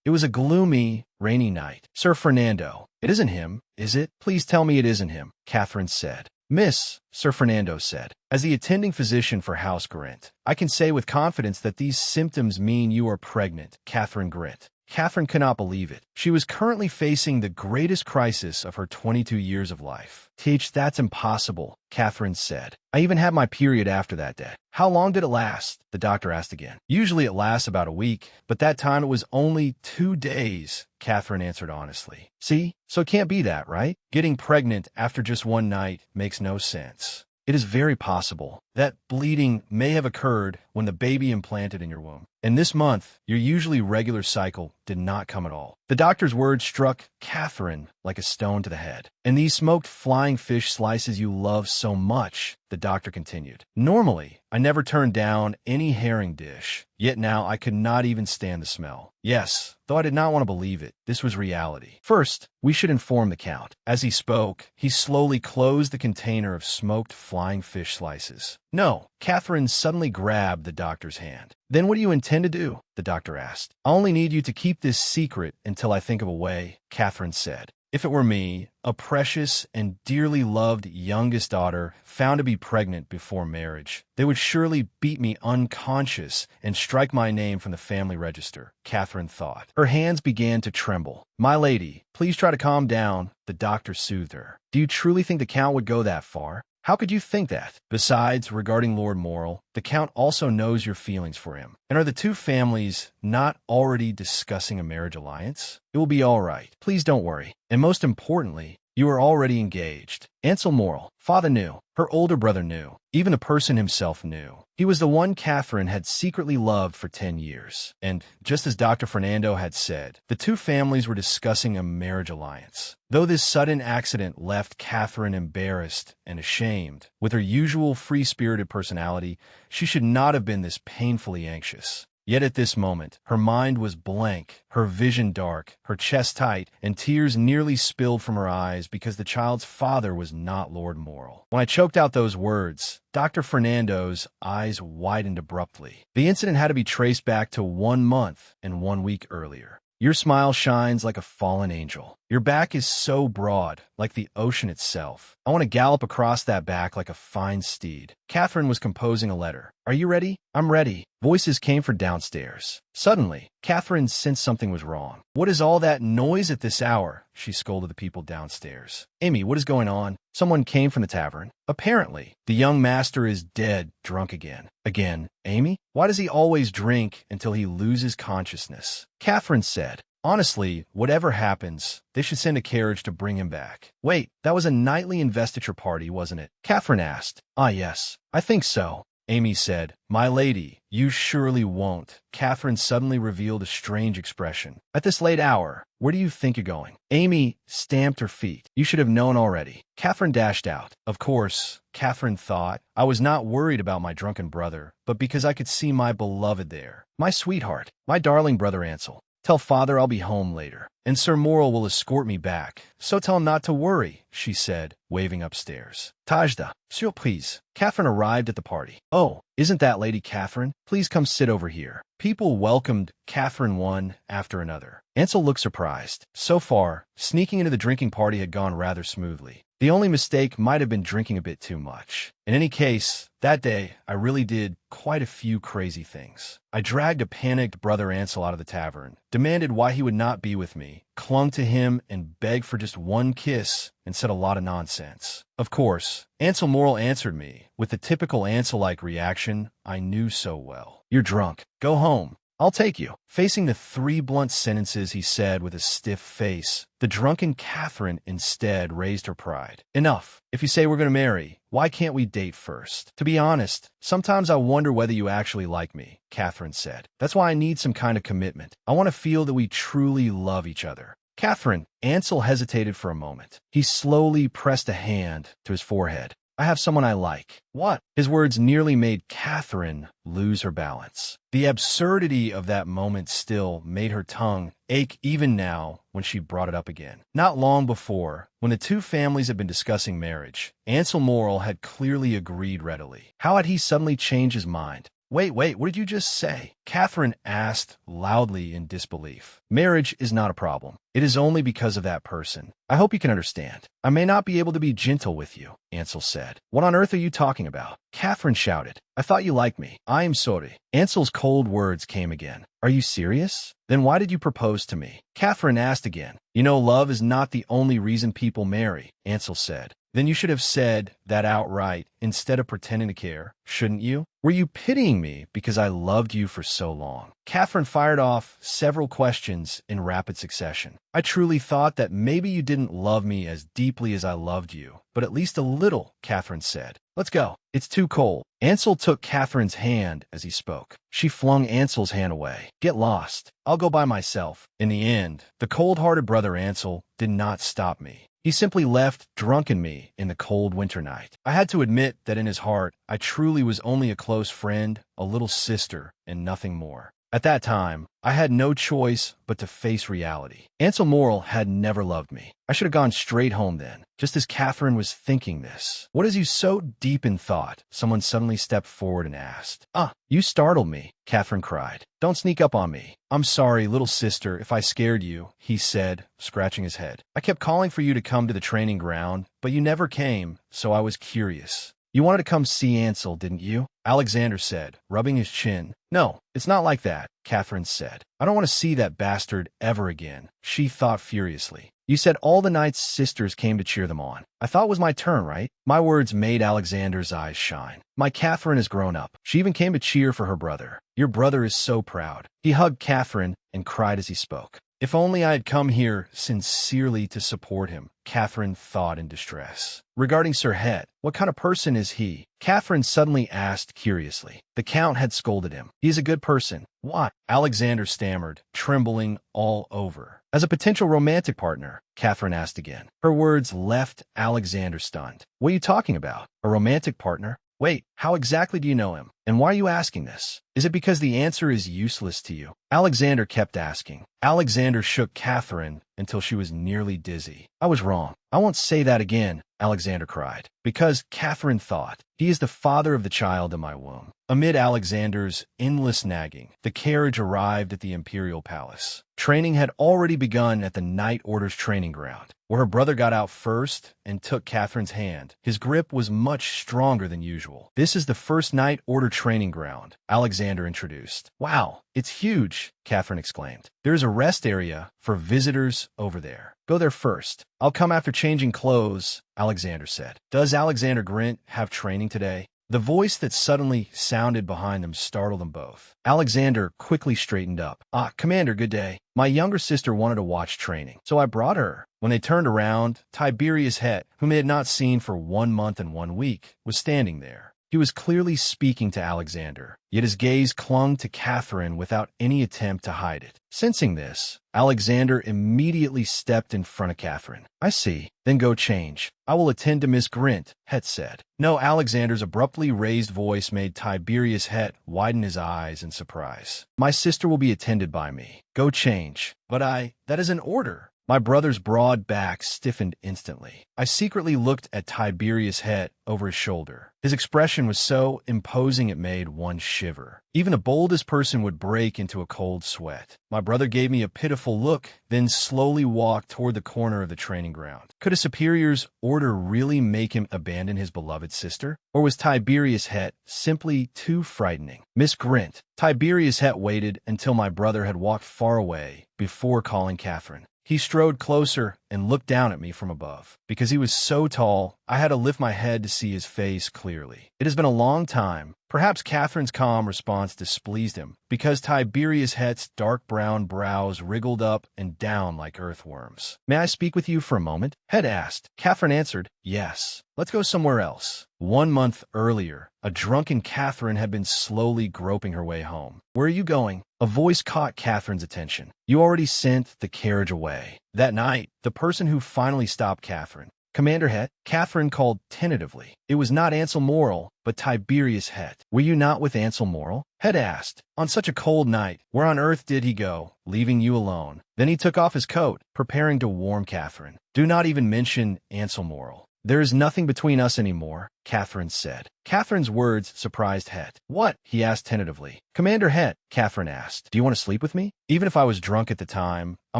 It was a gloomy, rainy night. Sir Fernando, it isn't him, is it? Please tell me it isn't him, Catherine said. Miss, Sir Fernando said, as the attending physician for House Grint, I can say with confidence that these symptoms mean you are pregnant, Catherine Grint. Catherine could not believe it. She was currently facing the greatest crisis of her 22 years of life. That's impossible, Catherine said. I even had my period after that day. How long did it last? The doctor asked again. Usually it lasts about a week, but that time it was only 2 days, Catherine answered honestly. See? So it can't be that, right? Getting pregnant after just one night makes no sense. It is very possible that bleeding may have occurred when the baby implanted in your womb. And this month, your usually regular cycle did not come at all. The doctor's words struck Catherine like a stone to the head. And these smoked flying fish slices you love so much, the doctor continued. Normally, I never turn down any herring dish, yet now I could not even stand the smell. Yes, though I did not want to believe it, this was reality. First, we should inform the Count. As he spoke, he slowly closed the container of smoked flying fish slices. No, Catherine suddenly grabbed the doctor's hand. Then what do you intend to do? The doctor asked. I only need you to keep this secret until I think of a way, Catherine said. If it were me, a precious and dearly loved youngest daughter found to be pregnant before marriage, they would surely beat me unconscious and strike my name from the family register, Catherine thought. Her hands began to tremble. My lady, please try to calm down, the doctor soothed her. Do you truly think the Count would go that far? How could you think that? Besides, regarding Lord Morrill, the Count also knows your feelings for him. And are the two families not already discussing a marriage alliance? It will be all right. Please don't worry. And most importantly, you are already engaged. Ansel Morrill, father knew. Her older brother knew. Even the person himself knew. He was the one Catherine had secretly loved for 10 years. And, just as Dr. Fernando had said, the two families were discussing a marriage alliance. Though this sudden accident left Catherine embarrassed and ashamed, with her usual free-spirited personality, she should not have been this painfully anxious. Yet at this moment, her mind was blank, her vision dark, her chest tight, and tears nearly spilled from her eyes because the child's father was not Lord Morrill. When I choked out those words, Dr. Fernando's eyes widened abruptly. The incident had to be traced back to 1 month and 1 week earlier. Your smile shines like a fallen angel. Your back is so broad, like the ocean itself. I want to gallop across that back like a fine steed. Catherine was composing a letter. Are you ready? I'm ready. Voices came from downstairs. Suddenly, Catherine sensed something was wrong. What is all that noise at this hour? She scolded the people downstairs. Amy, what is going on? Someone came from the tavern. Apparently, the young master is dead, drunk again. Again, Amy? Why does he always drink until he loses consciousness? Catherine said. Honestly, whatever happens, they should send a carriage to bring him back. Wait, that was a nightly investiture party, wasn't it? Catherine asked. Ah, yes, I think so. Amy said, My lady, you surely won't. Catherine suddenly revealed a strange expression. At this late hour, where do you think you're going? Amy stamped her feet. You should have known already. Catherine dashed out. Of course, Catherine thought, I was not worried about my drunken brother, but because I could see my beloved there. My sweetheart, my darling brother Ansel. Tell father I'll be home later, and Sir Morrill will escort me back. So tell him not to worry, she said, waving upstairs. Tajda, surprise. Catherine arrived at the party. Oh, isn't that Lady Catherine? Please come sit over here. People welcomed Catherine one after another. Ansel looked surprised. So far, sneaking into the drinking party had gone rather smoothly. The only mistake might have been drinking a bit too much. In any case, that day, I really did quite a few crazy things. I dragged a panicked brother Ansel out of the tavern, demanded why he would not be with me, clung to him and begged for just one kiss, and said a lot of nonsense. Of course, Ansel Morrill answered me with the typical Ansel-like reaction I knew so well. You're drunk. Go home. I'll take you. Facing the 3 blunt sentences he said with a stiff face, the drunken Catherine instead raised her pride. Enough. If you say we're going to marry, why can't we date first? To be honest, sometimes I wonder whether you actually like me, Catherine said. That's why I need some kind of commitment. I want to feel that we truly love each other. Catherine, Ansel hesitated for a moment. He slowly pressed a hand to his forehead. I have someone I like. What? His words nearly made Catherine lose her balance. The absurdity of that moment still made her tongue ache even now when she brought it up again. Not long before, when the two families had been discussing marriage, Ansel Morrill had clearly agreed readily. How had he suddenly changed his mind? Wait, what did you just say? Catherine asked loudly in disbelief. Marriage is not a problem. It is only because of that person. I hope you can understand. I may not be able to be gentle with you, Ansel said. What on earth are you talking about? Catherine shouted. I thought you liked me. I am sorry. Ansel's cold words came again. Are you serious? Then why did you propose to me? Catherine asked again. You know, love is not the only reason people marry, Ansel said. Then you should have said that outright instead of pretending to care, shouldn't you? Were you pitying me because I loved you for so long? Catherine fired off several questions in rapid succession. I truly thought that maybe you didn't love me as deeply as I loved you, but at least a little, Catherine said. Let's go. It's too cold. Ansel took Catherine's hand as he spoke. She flung Ansel's hand away. Get lost. I'll go by myself. In the end, the cold-hearted brother Ansel did not stop me. He simply left drunken me in the cold winter night. I had to admit that in his heart, I truly was only a close friend, a little sister, and nothing more. At that time, I had no choice but to face reality. Ansel Morrill had never loved me. I should have gone straight home then, just as Catherine was thinking this. What has you so deep in thought? Someone suddenly stepped forward and asked. You startled me, Catherine cried. Don't sneak up on me. I'm sorry, little sister, if I scared you, he said, scratching his head. I kept calling for you to come to the training ground, but you never came, so I was curious. You wanted to come see Ansel, didn't you? Alexander said, rubbing his chin. No, it's not like that, Catherine said. I don't want to see that bastard ever again, she thought furiously. You said all the knight's sisters came to cheer them on. I thought it was my turn, right? My words made Alexander's eyes shine. My Catherine has grown up. She even came to cheer for her brother. Your brother is so proud. He hugged Catherine and cried as he spoke. If only I had come here sincerely to support him, Catherine thought in distress. Regarding Sir Het, what kind of person is he? Catherine suddenly asked curiously. The Count had scolded him. He is a good person. Why? Alexander stammered, trembling all over. As a potential romantic partner, Catherine asked again. Her words left Alexander stunned. What are you talking about? A romantic partner? Wait, how exactly do you know him? And why are you asking this? Is it because the answer is useless to you? Alexander kept asking. Alexander shook Catherine until she was nearly dizzy. I was wrong. I won't say that again, Alexander cried. Because, Catherine thought, he is the father of the child in my womb. Amid Alexander's endless nagging, the carriage arrived at the imperial palace. Training had already begun at the Knight Order's training ground, where her brother got out first and took Catherine's hand. His grip was much stronger than usual. This is the first Knight Order training ground, Alexander introduced. Wow, it's huge, Catherine exclaimed. There's a rest area for visitors over there. Go there first. I'll come after changing clothes, Alexander said. Does Alexander Grint have training today? The voice that suddenly sounded behind them startled them both. Alexander quickly straightened up. Commander, good day. My younger sister wanted to watch training, so I brought her. When they turned around, Tiberius Het, whom they had not seen for 1 month and 1 week, was standing there. He was clearly speaking to Alexander, yet his gaze clung to Catherine without any attempt to hide it. Sensing this, Alexander immediately stepped in front of Catherine. I see. Then go change. I will attend to Miss Grint, Het said. No, Alexander's abruptly raised voice made Tiberius Het widen his eyes in surprise. My sister will be attended by me. Go change. But that is an order. My brother's broad back stiffened instantly. I secretly looked at Tiberius Het over his shoulder. His expression was so imposing it made one shiver. Even the boldest person would break into a cold sweat. My brother gave me a pitiful look, then slowly walked toward the corner of the training ground. Could a superior's order really make him abandon his beloved sister? Or was Tiberius Het simply too frightening? Miss Grint. Tiberius Het waited until my brother had walked far away before calling Catherine. He strode closer and looked down at me from above. Because he was so tall, I had to lift my head to see his face clearly. It has been a long time. Perhaps Catherine's calm response displeased him, because Tiberius Het's dark brown brows wriggled up and down like earthworms. May I speak with you for a moment? Het asked. Catherine answered, yes. Let's go somewhere else. 1 month earlier, a drunken Catherine had been slowly groping her way home. Where are you going? A voice caught Catherine's attention. You already sent the carriage away. That night, the person who finally stopped Catherine. Commander Het, Catherine called tentatively. It was not Ansel Morrill, but Tiberius Het. Were you not with Ansel Morrill? Het asked. On such a cold night, where on earth did he go, leaving you alone? Then he took off his coat, preparing to warm Catherine. Do not even mention Ansel Morrill. There is nothing between us anymore. Catherine said. Catherine's words surprised Het. What? He asked tentatively. Commander Het, Catherine asked. Do you want to sleep with me? Even if I was drunk at the time, I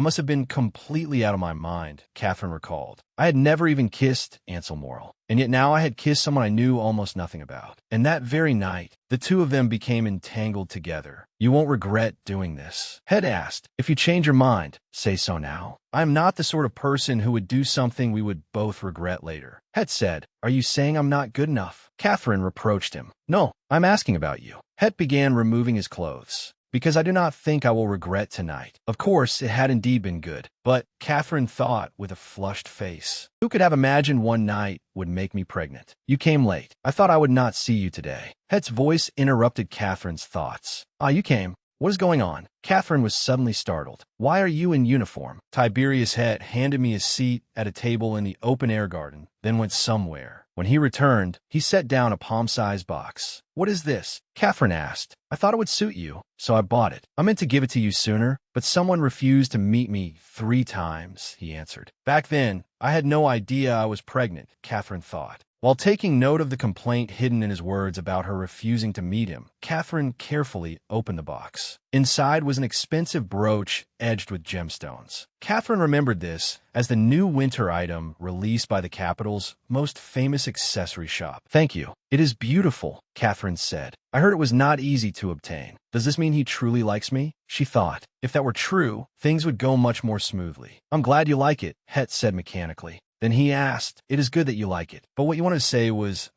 must have been completely out of my mind, Catherine recalled. I had never even kissed Ansel Morrill, and yet now I had kissed someone I knew almost nothing about. And that very night, the two of them became entangled together. You won't regret doing this. Het asked. If you change your mind, say so now. I am not the sort of person who would do something we would both regret later. Het said. Are you saying I'm not good enough? Catherine reproached him. No, I'm asking about you. Het began removing his clothes. Because I do not think I will regret tonight. Of course, it had indeed been good. But, Catherine thought with a flushed face, who could have imagined one night would make me pregnant? You came late. I thought I would not see you today. Het's voice interrupted Catherine's thoughts. Ah, you came. What is going on? Catherine was suddenly startled. Why are you in uniform? Tiberius Het handed me a seat at a table in the open-air garden, then went somewhere. When he returned, he set down a palm-sized box. What is this? Catherine asked. I thought it would suit you, so I bought it. I meant to give it to you sooner, but someone refused to meet me 3 times, he answered. Back then, I had no idea I was pregnant, Catherine thought. While taking note of the complaint hidden in his words about her refusing to meet him, Catherine carefully opened the box. Inside was an expensive brooch edged with gemstones. Catherine remembered this as the new winter item released by the capital's most famous accessory shop. Thank you. It is beautiful, Catherine said. I heard it was not easy to obtain. Does this mean he truly likes me? She thought. If that were true, things would go much more smoothly. I'm glad you like it, Het said mechanically. Then he asked, It is good that you like it. But what you wanted to say was,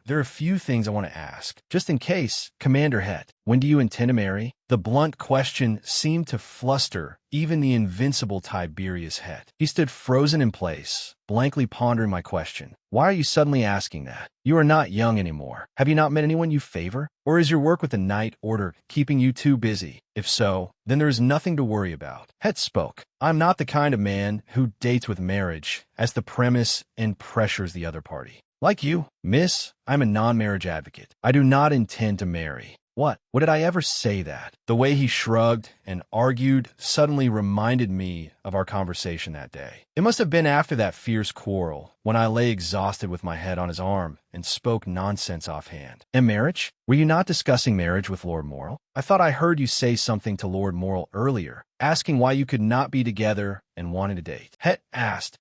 there are a few things I want to ask. Just in case, Commander Het, when do you intend to marry? The blunt question seemed to fluster even the invincible Tiberius Het. He stood frozen in place, blankly pondering my question. Why are you suddenly asking that? You are not young anymore. Have you not met anyone you favor? Or is your work with the Night Order keeping you too busy? If so, then there is nothing to worry about. Het spoke. I'm not the kind of man who dates with marriage as the premise and pressures the other party. Like you, miss, I'm a non-marriage advocate. I do not intend to marry. What? What did I ever say that? The way he shrugged and argued suddenly reminded me of our conversation that day. It must have been after that fierce quarrel, when I lay exhausted with my head on his arm and spoke nonsense offhand. And marriage? Were you not discussing marriage with Lord Morrill? I thought I heard you say something to Lord Morrill earlier, asking why you could not be together and wanting to date. Het asked,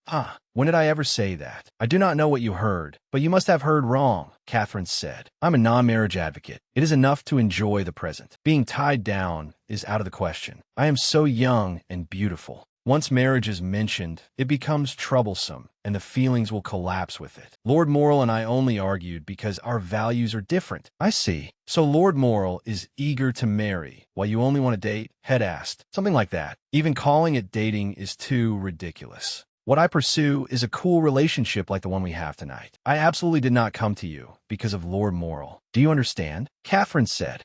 when did I ever say that? I do not know what you heard, but you must have heard wrong, Catherine said. I'm a non-marriage advocate. It is enough to enjoy the present. Being tied down is out of the question. I am so young and beautiful. Once marriage is mentioned, it becomes troublesome, and the feelings will collapse with it. Lord Morrill and I only argued because our values are different. I see. So Lord Morrill is eager to marry, while you only want to date? Het asked. Something like that. Even calling it dating is too ridiculous. What I pursue is a cool relationship like the one we have tonight. I absolutely did not come to you because of Lord Morrill. Do you understand? Catherine said.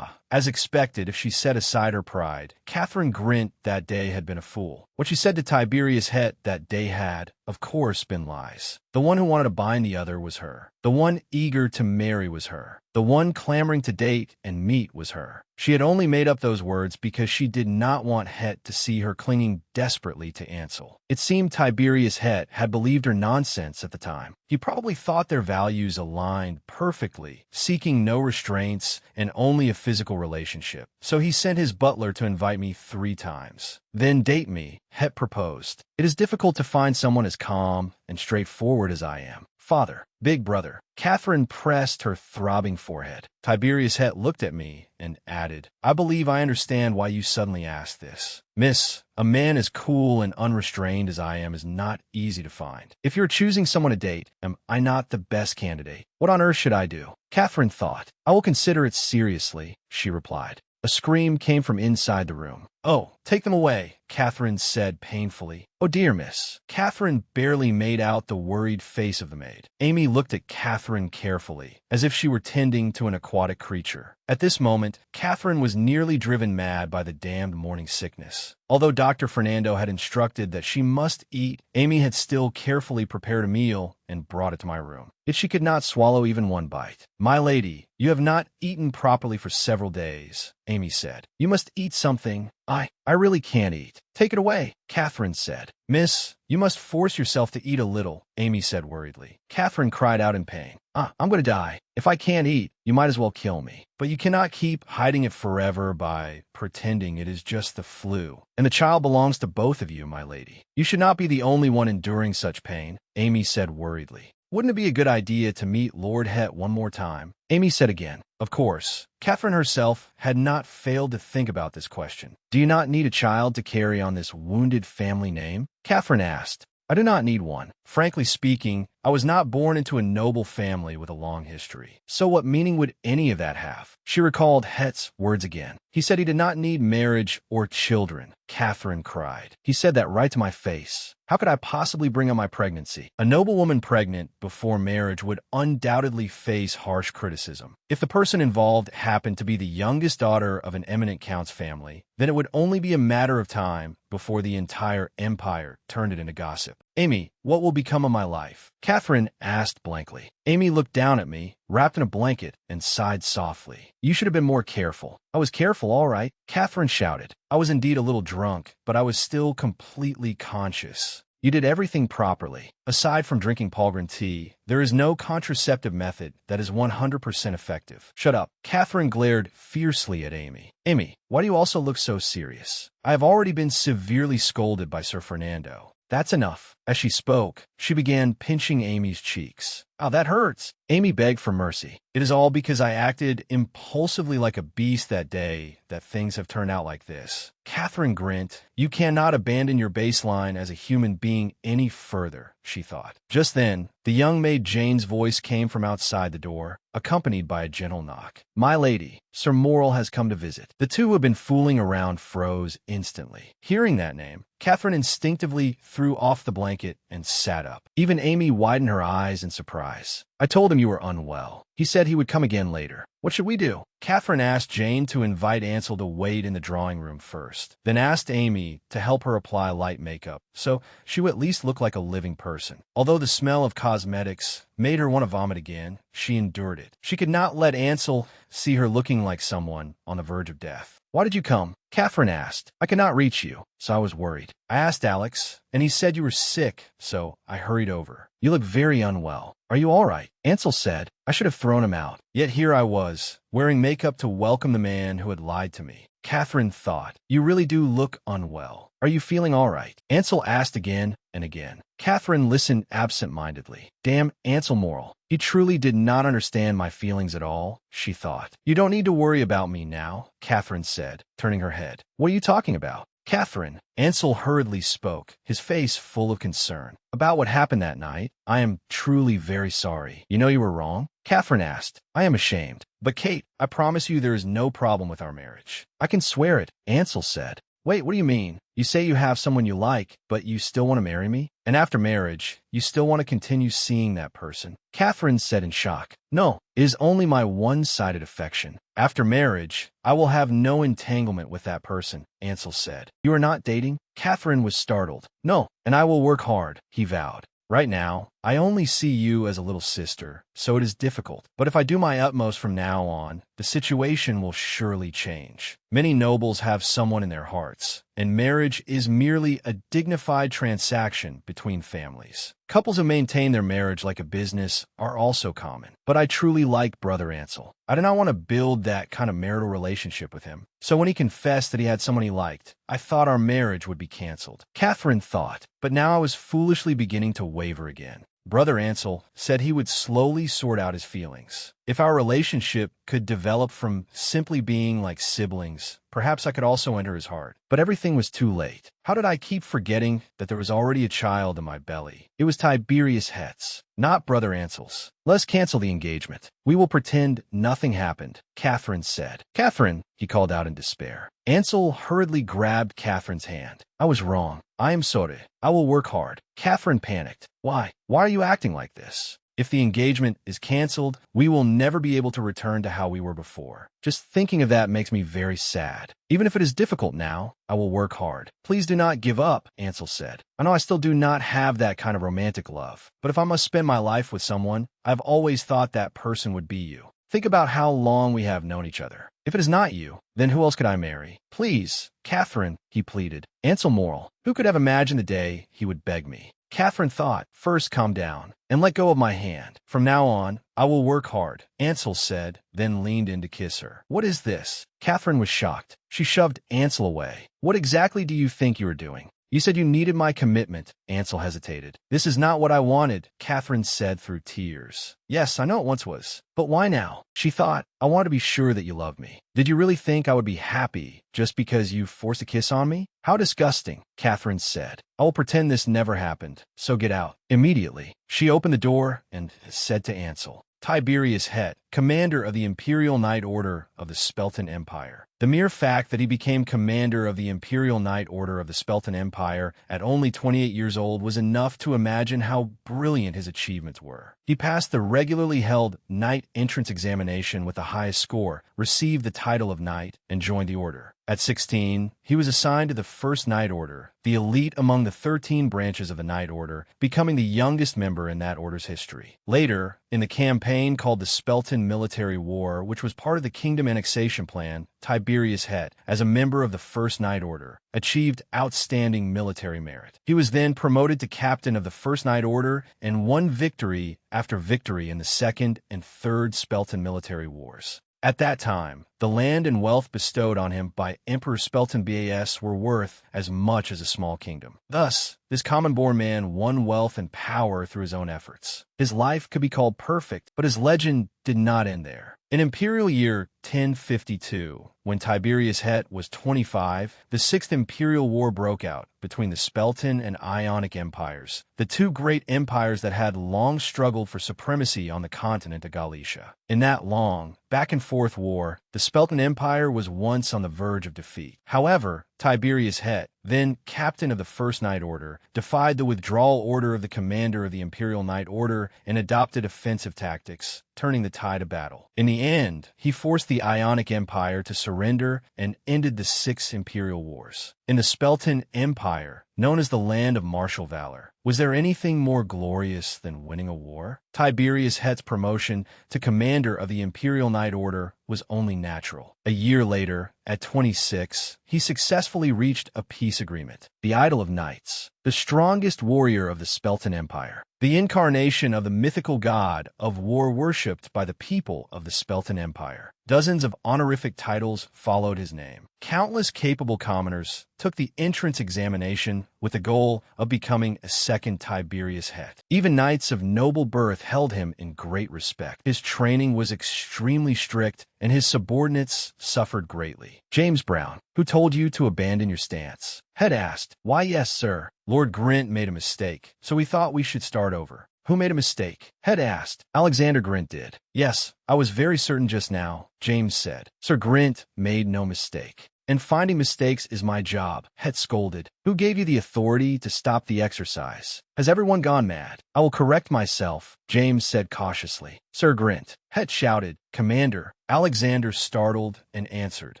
As expected, if she set aside her pride, Catherine Grint that day had been a fool. What she said to Tiberius Het that day had, of course, been lies. The one who wanted to bind the other was her. The one eager to marry was her. The one clamoring to date and meet was her. She had only made up those words because she did not want Het to see her clinging desperately to Ansel. It seemed Tiberius Het had believed her nonsense at the time. He probably thought their values aligned perfectly, seeking no restraints and only a physical relationship. So he sent his butler to invite me 3 times. Then date me, Het proposed. It is difficult to find someone as calm and straightforward as I am. Father, big brother. Catherine pressed her throbbing forehead. Tiberius Het looked at me and added, I believe I understand why you suddenly asked this. Miss, a man as cool and unrestrained as I am is not easy to find. If you're choosing someone to date, am I not the best candidate? What on earth should I do? Catherine thought. I will consider it seriously, she replied. A scream came from inside the room. Oh, take them away, Catherine said painfully. Oh dear, miss. Catherine barely made out the worried face of the maid. Amy looked at Catherine carefully, as if she were tending to an aquatic creature. At this moment, Catherine was nearly driven mad by the damned morning sickness. Although Dr. Fernando had instructed that she must eat, Amy had still carefully prepared a meal and brought it to my room. Yet she could not swallow even one bite. My lady, you have not eaten properly for several days, Amy said. You must eat something. I really can't eat. Take it away, Catherine said. Miss, you must force yourself to eat a little, Amy said worriedly. Catherine cried out in pain. I'm going to die. If I can't eat, you might as well kill me. But you cannot keep hiding it forever by pretending it is just the flu. And the child belongs to both of you, my lady. You should not be the only one enduring such pain, Amy said worriedly. Wouldn't it be a good idea to meet Lord Het one more time? Amy said again. Of course, Catherine herself had not failed to think about this question. Do you not need a child to carry on this wounded family name? Catherine asked. I do not need one. Frankly speaking, I was not born into a noble family with a long history. So what meaning would any of that have? She recalled Het's words again. He said he did not need marriage or children. Catherine cried. He said that right to my face. How could I possibly bring on my pregnancy? A noble woman pregnant before marriage would undoubtedly face harsh criticism. If the person involved happened to be the youngest daughter of an eminent count's family, then it would only be a matter of time before the entire empire turned it into gossip. Amy, what will become of my life? Catherine asked blankly. Amy looked down at me, wrapped in a blanket, and sighed softly. You should have been more careful. I was careful, all right, Catherine shouted. I was indeed a little drunk, but I was still completely conscious. You did everything properly. Aside from drinking Palgren tea, there is no contraceptive method that is 100% effective. Shut up. Catherine glared fiercely at Amy. Amy, why do you also look so serious? I have already been severely scolded by Sir Fernando. That's enough. As she spoke, she began pinching Amy's cheeks. Oh, that hurts. Amy begged for mercy. It is all because I acted impulsively like a beast that day that things have turned out like this. Catherine grinned. You cannot abandon your baseline as a human being any further, she thought. Just then, the young maid Jane's voice came from outside the door, accompanied by a gentle knock. My lady, Sir Morrel has come to visit. The two who had been fooling around froze instantly. Hearing that name, Catherine instinctively threw off the blanket and sat up. Even Amy widened her eyes in surprise. I told him you were unwell. He said he would come again later. What should we do? Catherine asked Jane to invite Ansel to wait in the drawing room first, then asked Amy to help her apply light makeup so she would at least look like a living person. Although the smell of cosmetics made her want to vomit again, she endured it. She could not let Ansel see her looking like someone on the verge of death. Why did you come? Catherine asked. I could not reach you, so I was worried. I asked Alex, and he said you were sick, so I hurried over. You look very unwell. Are you all right? Ansel said. I should have thrown him out. Yet here I was, wearing makeup to welcome the man who had lied to me. Catherine thought, you really do look unwell. Are you feeling all right? Ansel asked again and again. Catherine listened absent-mindedly. Damn Ansel Morrel. He truly did not understand my feelings at all, she thought. You don't need to worry about me now, Catherine said, turning her head. What are you talking about? Catherine. Ansel hurriedly spoke, his face full of concern. About what happened that night, I am truly very sorry. You know you were wrong? Catherine asked. I am ashamed. But Kate, I promise you there is no problem with our marriage. I can swear it, Ansel said. Wait, what do you mean? You say you have someone you like, but you still want to marry me? And after marriage, you still want to continue seeing that person? Catherine said in shock. No, it is only my one-sided affection. After marriage, I will have no entanglement with that person, Ansel said. You are not dating? Catherine was startled. No, and I will work hard, he vowed. Right now, I only see you as a little sister, so it is difficult. But if I do my utmost from now on, the situation will surely change. Many nobles have someone in their hearts, and marriage is merely a dignified transaction between families. Couples who maintain their marriage like a business are also common. But I truly like Brother Ansel. I do not want to build that kind of marital relationship with him. So when he confessed that he had someone he liked, I thought our marriage would be canceled. Catherine thought, but now I was foolishly beginning to waver again. Brother Ansel said he would slowly sort out his feelings. If our relationship could develop from simply being like siblings, perhaps I could also enter his heart. But everything was too late. How did I keep forgetting that there was already a child in my belly? It was Tiberius Het's, not Brother Ansel's. Let's cancel the engagement. We will pretend nothing happened, Catherine said. Catherine, he called out in despair. Ansel hurriedly grabbed Catherine's hand. I was wrong. I am sorry. I will work hard. Catherine panicked. Why? Why are you acting like this? If the engagement is canceled, we will never be able to return to how we were before. Just thinking of that makes me very sad. Even if it is difficult now, I will work hard. Please do not give up, Ansel said. I know I still do not have that kind of romantic love, but if I must spend my life with someone, I've always thought that person would be you. Think about how long we have known each other. If it is not you, then who else could I marry? Please, Catherine, he pleaded. Ansel Morrel, who could have imagined the day he would beg me? Catherine thought, first calm down and let go of my hand. From now on, I will work hard, Ansel said, then leaned in to kiss her. What is this? Catherine was shocked. She shoved Ansel away. What exactly do you think you are doing? You said you needed my commitment, Ansel hesitated. This is not what I wanted, Catherine said through tears. Yes, I know it once was. But why now? She thought, I want to be sure that you love me. Did you really think I would be happy just because you forced a kiss on me? How disgusting, Catherine said. I will pretend this never happened, so get out. Immediately, she opened the door and said to Ansel, Tiberius Het, commander of the Imperial Knight Order of the Spelten Empire. The mere fact that he became commander of the Imperial Knight Order of the Spelten Empire at only 28 years old was enough to imagine how brilliant his achievements were. He passed the regularly held Knight entrance examination with the highest score, received the title of Knight, and joined the order. At 16, he was assigned to the First Knight Order, the elite among the 13 branches of the Knight Order, becoming the youngest member in that order's history. Later, in the campaign called the Spelten Military War, which was part of the Kingdom Annexation Plan, Tiberius Het, as a member of the First Knight Order, achieved outstanding military merit. He was then promoted to captain of the First Knight Order and won victory after victory in the Second and Third Spelten Military Wars. At that time, the land and wealth bestowed on him by Emperor Spelten Bas were worth as much as a small kingdom. Thus, this common-born man won wealth and power through his own efforts. His life could be called perfect, but his legend did not end there. In imperial year 1052, when Tiberius Het was 25, the Sixth Imperial War broke out between the Spelten and Ionic empires, the two great empires that had long struggled for supremacy on the continent of Galicia. In that long, back-and-forth war, the Spelten Empire was once on the verge of defeat. However, Tiberius Het, then captain of the First Knight Order, defied the withdrawal order of the commander of the Imperial Knight Order and adopted offensive tactics, turning the tide of battle. In the end, he forced the Ionic Empire to surrender and ended the Six Imperial Wars. In the Spelten Empire, known as the land of martial valor, was there anything more glorious than winning a war? Tiberius Het's promotion to commander of the Imperial Knight Order was only natural. A year later, at 26, he successfully reached a peace agreement. The Idol of Knights, the strongest warrior of the Spelten Empire, the incarnation of the mythical god of war worshipped by the people of the Spelten Empire. Dozens of honorific titles followed his name. Countless capable commoners took the entrance examination with the goal of becoming a second Tiberius Het. Even knights of noble birth held him in great respect. His training was extremely strict, and his subordinates suffered greatly. James Brown, who told you to abandon your stance? Het asked. Why, yes, sir. Lord Grint made a mistake, so we thought we should start over. Who made a mistake? Het asked. Alexander Grint did. Yes, I was very certain just now, James said. Sir Grint made no mistake. And finding mistakes is my job, Het scolded. Who gave you the authority to stop the exercise? Has everyone gone mad? I will correct myself, James said cautiously. Sir Grint, Het shouted. Commander, Alexander startled and answered.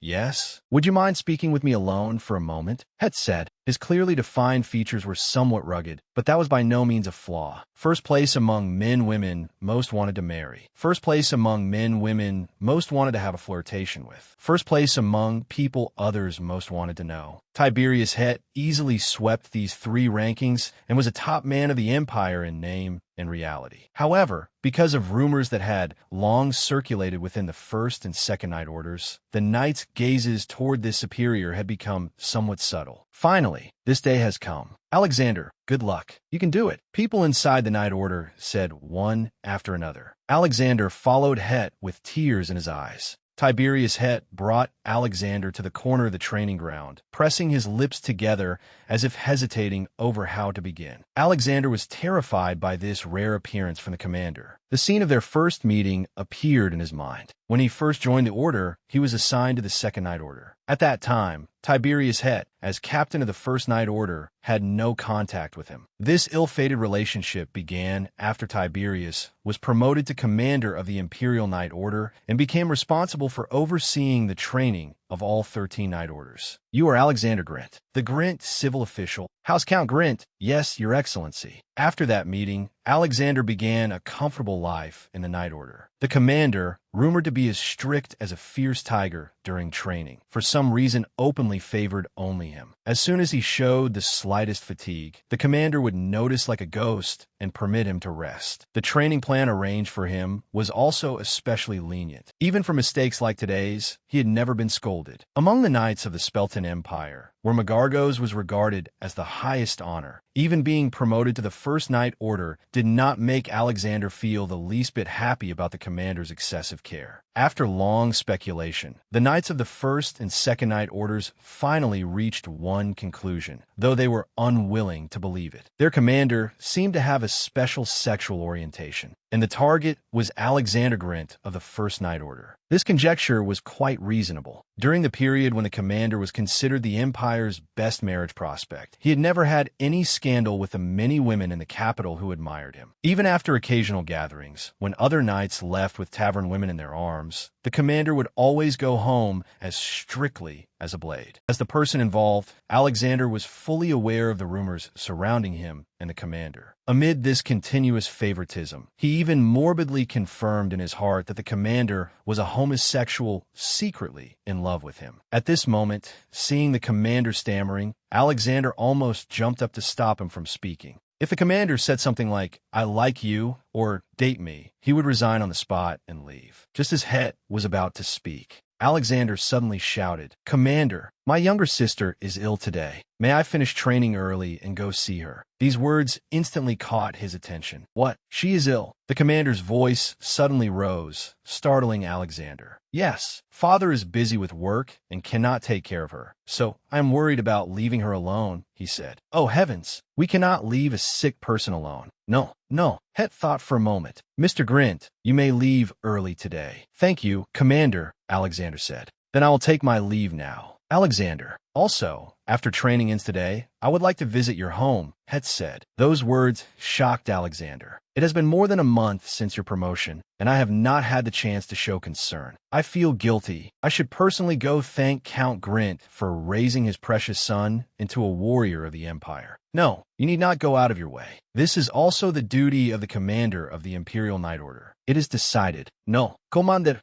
Yes? Would you mind speaking with me alone for a moment? Het said. His clearly defined features were somewhat rugged, but that was by no means a flaw. First place among men-women most wanted to marry. First place among men-women most wanted to have a flirtation with. First place among people others most wanted to know. Tiberius Het easily swept these three rankings and was a top man of the empire in name and reality. However, because of rumors that had long circulated within the First and Second Knight Orders, the knights' gazes toward this superior had become somewhat subtle. Finally, this day has come. Alexander, good luck. You can do it. People inside the Knight Order said one after another. Alexander followed Het with tears in his eyes. Tiberius Het brought Alexander to the corner of the training ground, pressing his lips together as if hesitating over how to begin. Alexander was terrified by this rare appearance from the commander. The scene of their first meeting appeared in his mind. When he first joined the order, he was assigned to the Second Knight Order. At that time, Tiberius Het, as captain of the First Knight Order, had no contact with him. This ill-fated relationship began after Tiberius was promoted to commander of the Imperial Knight Order and became responsible for overseeing the training of all 13 Knight Orders. You are Alexander Grint, the Grint civil official. House Count Grint, yes, Your Excellency. After that meeting, Alexander began a comfortable life in the Knight Order. The commander, rumored to be as strict as a fierce tiger during training, for some reason openly favored only him. As soon as he showed the slightest fatigue, the commander would notice like a ghost and permit him to rest. The training plan arranged for him was also especially lenient. Even for mistakes like today's, he had never been scolded. Among the knights of the Speltan Empire, where Magargos was regarded as the highest honor, even being promoted to the First Knight Order did not make Alexander feel the least bit happy about the commander's excessive care. After long speculation, the Knights of the First and Second Knight Orders finally reached one conclusion, though they were unwilling to believe it. Their commander seemed to have a special sexual orientation, and the target was Alexander Grint of the First Knight Order. This conjecture was quite reasonable. During the period when the commander was considered the Empire's best marriage prospect, he had never had any scandal with the many women in the capital who admired him. Even after occasional gatherings, when other knights left with tavern women in their arms, the commander would always go home as strictly as a blade. As the person involved, Alexander was fully aware of the rumors surrounding him and the commander. Amid this continuous favoritism, he even morbidly confirmed in his heart that the commander was a homosexual secretly in love with him. At this moment, seeing the commander stammering, Alexander almost jumped up to stop him from speaking. If the commander said something like, "I like you," or "date me," he would resign on the spot and leave. Just as Het was about to speak, Alexander suddenly shouted, "Commander, my younger sister is ill today. May I finish training early and go see her?" These words instantly caught his attention. "What? She is ill?" The commander's voice suddenly rose, startling Alexander. "Yes, father is busy with work and cannot take care of her, so I am worried about leaving her alone," he said. "Oh heavens, we cannot leave a sick person alone." No. Het thought for a moment. "Mr. Grint, you may leave early today." "Thank you, Commander," Alexander said. "Then I will take my leave now." Alexander, also, after training ends today, I would like to visit your home, Het said. Those words shocked Alexander. "It has been more than a month since your promotion, and I have not had the chance to show concern. I feel guilty. I should personally go thank Count Grint for raising his precious son into a warrior of the Empire." "No, you need not go out of your way. This is also the duty of the commander of the Imperial Knight Order. It is decided." "No, Commander."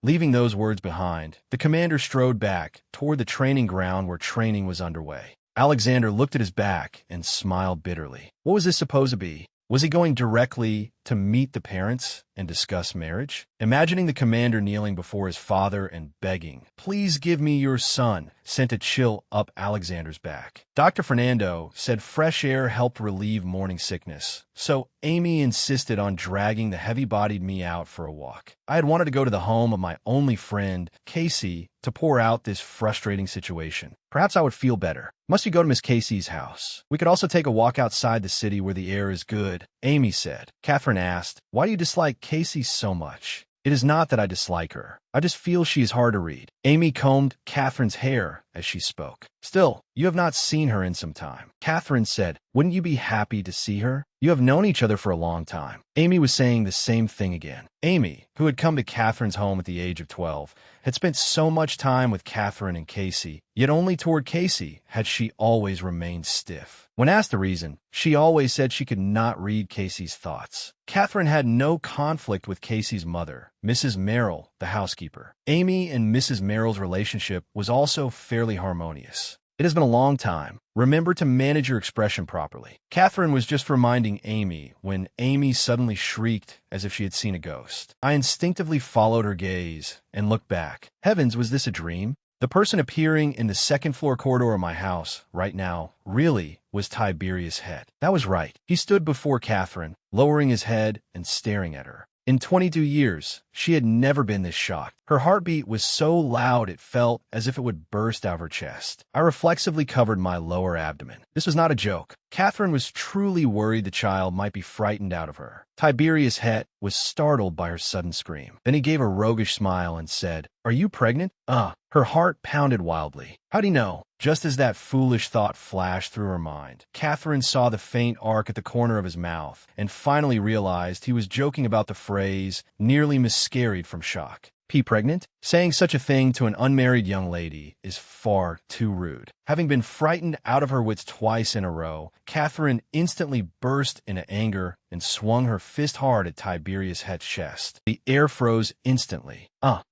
Leaving those words behind, the commander strode back toward the training ground where training was underway. Alexander looked at his back and smiled bitterly. What was this supposed to be? Was he going directly to meet the parents and discuss marriage? Imagining the commander kneeling before his father and begging, "Please give me your son," sent a chill up Alexander's back. Dr. Fernando said fresh air helped relieve morning sickness, so Amy insisted on dragging the heavy-bodied me out for a walk. I had wanted to go to the home of my only friend, Casey, to pour out this frustrating situation. Perhaps I would feel better. "Must you go to Miss Casey's house? We could also take a walk outside the city where the air is good," Amy said. Catherine asked, "Why do you dislike Casey so much?" "It is not that I dislike her. I just feel she is hard to read." Amy combed Catherine's hair as she spoke. "Still, you have not seen her in some time." Catherine said, "Wouldn't you be happy to see her? You have known each other for a long time." Amy was saying the same thing again. Amy, who had come to Catherine's home at the age of 12, had spent so much time with Catherine and Casey, yet only toward Casey had she always remained stiff. When asked the reason, she always said she could not read Casey's thoughts. Catherine had no conflict with Casey's mother, Mrs. Merrill, the housekeeper. Amy and Mrs. Merrill's relationship was also fairly harmonious. "It has been a long time. Remember to manage your expression properly." Catherine was just reminding Amy when Amy suddenly shrieked as if she had seen a ghost. I instinctively followed her gaze and looked back. Heavens, was this a dream? The person appearing in the second-floor corridor of my house right now really was Tiberius Het. That was right. He stood before Catherine, lowering his head and staring at her. In 22 years, she had never been this shocked. Her heartbeat was so loud it felt as if it would burst out of her chest. I reflexively covered my lower abdomen. This was not a joke. Catherine was truly worried the child might be frightened out of her. Tiberius Het was startled by her sudden scream. Then he gave a roguish smile and said, "Are you pregnant?" Her heart pounded wildly. How'd he know? Just as that foolish thought flashed through her mind, Catherine saw the faint arc at the corner of his mouth and finally realized he was joking about the phrase, nearly miscarried from shock. P. Pregnant? Saying such a thing to an unmarried young lady is far too rude. Having been frightened out of her wits twice in a row, Catherine instantly burst into anger and swung her fist hard at Tiberius' head chest. The air froze instantly.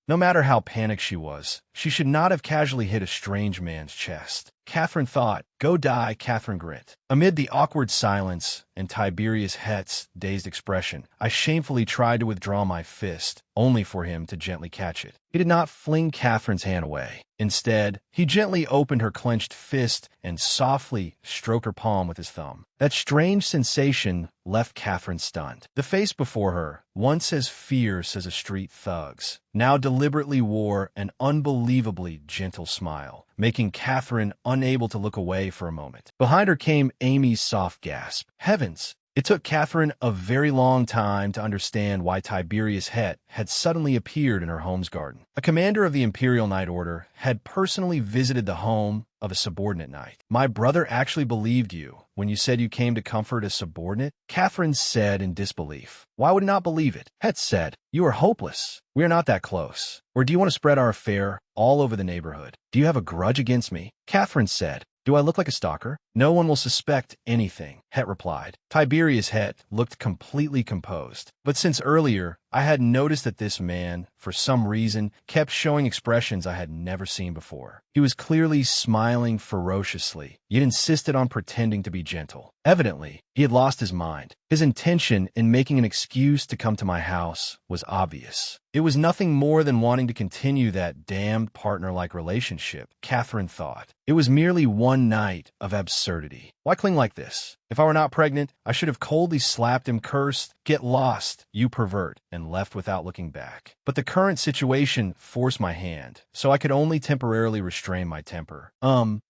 No matter how panicked she was, she should not have casually hit a strange man's chest. Catherine thought, "Go die, Catherine Grint." Amid the awkward silence and Tiberius Het's dazed expression, I shamefully tried to withdraw my fist, only for him to gently catch it. He did not fling Catherine's hand away. Instead, he gently opened her clenched fist and softly stroked her palm with his thumb. That strange sensation left Catherine stunned. The face before her, once as fierce as a street thug's, now deliberately wore an unbelievably gentle smile, making Catherine unable to look away for a moment. Behind her came Amy's soft gasp. Heavens! It took Catherine a very long time to understand why Tiberius Het had suddenly appeared in her home's garden. A commander of the Imperial Knight Order had personally visited the home of a subordinate knight. "My brother actually believed you when you said you came to comfort a subordinate?" Catherine said in disbelief. "Why would he not believe it?" Het said, "You are hopeless. We are not that close. Or do you want to spread our affair all over the neighborhood? Do you have a grudge against me?" Catherine said, "Do I look like a stalker?" "No one will suspect anything," Het replied. Tiberius Het looked completely composed. But since earlier, I had noticed that this man, for some reason, kept showing expressions I had never seen before. He was clearly smiling ferociously, yet insisted on pretending to be gentle. Evidently, he had lost his mind. His intention in making an excuse to come to my house was obvious. It was nothing more than wanting to continue that damned partner-like relationship, Catherine thought. It was merely one night of absurdity. Why cling like this? If I were not pregnant, I should have coldly slapped him, cursed, "Get lost, you pervert," and left without looking back. But the current situation forced my hand, so I could only temporarily restrain my temper.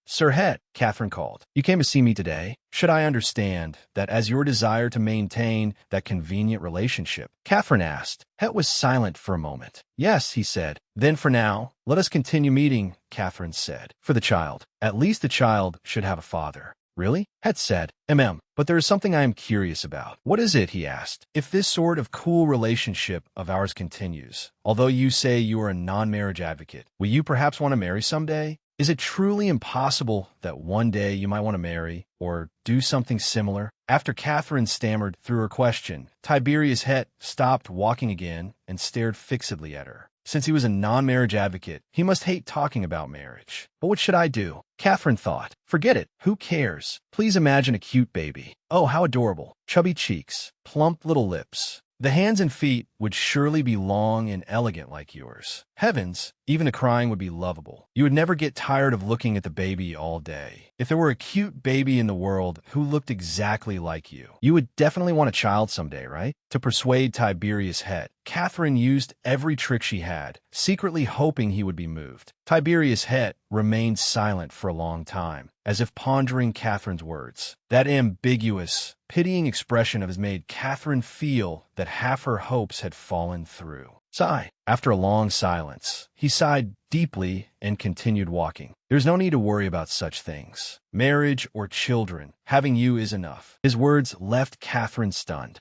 Sir Het," Catherine called. "You came to see me today? Should I understand that as your desire to maintain that convenient relationship?" Catherine asked. Het was silent for a moment. "Yes," he said. "Then for now, let us continue meeting," Catherine said. "For the child. At least the child should have a father." "Really?" Het said. But there is something I am curious about." "What is it?" he asked. "If this sort of cool relationship of ours continues, although you say you are a non-marriage advocate, will you perhaps want to marry someday? Is it truly impossible that one day you might want to marry or do something similar?" After Catherine stammered through her question, Tiberius Het stopped walking again and stared fixedly at her. Since he was a non-marriage advocate, he must hate talking about marriage. But what should I do? Catherine thought. Forget it. Who cares? Please imagine a cute baby. Oh, how adorable. Chubby cheeks, plump little lips. The hands and feet would surely be long and elegant like yours. Heavens, even the crying would be lovable. You would never get tired of looking at the baby all day. If there were a cute baby in the world who looked exactly like you would definitely want a child someday, right? To persuade Tiberius Het, Catherine used every trick she had, secretly hoping he would be moved. Tiberius Het remained silent for a long time, as if pondering Catherine's words. That ambiguous, pitying expression of his made Catherine feel that half her hopes had fallen through. Sigh. After a long silence, he sighed deeply and continued walking. "There's no need to worry about such things. Marriage or children, having you is enough." His words left Catherine stunned.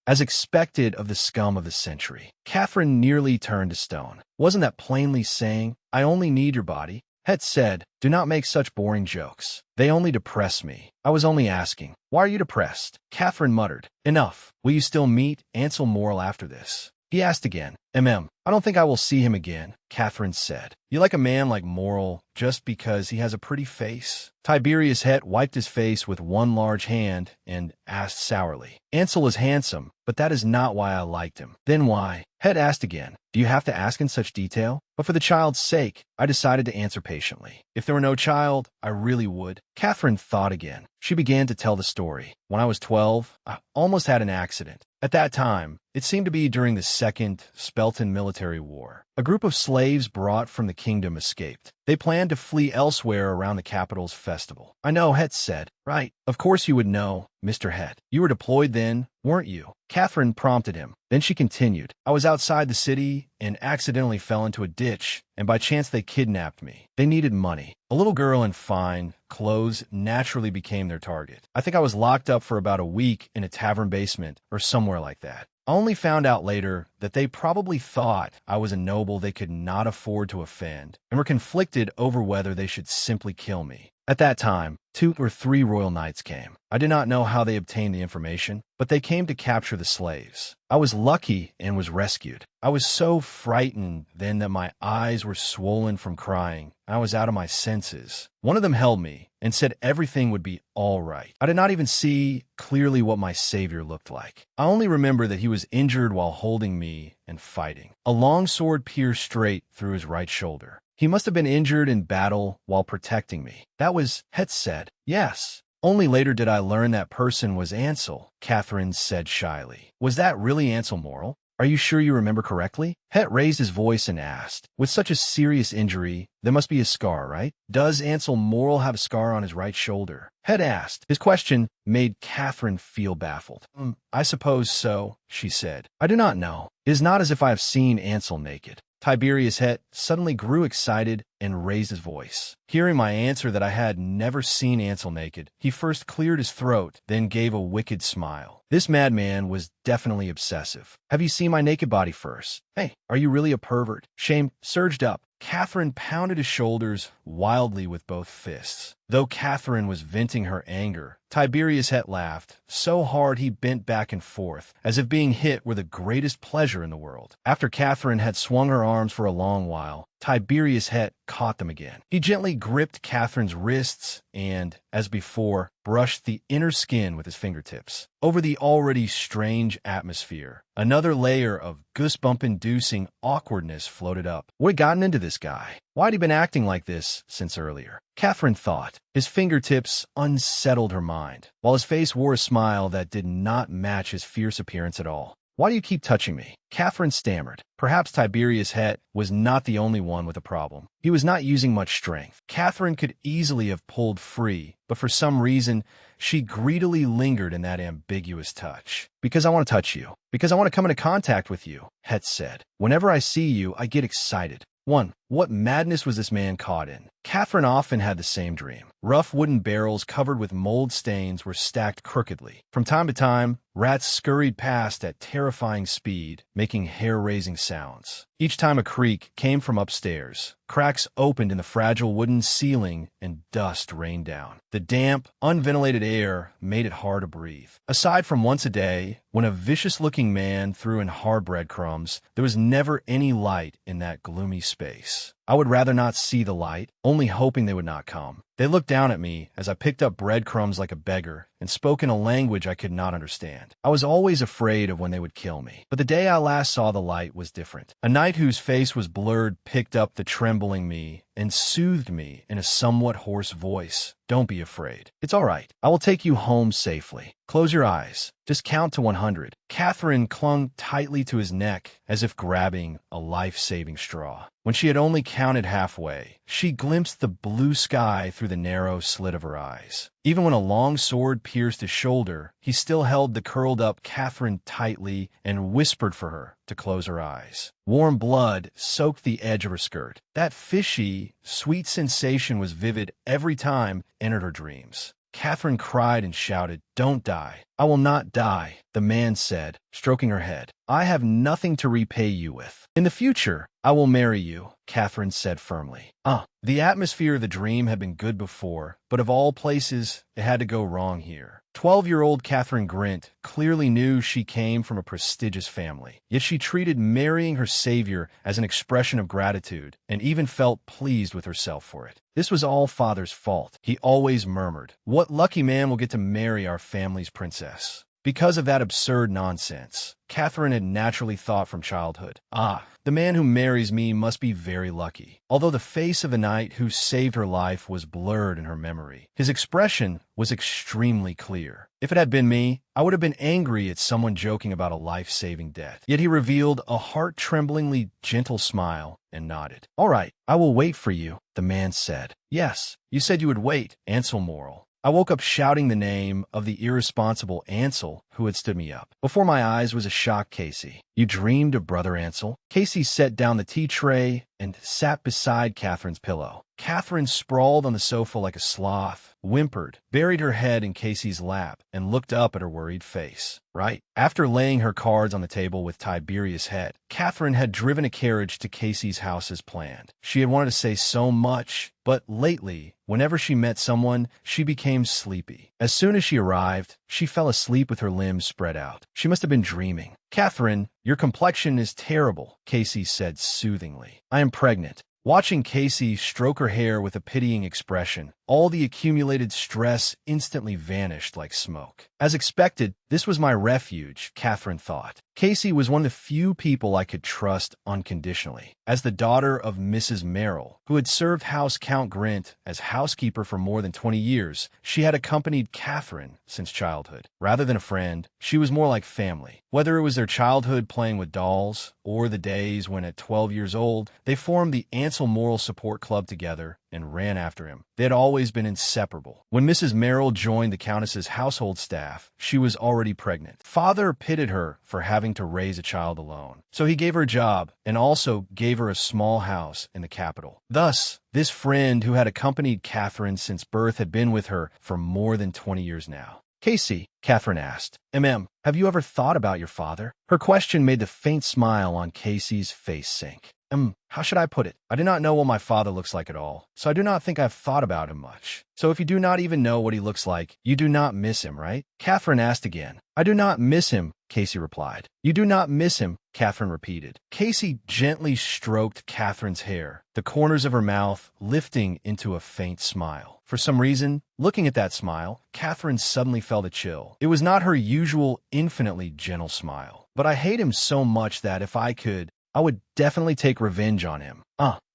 As expected of the scum of the century. Catherine nearly turned to stone. Wasn't that plainly saying, "I only need your body"? Het said, "Do not make such boring jokes. They only depress me. I was only asking." "Why are you depressed?" Catherine muttered. "Enough. Will you still meet Ansel Morrill after this?" He asked again. I don't think I will see him again," Catherine said. "You like a man like Morrill just because he has a pretty face?" Tiberius Het wiped his face with one large hand and asked sourly. "Ansel is handsome, but that is not why I liked him." "Then why?" Het asked again. "Do you have to ask in such detail?" But for the child's sake, I decided to answer patiently. If there were no child, I really would. Catherine thought again. She began to tell the story. "When I was 12, I almost had an accident. At that time, it seemed to be during the Second Spelton Military War. A group of slaves brought from the kingdom escaped. They planned to flee elsewhere around the capital's festival." "I know," Het said. "Right. Of course you would know, Mr. Het. You were deployed then, weren't you?" Catherine prompted him. Then she continued. "I was outside the city and accidentally fell into a ditch, and by chance they kidnapped me. They needed money. A little girl in fine clothes naturally became their target. I think I was locked up for about a week in a tavern basement or somewhere like that. I only found out later that they probably thought I was a noble they could not afford to offend, and were conflicted over whether they should simply kill me. At that time, 2 or 3 royal knights came. I did not know how they obtained the information, but they came to capture the slaves. I was lucky and was rescued. I was so frightened then that my eyes were swollen from crying. I was out of my senses. One of them held me and said everything would be all right. I did not even see clearly what my savior looked like. I only remember that he was injured while holding me and fighting. A long sword pierced straight through his right shoulder. He must have been injured in battle while protecting me. That was, Het said. Yes. Only later did I learn that person was Ansel, Catherine said shyly. Was that really Ansel Morel? Are you sure you remember correctly? Het raised his voice and asked, with such a serious injury, there must be a scar, right? Does Ansel Morel have a scar on his right shoulder? Het asked. His question made Catherine feel baffled. I suppose so, she said. I do not know. It is not as if I have seen Ansel naked. Tiberius Het suddenly grew excited and raised his voice. Hearing my answer that I had never seen Ansel naked, he first cleared his throat, then gave a wicked smile. This madman was definitely obsessive. Have you seen my naked body first? Hey, are you really a pervert? Shame surged up. Catherine pounded his shoulders wildly with both fists. Though Catherine was venting her anger, Tiberius Het laughed so hard he bent back and forth, as if being hit were the greatest pleasure in the world. After Catherine had swung her arms for a long while, Tiberius Het caught them again. He gently gripped Catherine's wrists and, as before, brushed the inner skin with his fingertips. Over the already strange atmosphere, another layer of goosebump-inducing awkwardness floated up. What had gotten into this guy? Why had he been acting like this since earlier? Catherine thought. His fingertips unsettled her mind, while his face wore a smile that did not match his fierce appearance at all. Why do you keep touching me? Catherine stammered. Perhaps Tiberius Het was not the only one with a problem. He was not using much strength. Catherine could easily have pulled free, but for some reason, she greedily lingered in that ambiguous touch. Because I want to touch you. Because I want to come into contact with you, Het said. Whenever I see you, I get excited. 1. What madness was this man caught in? Catherine often had the same dream. Rough wooden barrels covered with mold stains were stacked crookedly. From time to time, rats scurried past at terrifying speed, making hair-raising sounds. Each time a creak came from upstairs, cracks opened in the fragile wooden ceiling and dust rained down. The damp, unventilated air made it hard to breathe. Aside from once a day, when a vicious-looking man threw in hard breadcrumbs, there was never any light in that gloomy space. I would rather not see the light, only hoping they would not come. They looked down at me as I picked up breadcrumbs like a beggar and spoke in a language I could not understand. I was always afraid of when they would kill me. But the day I last saw the light was different. A knight whose face was blurred picked up the trembling me and soothed me in a somewhat hoarse voice. Don't be afraid. It's all right. I will take you home safely. Close your eyes. Just count to 100. Catherine clung tightly to his neck as if grabbing a life-saving straw. When she had only counted halfway, she glimpsed the blue sky through the narrow slit of her eyes. Even when a long sword pierced his shoulder, he still held the curled-up Catherine tightly and whispered for her to close her eyes. Warm blood soaked the edge of her skirt. That fishy, sweet sensation was vivid every time it entered her dreams. Catherine cried and shouted, "Don't die." "I will not die," the man said, stroking her head. "I have nothing to repay you with. In the future, I will marry you," Catherine said firmly. The atmosphere of the dream had been good before, but of all places, it had to go wrong here. 12-year-old Catherine Grint clearly knew she came from a prestigious family, yet she treated marrying her savior as an expression of gratitude and even felt pleased with herself for it. This was all Father's fault. He always murmured, "What lucky man will get to marry our family's princess?" Because of that absurd nonsense, Catherine had naturally thought from childhood, the man who marries me must be very lucky. Although the face of the knight who saved her life was blurred in her memory, his expression was extremely clear. If it had been me, I would have been angry at someone joking about a life-saving death. Yet he revealed a heart-tremblingly gentle smile and nodded. "All right, I will wait for you," the man said. "Yes, you said you would wait, Ansel Morel." I woke up shouting the name of the irresponsible Ansel, who had stood me up. Before my eyes was a shocked Casey. You dreamed of Brother Ansel? Casey set down the tea tray and sat beside Catherine's pillow. Catherine sprawled on the sofa like a sloth, whimpered, buried her head in Casey's lap, and looked up at her worried face. Right. After laying her cards on the table with Tiberius' head, Catherine had driven a carriage to Casey's house as planned. She had wanted to say so much, but lately, whenever she met someone, she became sleepy. As soon as she arrived, she fell asleep with her limbs spread out. She must have been dreaming. Catherine, your complexion is terrible, Casey said soothingly. I am pregnant. Watching Casey stroke her hair with a pitying expression, all the accumulated stress instantly vanished like smoke. As expected, this was my refuge, Catherine thought. Casey was one of the few people I could trust unconditionally. As the daughter of Mrs. Merrill, who had served House Count Grint as housekeeper for more than 20 years, she had accompanied Catherine since childhood. Rather than a friend, she was more like family. Whether it was their childhood playing with dolls, or the days when at 12 years old, they formed the Ansel Moral Support Club together and ran after him. They had always been inseparable. When Mrs. Merrill joined the Countess's household staff, she was already pregnant. Father pitied her for having to raise a child alone, so he gave her a job and also gave her a small house in the capital. Thus, this friend who had accompanied Catherine since birth had been with her for more than 20 years now. Casey, Catherine asked, have you ever thought about your father? Her question made the faint smile on Casey's face sink. How should I put it? I do not know what my father looks like at all, so I do not think I've thought about him much. So if you do not even know what he looks like, you do not miss him, right? Catherine asked again. I do not miss him, Casey replied. You do not miss him, Catherine repeated. Casey gently stroked Catherine's hair, the corners of her mouth lifting into a faint smile. For some reason, looking at that smile, Catherine suddenly felt a chill. It was not her usual infinitely gentle smile. But I hate him so much that if I could, I would definitely take revenge on him.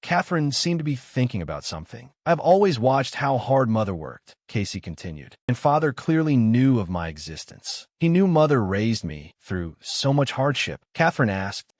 Catherine seemed to be thinking about something. I've always watched how hard Mother worked, Casey continued, and Father clearly knew of my existence. He knew Mother raised me through so much hardship. Catherine asked,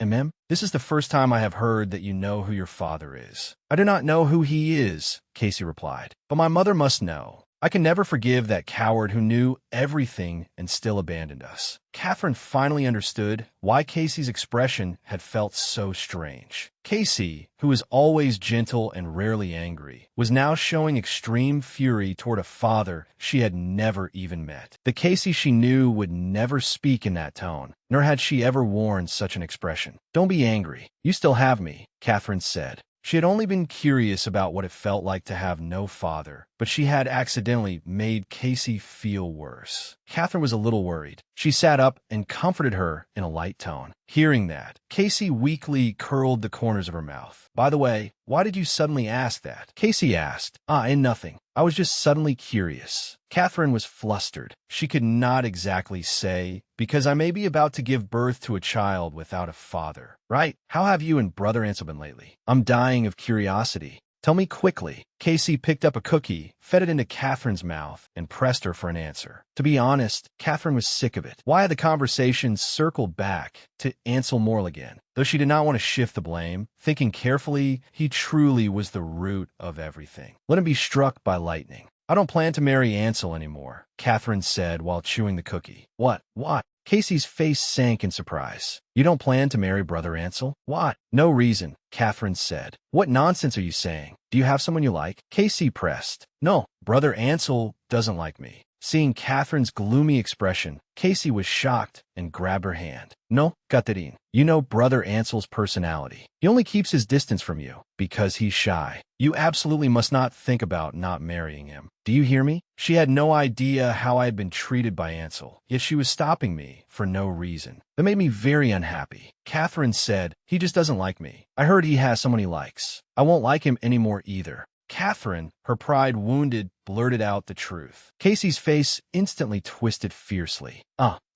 this is the first time I have heard that you know who your father is. I do not know who he is, Casey replied, but my mother must know. I can never forgive that coward who knew everything and still abandoned us. Catherine finally understood why Casey's expression had felt so strange. Casey, who was always gentle and rarely angry, was now showing extreme fury toward a father she had never even met. The Casey she knew would never speak in that tone, nor had she ever worn such an expression. Don't be angry. You still have me, Catherine said. She had only been curious about what it felt like to have no father, but she had accidentally made Casey feel worse. Catherine was a little worried. She sat up and comforted her in a light tone. Hearing that, Casey weakly curled the corners of her mouth. By the way, why did you suddenly ask that? Casey asked. In nothing. I was just suddenly curious. Catherine was flustered. She could not exactly say, because I may be about to give birth to a child without a father. Right? How have you and Brother Ansel been lately? I'm dying of curiosity. Tell me quickly. Casey picked up a cookie, fed it into Catherine's mouth, and pressed her for an answer. To be honest, Catherine was sick of it. Why had the conversation circled back to Ansel Morrill again? Though she did not want to shift the blame, thinking carefully, he truly was the root of everything. Let him be struck by lightning. I don't plan to marry Ansel anymore, Catherine said while chewing the cookie. What? Why? Casey's face sank in surprise. You don't plan to marry Brother Ansel? What? No reason, Catherine said. What nonsense are you saying? Do you have someone you like? Casey pressed. No, Brother Ansel doesn't like me. Seeing Catherine's gloomy expression, Casey was shocked and grabbed her hand. No, Catherine, you know Brother Ansel's personality. He only keeps his distance from you because he's shy. You absolutely must not think about not marrying him. Do you hear me? She had no idea how I had been treated by Ansel, yet she was stopping me for no reason. That made me very unhappy. Catherine said, he just doesn't like me. I heard he has someone he likes. I won't like him anymore either. Catherine, her pride wounded, blurted out the truth. Casey's face instantly twisted fiercely.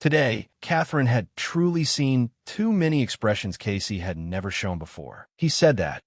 Today, Catherine had truly seen too many expressions Casey had never shown before. He said that.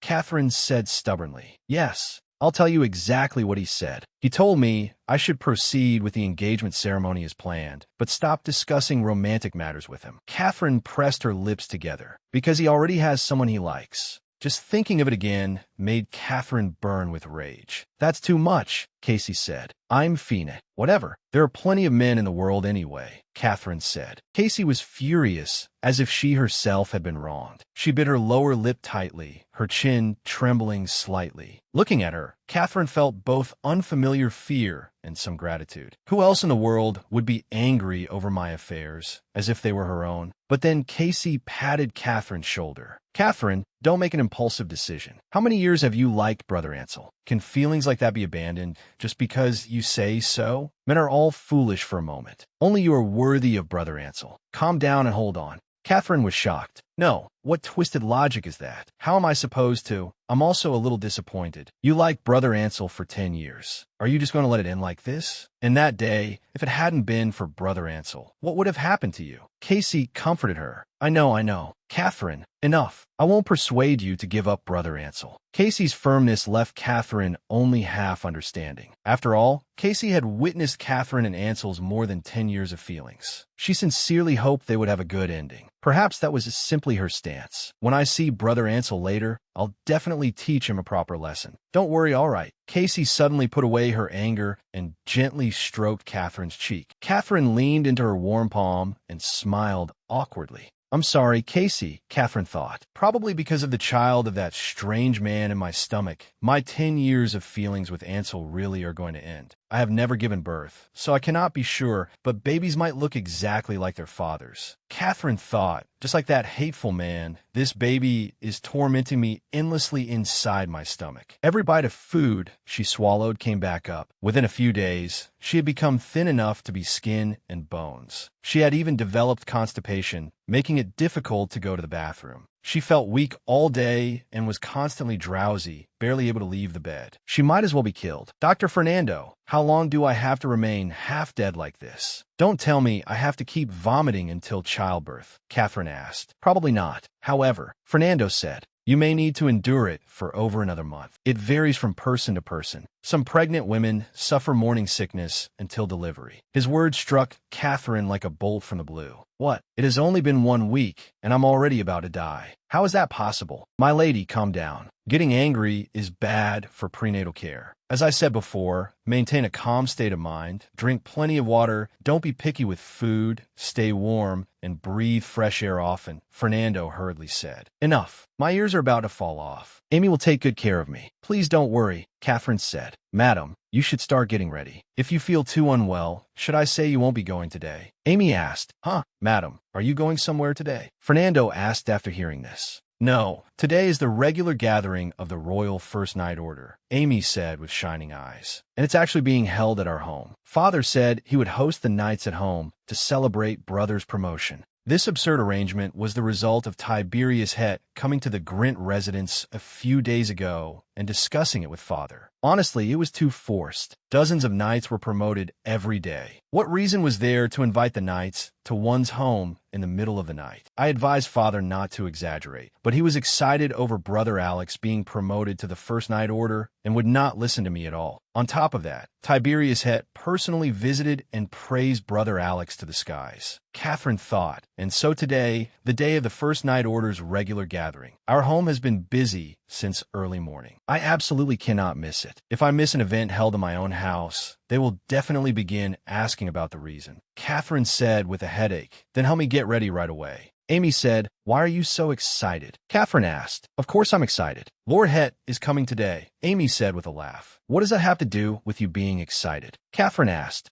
Catherine said stubbornly. Yes, I'll tell you exactly what he said. He told me I should proceed with the engagement ceremony as planned, but stop discussing romantic matters with him. Catherine pressed her lips together. Because he already has someone he likes. Just thinking of it again made Catherine burn with rage. That's too much, Casey said. I'm Fina. Whatever. There are plenty of men in the world anyway, Catherine said. Casey was furious, as if she herself had been wronged. She bit her lower lip tightly, her chin trembling slightly. Looking at her, Catherine felt both unfamiliar fear and some gratitude. Who else in the world would be angry over my affairs, as if they were her own? But then Casey patted Catherine's shoulder. Catherine, don't make an impulsive decision. How many years have you liked Brother Ansel? Can feelings like that be abandoned just because you say so? Men are all foolish for a moment. Only you are worthy of Brother Ansel. Calm down and hold on. Catherine was shocked. No, what twisted logic is that? How am I supposed to? I'm also a little disappointed. You liked Brother Ansel for 10 years. Are you just going to let it end like this? And that day, if it hadn't been for Brother Ansel, what would have happened to you? Casey comforted her. I know. Catherine, enough. I won't persuade you to give up Brother Ansel. Casey's firmness left Catherine only half understanding. After all, Casey had witnessed Catherine and Ansel's more than 10 years of feelings. She sincerely hoped they would have a good ending. Perhaps that was simply her stance. When I see Brother Ansel later, I'll definitely teach him a proper lesson. Don't worry, all right. Casey suddenly put away her anger and gently stroked Catherine's cheek. Catherine leaned into her warm palm and smiled awkwardly. I'm sorry, Casey, Catherine thought. Probably because of the child of that strange man in my stomach, my 10 years of feelings with Ansel really are going to end. I have never given birth, so I cannot be sure, but babies might look exactly like their fathers. Catherine thought, just like that hateful man, this baby is tormenting me endlessly inside my stomach. Every bite of food she swallowed came back up. Within a few days, she had become thin enough to be skin and bones. She had even developed constipation, making it difficult to go to the bathroom. She felt weak all day and was constantly drowsy, barely able to leave the bed. She might as well be killed. Dr. Fernando, how long do I have to remain half dead like this? Don't tell me I have to keep vomiting until childbirth, Catherine asked. Probably not. However, Fernando said, you may need to endure it for over another month. It varies from person to person. Some pregnant women suffer morning sickness until delivery. His words struck Catherine like a bolt from the blue. What? It has only been 1 week, and I'm already about to die. How is that possible? My lady, calm down. Getting angry is bad for prenatal care. As I said before, maintain a calm state of mind, drink plenty of water, don't be picky with food, stay warm, and breathe fresh air often, Fernando hurriedly said. Enough. My ears are about to fall off. Amy will take good care of me. Please don't worry, Catherine said. Madam, you should start getting ready. If you feel too unwell, should I say you won't be going today? Amy asked. Madam, are you going somewhere today? Fernando asked after hearing this. No, today is the regular gathering of the Royal First Night Order, Amy said with shining eyes. And it's actually being held at our home. Father said he would host the nights at home to celebrate brother's promotion. This absurd arrangement was the result of Tiberius Het coming to the Grint residence a few days ago and discussing it with Father. Honestly, it was too forced. Dozens of knights were promoted every day. What reason was there to invite the knights to one's home in the middle of the night? I advised Father not to exaggerate, but he was excited over Brother Alex being promoted to the First Night Order and would not listen to me at all. On top of that, Tiberius Het personally visited and praised Brother Alex to the skies. Catherine thought, and so today, the day of the First Night Order's regular gathering. Our home has been busy since early morning. I absolutely cannot miss it. If I miss an event held in my own house, they will definitely begin asking about the reason. Catherine said with a headache, then help me get ready right away. Amy said, why are you so excited? Catherine asked. Of course I'm excited. Lord Het is coming today, Amy said with a laugh. What does that have to do with you being excited? Catherine asked.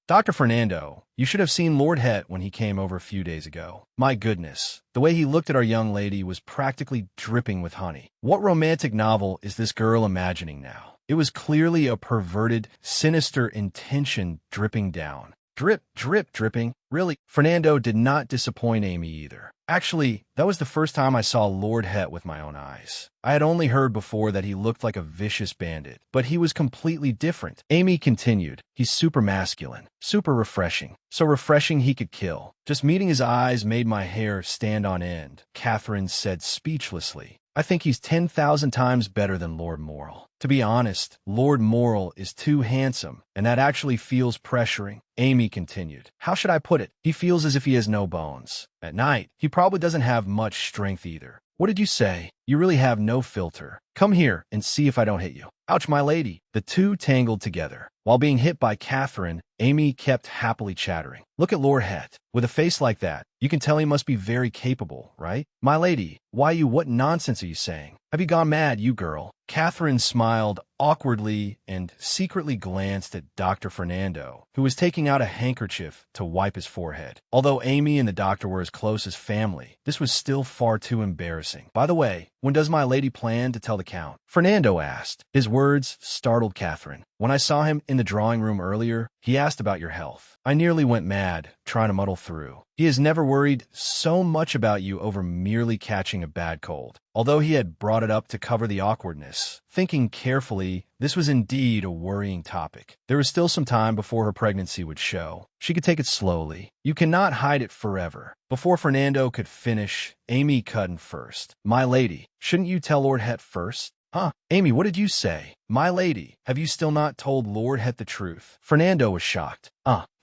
Dr. Fernando, you should have seen Lord Het when he came over a few days ago. My goodness, the way he looked at our young lady was practically dripping with honey. What romantic novel is this girl imagining now? It was clearly a perverted, sinister intention dripping down. Drip, drip, dripping. Really, Fernando did not disappoint Amy either. Actually, that was the first time I saw Lord Het with my own eyes. I had only heard before that he looked like a vicious bandit, but he was completely different. Amy continued, he's super masculine, super refreshing. So refreshing he could kill. Just meeting his eyes made my hair stand on end, Catherine said speechlessly. I think he's 10,000 times better than Lord Morrill. To be honest, Lord Morrill is too handsome, and that actually feels pressuring. Amy continued. How should I put it? He feels as if he has no bones. At night, he probably doesn't have much strength either. What did you say? You really have no filter. Come here and see if I don't hit you. Ouch, my lady. The two tangled together. While being hit by Catherine, Amy kept happily chattering. Look at Lord Het. With a face like that, you can tell he must be very capable, right? My lady, what nonsense are you saying? Have you gone mad, you girl? Catherine smiled awkwardly and secretly glanced at Dr. Fernando, who was taking out a handkerchief to wipe his forehead. Although Amy and the doctor were as close as family, this was still far too embarrassing. By the way, when does my lady plan to tell the Count? Fernando asked. His words startled Catherine. When I saw him in the drawing room earlier, he asked about your health. I nearly went mad, trying to muddle through. He has never worried so much about you over merely catching a bad cold. Although he had brought it up to cover the awkwardness, thinking carefully, this was indeed a worrying topic. There was still some time before her pregnancy would show. She could take it slowly. You cannot hide it forever. Before Fernando could finish, Amy cut in first. My lady, shouldn't you tell Lord Het first? Huh? Amy, what did you say? My lady, have you still not told Lord Het the truth? Fernando was shocked.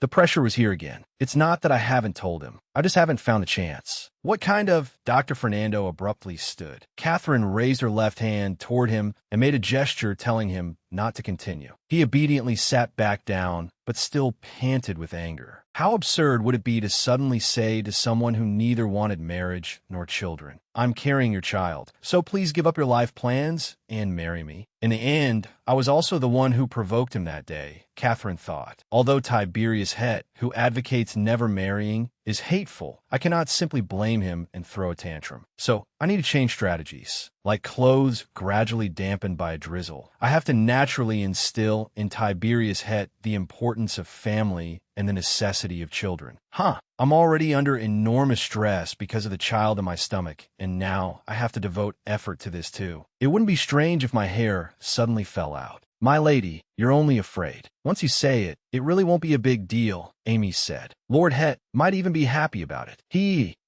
The pressure was here again. It's not that I haven't told him. I just haven't found the chance. What kind of... Dr. Fernando abruptly stood. Catherine raised her left hand toward him and made a gesture telling him not to continue. He obediently sat back down, but still panted with anger. How absurd would it be to suddenly say to someone who neither wanted marriage nor children, I'm carrying your child, so please give up your life plans and marry me. In the end, I was also the one who provoked him that day, Catherine thought. Although Tiberius Het, who advocates never marrying, is hateful, I cannot simply blame him and throw a tantrum. So, I need to change strategies. Like clothes gradually dampened by a drizzle, I have to naturally instill in Tiberius Het the importance of family and the necessity of children. I'm already under enormous stress because of the child in my stomach, and now I have to devote effort to this too. It wouldn't be strange if my hair suddenly fell out. My lady, you're only afraid. Once you say it, it really won't be a big deal, Amy said. Lord Het might even be happy about it.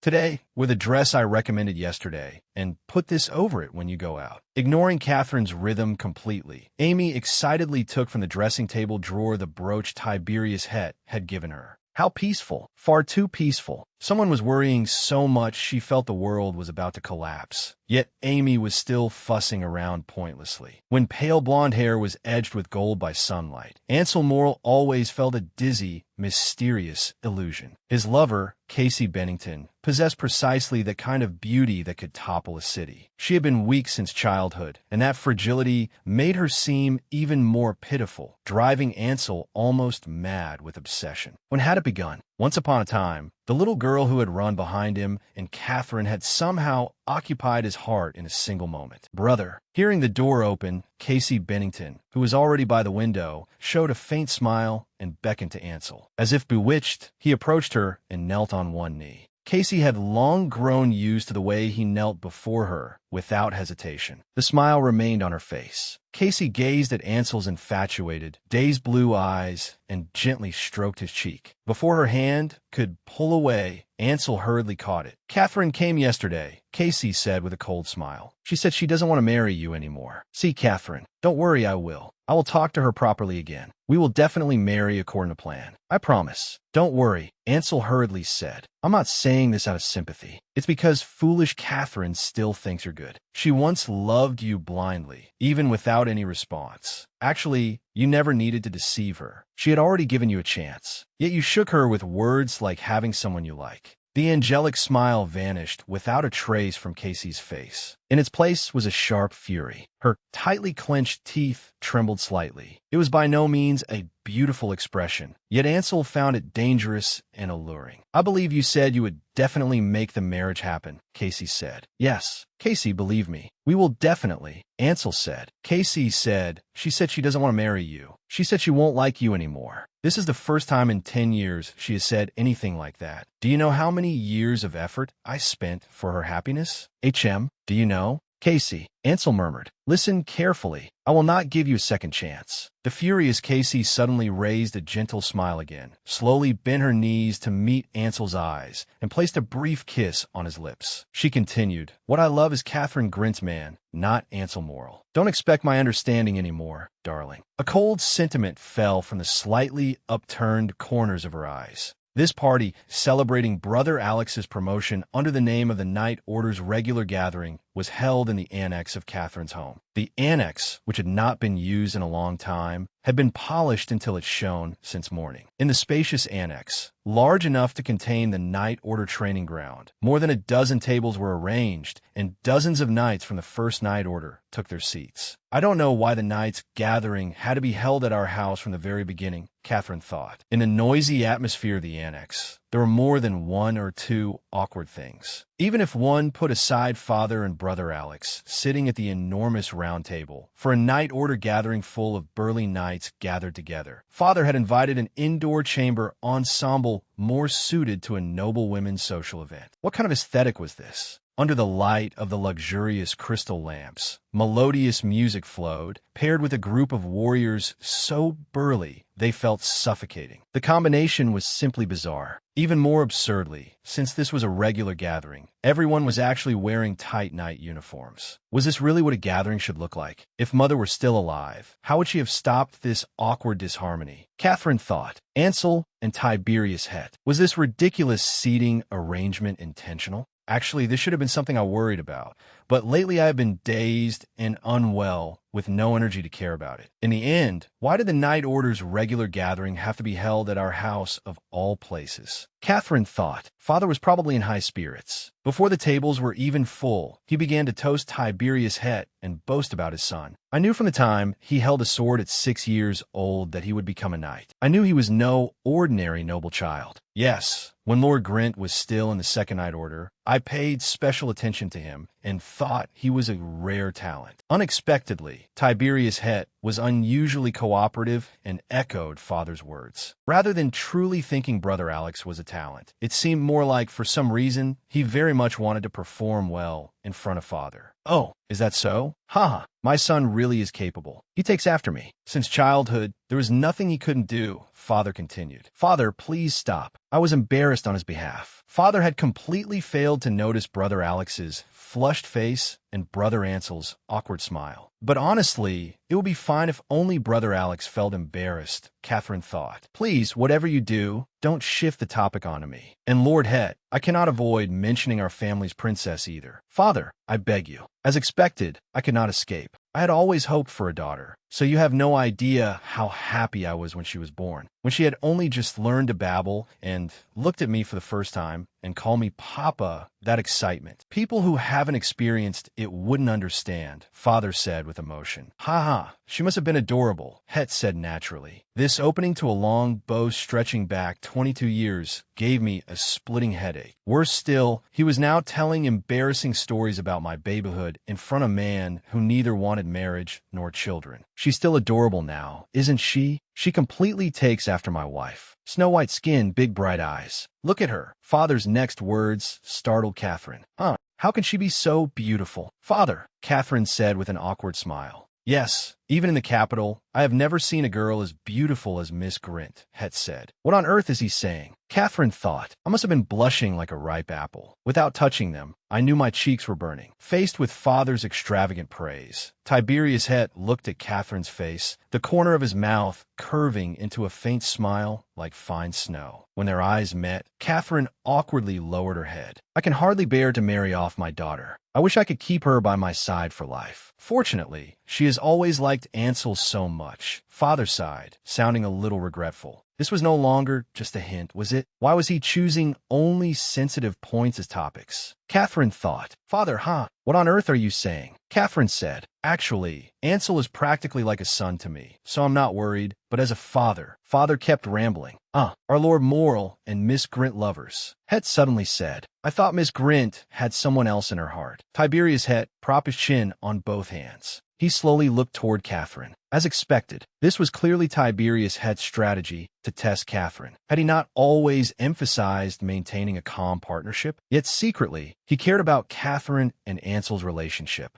Today, with a dress I recommended yesterday, and put this over it when you go out. Ignoring Catherine's rhythm completely, Amy excitedly took from the dressing table drawer the brooch Tiberius Het had given her. How peaceful. Far too peaceful. Someone was worrying so much she felt the world was about to collapse. Yet Amy was still fussing around pointlessly. When pale blonde hair was edged with gold by sunlight, Ansel Morrill always felt a dizzy, mysterious illusion. His lover, Casey Bennington, possessed precisely the kind of beauty that could topple a city. She had been weak since childhood, and that fragility made her seem even more pitiful, driving Ansel almost mad with obsession. When had it begun? Once upon a time, the little girl who had run behind him and Catherine had somehow occupied his heart in a single moment. Brother. Hearing the door open, Casey Bennington, who was already by the window, showed a faint smile and beckoned to Ansel. As if bewitched, he approached her and knelt on one knee. Casey had long grown used to the way he knelt before her, without hesitation. The smile remained on her face. Casey gazed at Ansel's infatuated, dazed blue eyes and gently stroked his cheek. Before her hand could pull away, Ansel hurriedly caught it. Catherine came yesterday, Casey said with a cold smile. She said she doesn't want to marry you anymore. See, Catherine, don't worry, I will. I will talk to her properly again. We will definitely marry according to plan. I promise. Don't worry, Ansel hurriedly said. I'm not saying this out of sympathy. It's because foolish Catherine still thinks you're good. She once loved you blindly, even without any response. Actually, you never needed to deceive her. She had already given you a chance. Yet you shook her with words like having someone you like. The angelic smile vanished without a trace from Casey's face. In its place was a sharp fury. Her tightly clenched teeth trembled slightly. It was by no means a beautiful expression, yet Ansel found it dangerous and alluring. I believe you said you would definitely make the marriage happen, Casey said. Yes, Casey, believe me. We will definitely, Ansel said. Casey said, she said she doesn't want to marry you. She said she won't like you anymore. This is the first time in 10 years she has said anything like that. Do you know how many years of effort I spent for her happiness? Do you know? Casey, Ansel murmured. Listen carefully. I will not give you a second chance. The furious Casey suddenly raised a gentle smile again, slowly bent her knees to meet Ansel's eyes, and placed a brief kiss on his lips. She continued, What I love is Catherine Grintzman, not Ansel Morrill. Don't expect my understanding anymore, darling. A cold sentiment fell from the slightly upturned corners of her eyes. This party, celebrating Brother Alex's promotion under the name of the Night Order's regular gathering, was held in the annex of Catherine's home. The annex, which had not been used in a long time, had been polished until it shone since morning. In the spacious annex, large enough to contain the Night Order training ground, more than a dozen tables were arranged, and dozens of knights from the First Night Order took their seats. I don't know why the knights' gathering had to be held at our house from the very beginning, Catherine thought. In the noisy atmosphere of the annex, there were more than one or two awkward things. Even if one put aside Father and Brother Alex sitting at the enormous round table for a Night Order gathering full of burly knights gathered together, Father had invited an indoor chamber ensemble more suited to a noble women's social event. What kind of aesthetic was this? Under the light of the luxurious crystal lamps, melodious music flowed, paired with a group of warriors so burly they felt suffocating. The combination was simply bizarre. Even more absurdly, since this was a regular gathering, everyone was actually wearing tight night uniforms. Was this really what a gathering should look like? If Mother were still alive, how would she have stopped this awkward disharmony? Catherine thought. Ansel and Tiberius Het. Was this ridiculous seating arrangement intentional? Actually, this should have been something I worried about, but lately I have been dazed and unwell with no energy to care about it. In the end, why did the Night Order's regular gathering have to be held at our house of all places? Catherine thought. Father was probably in high spirits. Before the tables were even full, he began to toast Tiberius Het and boast about his son. I knew from the time he held a sword at 6 years old that he would become a knight. I knew he was no ordinary noble child. Yes, when Lord Grint was still in the Second Night Order, I paid special attention to him and thought he was a rare talent. Unexpectedly, Tiberius Het was unusually cooperative and echoed Father's words. Rather than truly thinking Brother Alex was a talent, it seemed more like, for some reason, he very much wanted to perform well in front of Father. Oh, is that so? Haha, my son really is capable. He takes after me. Since childhood, there was nothing he couldn't do, Father continued. Father, please stop. I was embarrassed on his behalf. Father had completely failed to notice Brother Alex's flushed face and Brother Ansel's awkward smile. But honestly, it would be fine if only Brother Alex felt embarrassed, Catherine thought. Please, whatever you do, don't shift the topic onto me. And Lord Het, I cannot avoid mentioning our family's princess either. Father, I beg you. As expected, I could not escape. I had always hoped for a daughter, so you have no idea how happy I was when she was born. When she had only just learned to babble and looked at me for the first time and called me Papa, that excitement. People who haven't experienced it wouldn't understand, Father said with emotion. Ha ha, she must have been adorable, Het said naturally. This opening to a long bow stretching back 22 years gave me a splitting headache. Worse still, he was now telling embarrassing stories about my babyhood in front of a man who neither wanted marriage nor children. She's still adorable now, isn't she? She completely takes after my wife. Snow white skin, big bright eyes. Look at her. Father's next words startled Catherine. Huh, how can she be so beautiful? Father, Catherine said with an awkward smile. Yes, even in the capital, I have never seen a girl as beautiful as Miss Grint, Het said. What on earth is he saying? Catherine thought. I must have been blushing like a ripe apple. Without touching them, I knew my cheeks were burning. Faced with Father's extravagant praise, Tiberius Het looked at Catherine's face, the corner of his mouth curving into a faint smile like fine snow. When their eyes met, Catherine awkwardly lowered her head. I can hardly bear to marry off my daughter. I wish I could keep her by my side for life. Fortunately, she has always liked Ansel so much. Father sighed, sounding a little regretful. This was no longer just a hint, was it? Why was he choosing only sensitive points as topics? Catherine thought. Father, huh? What on earth are you saying? Catherine said. Actually, Ansel is practically like a son to me, so I'm not worried. But as a father, Father kept rambling. Our Lord Morrill and Miss Grint lovers. Het suddenly said. I thought Miss Grint had someone else in her heart. Tiberius Het propped his chin on both hands. He slowly looked toward Catherine. As expected, this was clearly Tiberius Het's strategy to test Catherine. Had he not always emphasized maintaining a calm partnership? Yet secretly, he cared about Catherine and Ansel's relationship.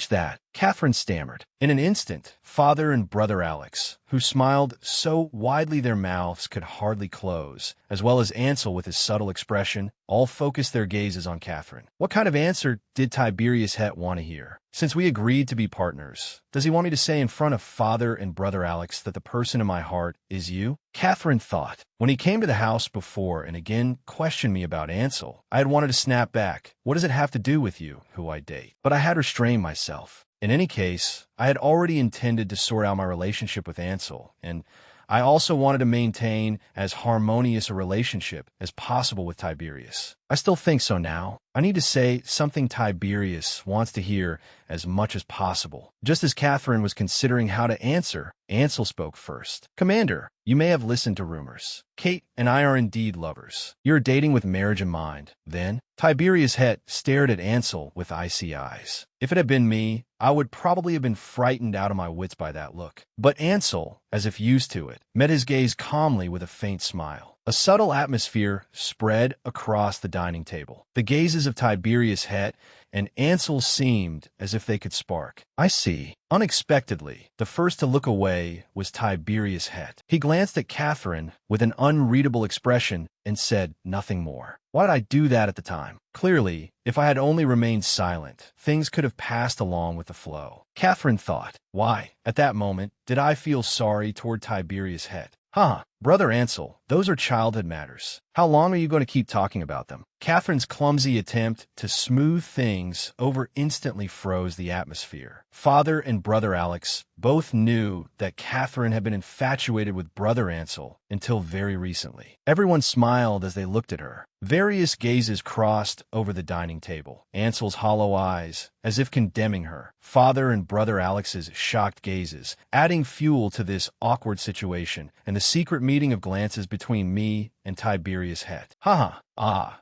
That, Catherine stammered. In an instant, Father and Brother Alex, who smiled so widely their mouths could hardly close, as well as Ansel with his subtle expression, all focused their gazes on Catherine. What kind of answer did Tiberius Het want to hear? Since we agreed to be partners, does he want me to say in front of father and brother Alex that the person in my heart is you? Catherine thought. When he came to the house before and again questioned me about Ansel, I had wanted to snap back. What does it have to do with you, who I date? But I had restrained myself. In any case, I had already intended to sort out my relationship with Ansel, and I also wanted to maintain as harmonious a relationship as possible with Tiberius. I still think so now. I need to say something Tiberius wants to hear as much as possible. Just as Catherine was considering how to answer, Ansel spoke first. Commander, you may have listened to rumors. Kate and I are indeed lovers. You're dating with marriage in mind. Then, Tiberius Het stared at Ansel with icy eyes. If it had been me, I would probably have been frightened out of my wits by that look. But Ansel, as if used to it, met his gaze calmly with a faint smile. A subtle atmosphere spread across the dining table. The gazes of Tiberius Het and Ansel seemed as if they could spark. I see. Unexpectedly, the first to look away was Tiberius Het. He glanced at Catherine with an unreadable expression and said nothing more. Why did I do that at the time? Clearly, if I had only remained silent, things could have passed along with the flow. Catherine thought, why, at that moment, did I feel sorry toward Tiberius Het? Brother Ansel, those are childhood matters. How long are you going to keep talking about them? Catherine's clumsy attempt to smooth things over instantly froze the atmosphere. Father and brother Alex both knew that Catherine had been infatuated with brother Ansel until very recently. Everyone smiled as they looked at her. Various gazes crossed over the dining table. Ansel's hollow eyes, as if condemning her. Father and brother Alex's shocked gazes, adding fuel to this awkward situation, and the secret meeting of glances between me and Tiberius Het.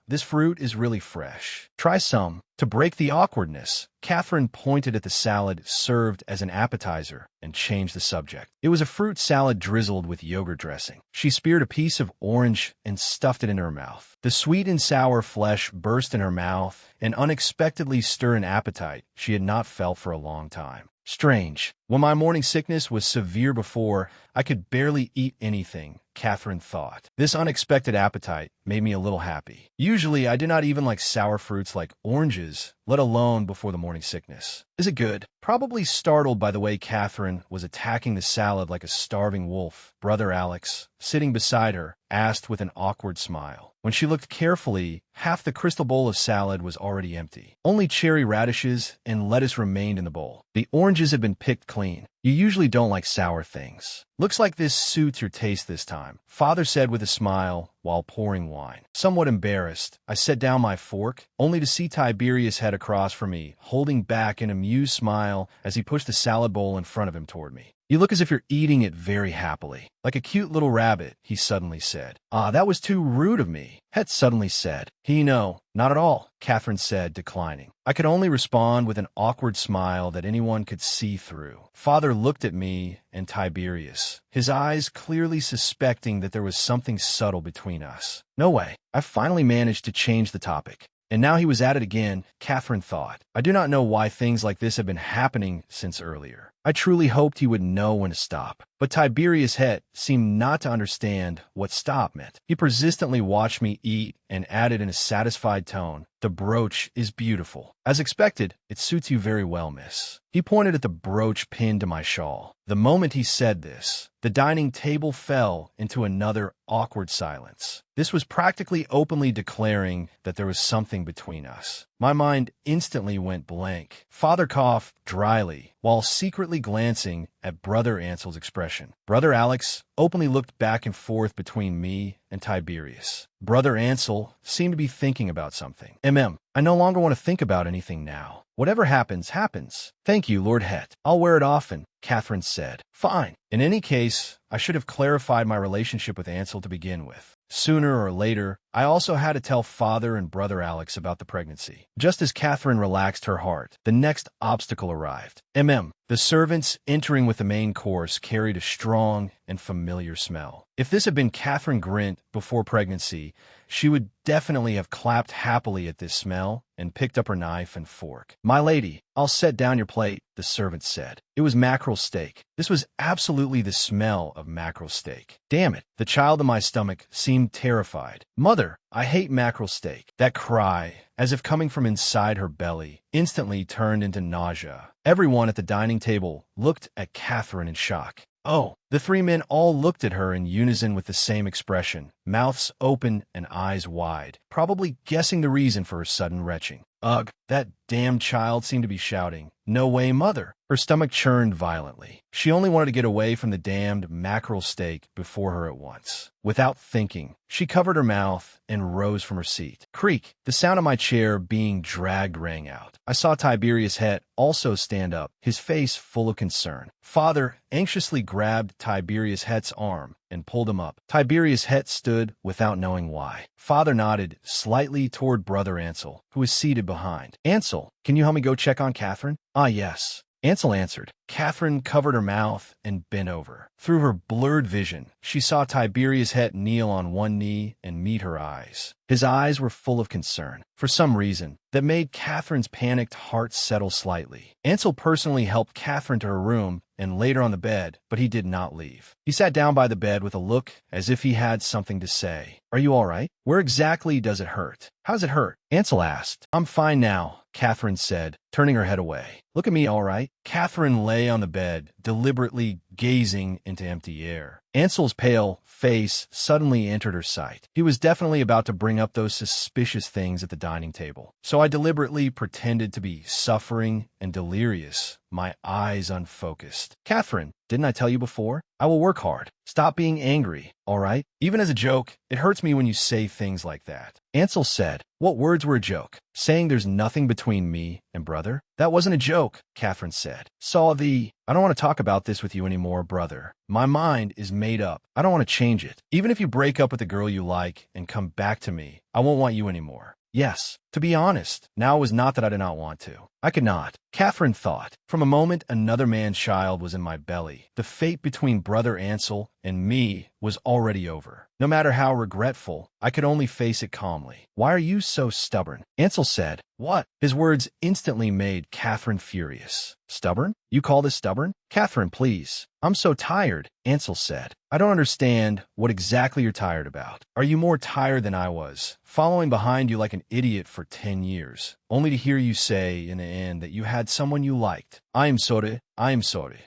This fruit is really fresh. Try some. To break the awkwardness, Catherine pointed at the salad served as an appetizer and changed the subject. It was a fruit salad drizzled with yogurt dressing. She speared a piece of orange and stuffed it into her mouth. The sweet and sour flesh burst in her mouth and unexpectedly stirred an appetite she had not felt for a long time. Strange. When my morning sickness was severe before, I could barely eat anything, Catherine thought. This unexpected appetite made me a little happy. Usually, I did not even like sour fruits like oranges, let alone before the morning sickness. Is it good? Probably startled by the way Catherine was attacking the salad like a starving wolf, brother Alex, sitting beside her, asked with an awkward smile. When she looked carefully, half the crystal bowl of salad was already empty. Only cherry radishes and lettuce remained in the bowl. The oranges had been picked clean. You usually don't like sour things. Looks like this suits your taste this time, Father said with a smile while pouring wine. Somewhat embarrassed, I set down my fork, only to see Tiberius Het across from me, holding back an amused smile as he pushed the salad bowl in front of him toward me. You look as if you're eating it very happily. Like a cute little rabbit, he suddenly said. That was too rude of me, Het suddenly said. No, not at all, Catherine said, declining. I could only respond with an awkward smile that anyone could see through. Father looked at me and Tiberius, his eyes clearly suspecting that there was something subtle between us. No way. I finally managed to change the topic. And now he was at it again, Catherine thought. I do not know why things like this have been happening since earlier. I truly hoped he would know when to stop. But Tiberius Het seemed not to understand what stop meant. He persistently watched me eat and added in a satisfied tone, "The brooch is beautiful. As expected, it suits you very well, miss." He pointed at the brooch pinned to my shawl. The moment he said this, the dining table fell into another awkward silence. This was practically openly declaring that there was something between us. My mind instantly went blank. Father coughed dryly, while secretly glancing at Brother Ansel's expression. Brother Alex openly looked back and forth between me and Tiberius. Brother Ansel seemed to be thinking about something. I no longer want to think about anything now. Whatever happens, happens. Thank you, Lord Het. I'll wear it often, Catherine said. Fine. In any case, I should have clarified my relationship with Ansel to begin with. Sooner or later, I also had to tell Father and Brother Alex about the pregnancy. Just as Catherine relaxed her heart, the next obstacle arrived. The servants entering with the main course carried a strong and familiar smell. If this had been Catherine Grint before pregnancy, she would definitely have clapped happily at this smell and picked up her knife and fork. "My lady, I'll set down your plate," the servant said. It was mackerel steak. This was absolutely the smell of mackerel steak. Damn it, the child in my stomach seemed terrified. "Mother," Mother, I hate mackerel steak. That cry, as if coming from inside her belly, instantly turned into nausea. Everyone at the dining table looked at Catherine in shock. Oh, the three men all looked at her in unison with the same expression, mouths open and eyes wide, probably guessing the reason for her sudden retching. Ugh, that damned child seemed to be shouting, "No way, Mother!" Her stomach churned violently. She only wanted to get away from the damned mackerel steak before her at once. Without thinking, she covered her mouth and rose from her seat. Creak! The sound of my chair being dragged rang out. I saw Tiberius Het also stand up, his face full of concern. Father anxiously grabbed Tiberius Het's arm and pulled him up. Tiberius Het stood without knowing why. Father nodded slightly toward Brother Ansel, who was seated behind. Ansel, can you help me go check on Catherine? Ah, yes. Ansel answered. Catherine covered her mouth and bent over. Through her blurred vision, she saw Tiberius Het kneel on one knee and meet her eyes. His eyes were full of concern, for some reason, that made Catherine's panicked heart settle slightly. Ansel personally helped Catherine to her room and laid her on the bed, but he did not leave. He sat down by the bed with a look as if he had something to say. Are you all right? Where exactly does it hurt? How does it hurt? Ansel asked. I'm fine now, Catherine said, turning her head away. Look at me, all right? Catherine lay on the bed, deliberately gazing into empty air. Ansel's pale face suddenly entered her sight. He was definitely about to bring up those suspicious things at the dining table. So I deliberately pretended to be suffering and delirious, my eyes unfocused. Catherine, didn't I tell you before? I will work hard. Stop being angry, all right? Even as a joke, it hurts me when you say things like that. Ansel said, what words were a joke? Saying there's nothing between me and brother? That wasn't a joke, Catherine said. I don't want to talk about this with you anymore, brother. My mind is made up. I don't want to change it. Even if you break up with the girl you like and come back to me, I won't want you anymore. Yes, to be honest, now it was not that I did not want to. I could not. Catherine thought. From a moment another man's child was in my belly. The fate between Brother Ansel and me was already over. No matter how regretful, I could only face it calmly. Why are you so stubborn? Ansel said. What? His words instantly made Catherine furious. Stubborn? You call this stubborn? Catherine, please. I'm so tired, Ansel said. I don't understand what exactly you're tired about. Are you more tired than I was, following behind you like an idiot for 10 years, only to hear you say in the end that you had someone you liked? I am sorry.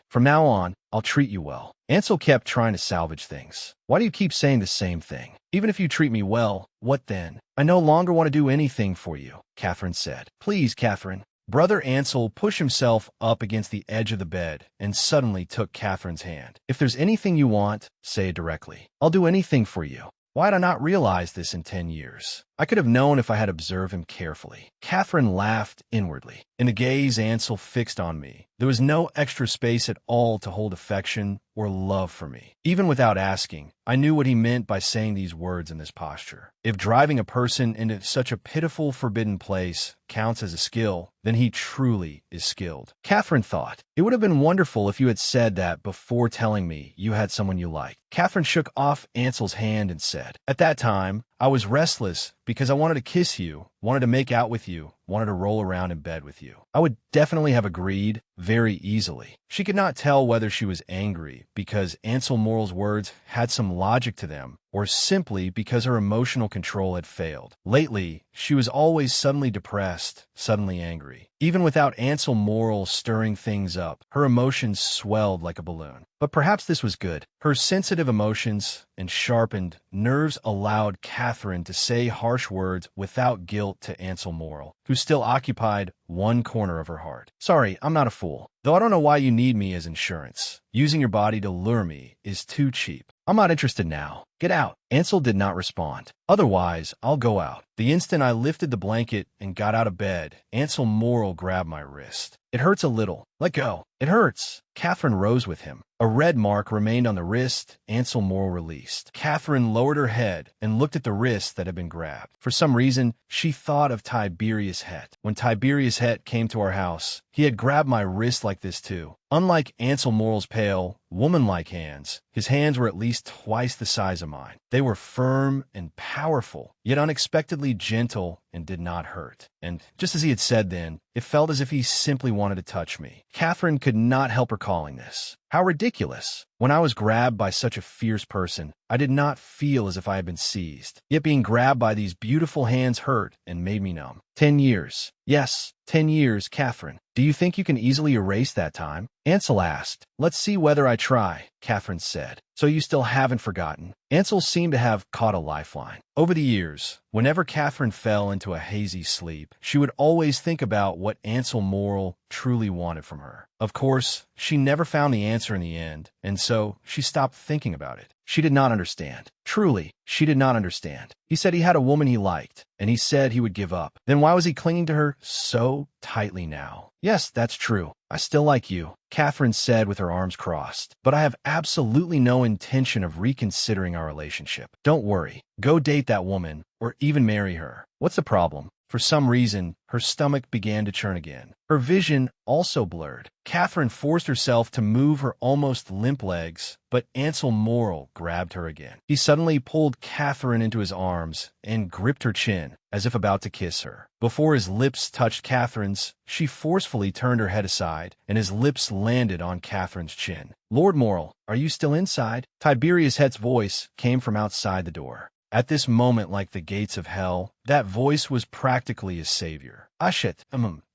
From now on, I'll treat you well. Ansel kept trying to salvage things. Why do you keep saying the same thing? Even if you treat me well, what then? I no longer want to do anything for you, Catherine said. Please, Catherine. Brother Ansel pushed himself up against the edge of the bed and suddenly took Catherine's hand. If there's anything you want, say it directly. I'll do anything for you. Why had I not realized this in 10 years? I could have known if I had observed him carefully. Catherine laughed inwardly. In the gaze Ansel fixed on me, there was no extra space at all to hold affection or love for me. Even without asking, I knew what he meant by saying these words in this posture. If driving a person into such a pitiful, forbidden place counts as a skill, then he truly is skilled. Catherine thought, it would have been wonderful if you had said that before telling me you had someone you liked. Catherine shook off Ansel's hand and said, at that time, I was restless because I wanted to kiss you, wanted to make out with you, wanted to roll around in bed with you. I would definitely have agreed very easily. She could not tell whether she was angry because Ansel Morel's words had some logic to them, or simply because her emotional control had failed. Lately, she was always suddenly depressed, suddenly angry. Even without Ansel Morel stirring things up, her emotions swelled like a balloon. But perhaps this was good. Her sensitive emotions and sharpened nerves allowed Catherine to say harsh words without guilt to Ansel Morel, who still occupied one corner of her heart. Sorry, I'm not a fool. Though I don't know why you need me as insurance. Using your body to lure me is too cheap. I'm not interested now. Get out. Ansel did not respond. Otherwise, I'll go out. The instant I lifted the blanket and got out of bed, Ansel Morel grabbed my wrist. It hurts a little. Let go. It hurts. Catherine rose with him. A red mark remained on the wrist Ansel Morel released. Catherine lowered her head and looked at the wrist that had been grabbed. For some reason, she thought of Tiberius Het. When Tiberius Het came to our house, he had grabbed my wrist like this too. Unlike Ansel Morel's pale, woman-like hands, his hands were at least twice the size of mine. They were firm and powerful, yet unexpectedly gentle and did not hurt. And just as he had said then, it felt as if he simply wanted to touch me. Catherine could not help recalling this. How ridiculous. When I was grabbed by such a fierce person, I did not feel as if I had been seized. Yet being grabbed by these beautiful hands hurt and made me numb. 10 years. Yes, 10 years, Catherine. Do you think you can easily erase that time? Ansel asked. Let's see whether I try, Catherine said. So you still haven't forgotten? Ansel seemed to have caught a lifeline. Over the years, whenever Catherine fell into a hazy sleep, she would always think about what Ansel Morrill truly wanted from her. Of course, she never found the answer in the end, and so she stopped thinking about it. She did not understand. Truly, she did not understand. He said he had a woman he liked, and he said he would give up. Then why was he clinging to her so tightly now? Yes, that's true. I still like you, Catherine said with her arms crossed. But I have absolutely no intention of reconsidering our relationship. Don't worry. Go date that woman, or even marry her. What's the problem? For some reason, her stomach began to churn again. Her vision also blurred. Catherine forced herself to move her almost limp legs, but Ansel Morrill grabbed her again. He suddenly pulled Catherine into his arms and gripped her chin, as if about to kiss her. Before his lips touched Catherine's, she forcefully turned her head aside, and his lips landed on Catherine's chin. Lord Morrill, are you still inside? Tiberius Hett's voice came from outside the door. At this moment, like the gates of hell, that voice was practically his savior. Ashit,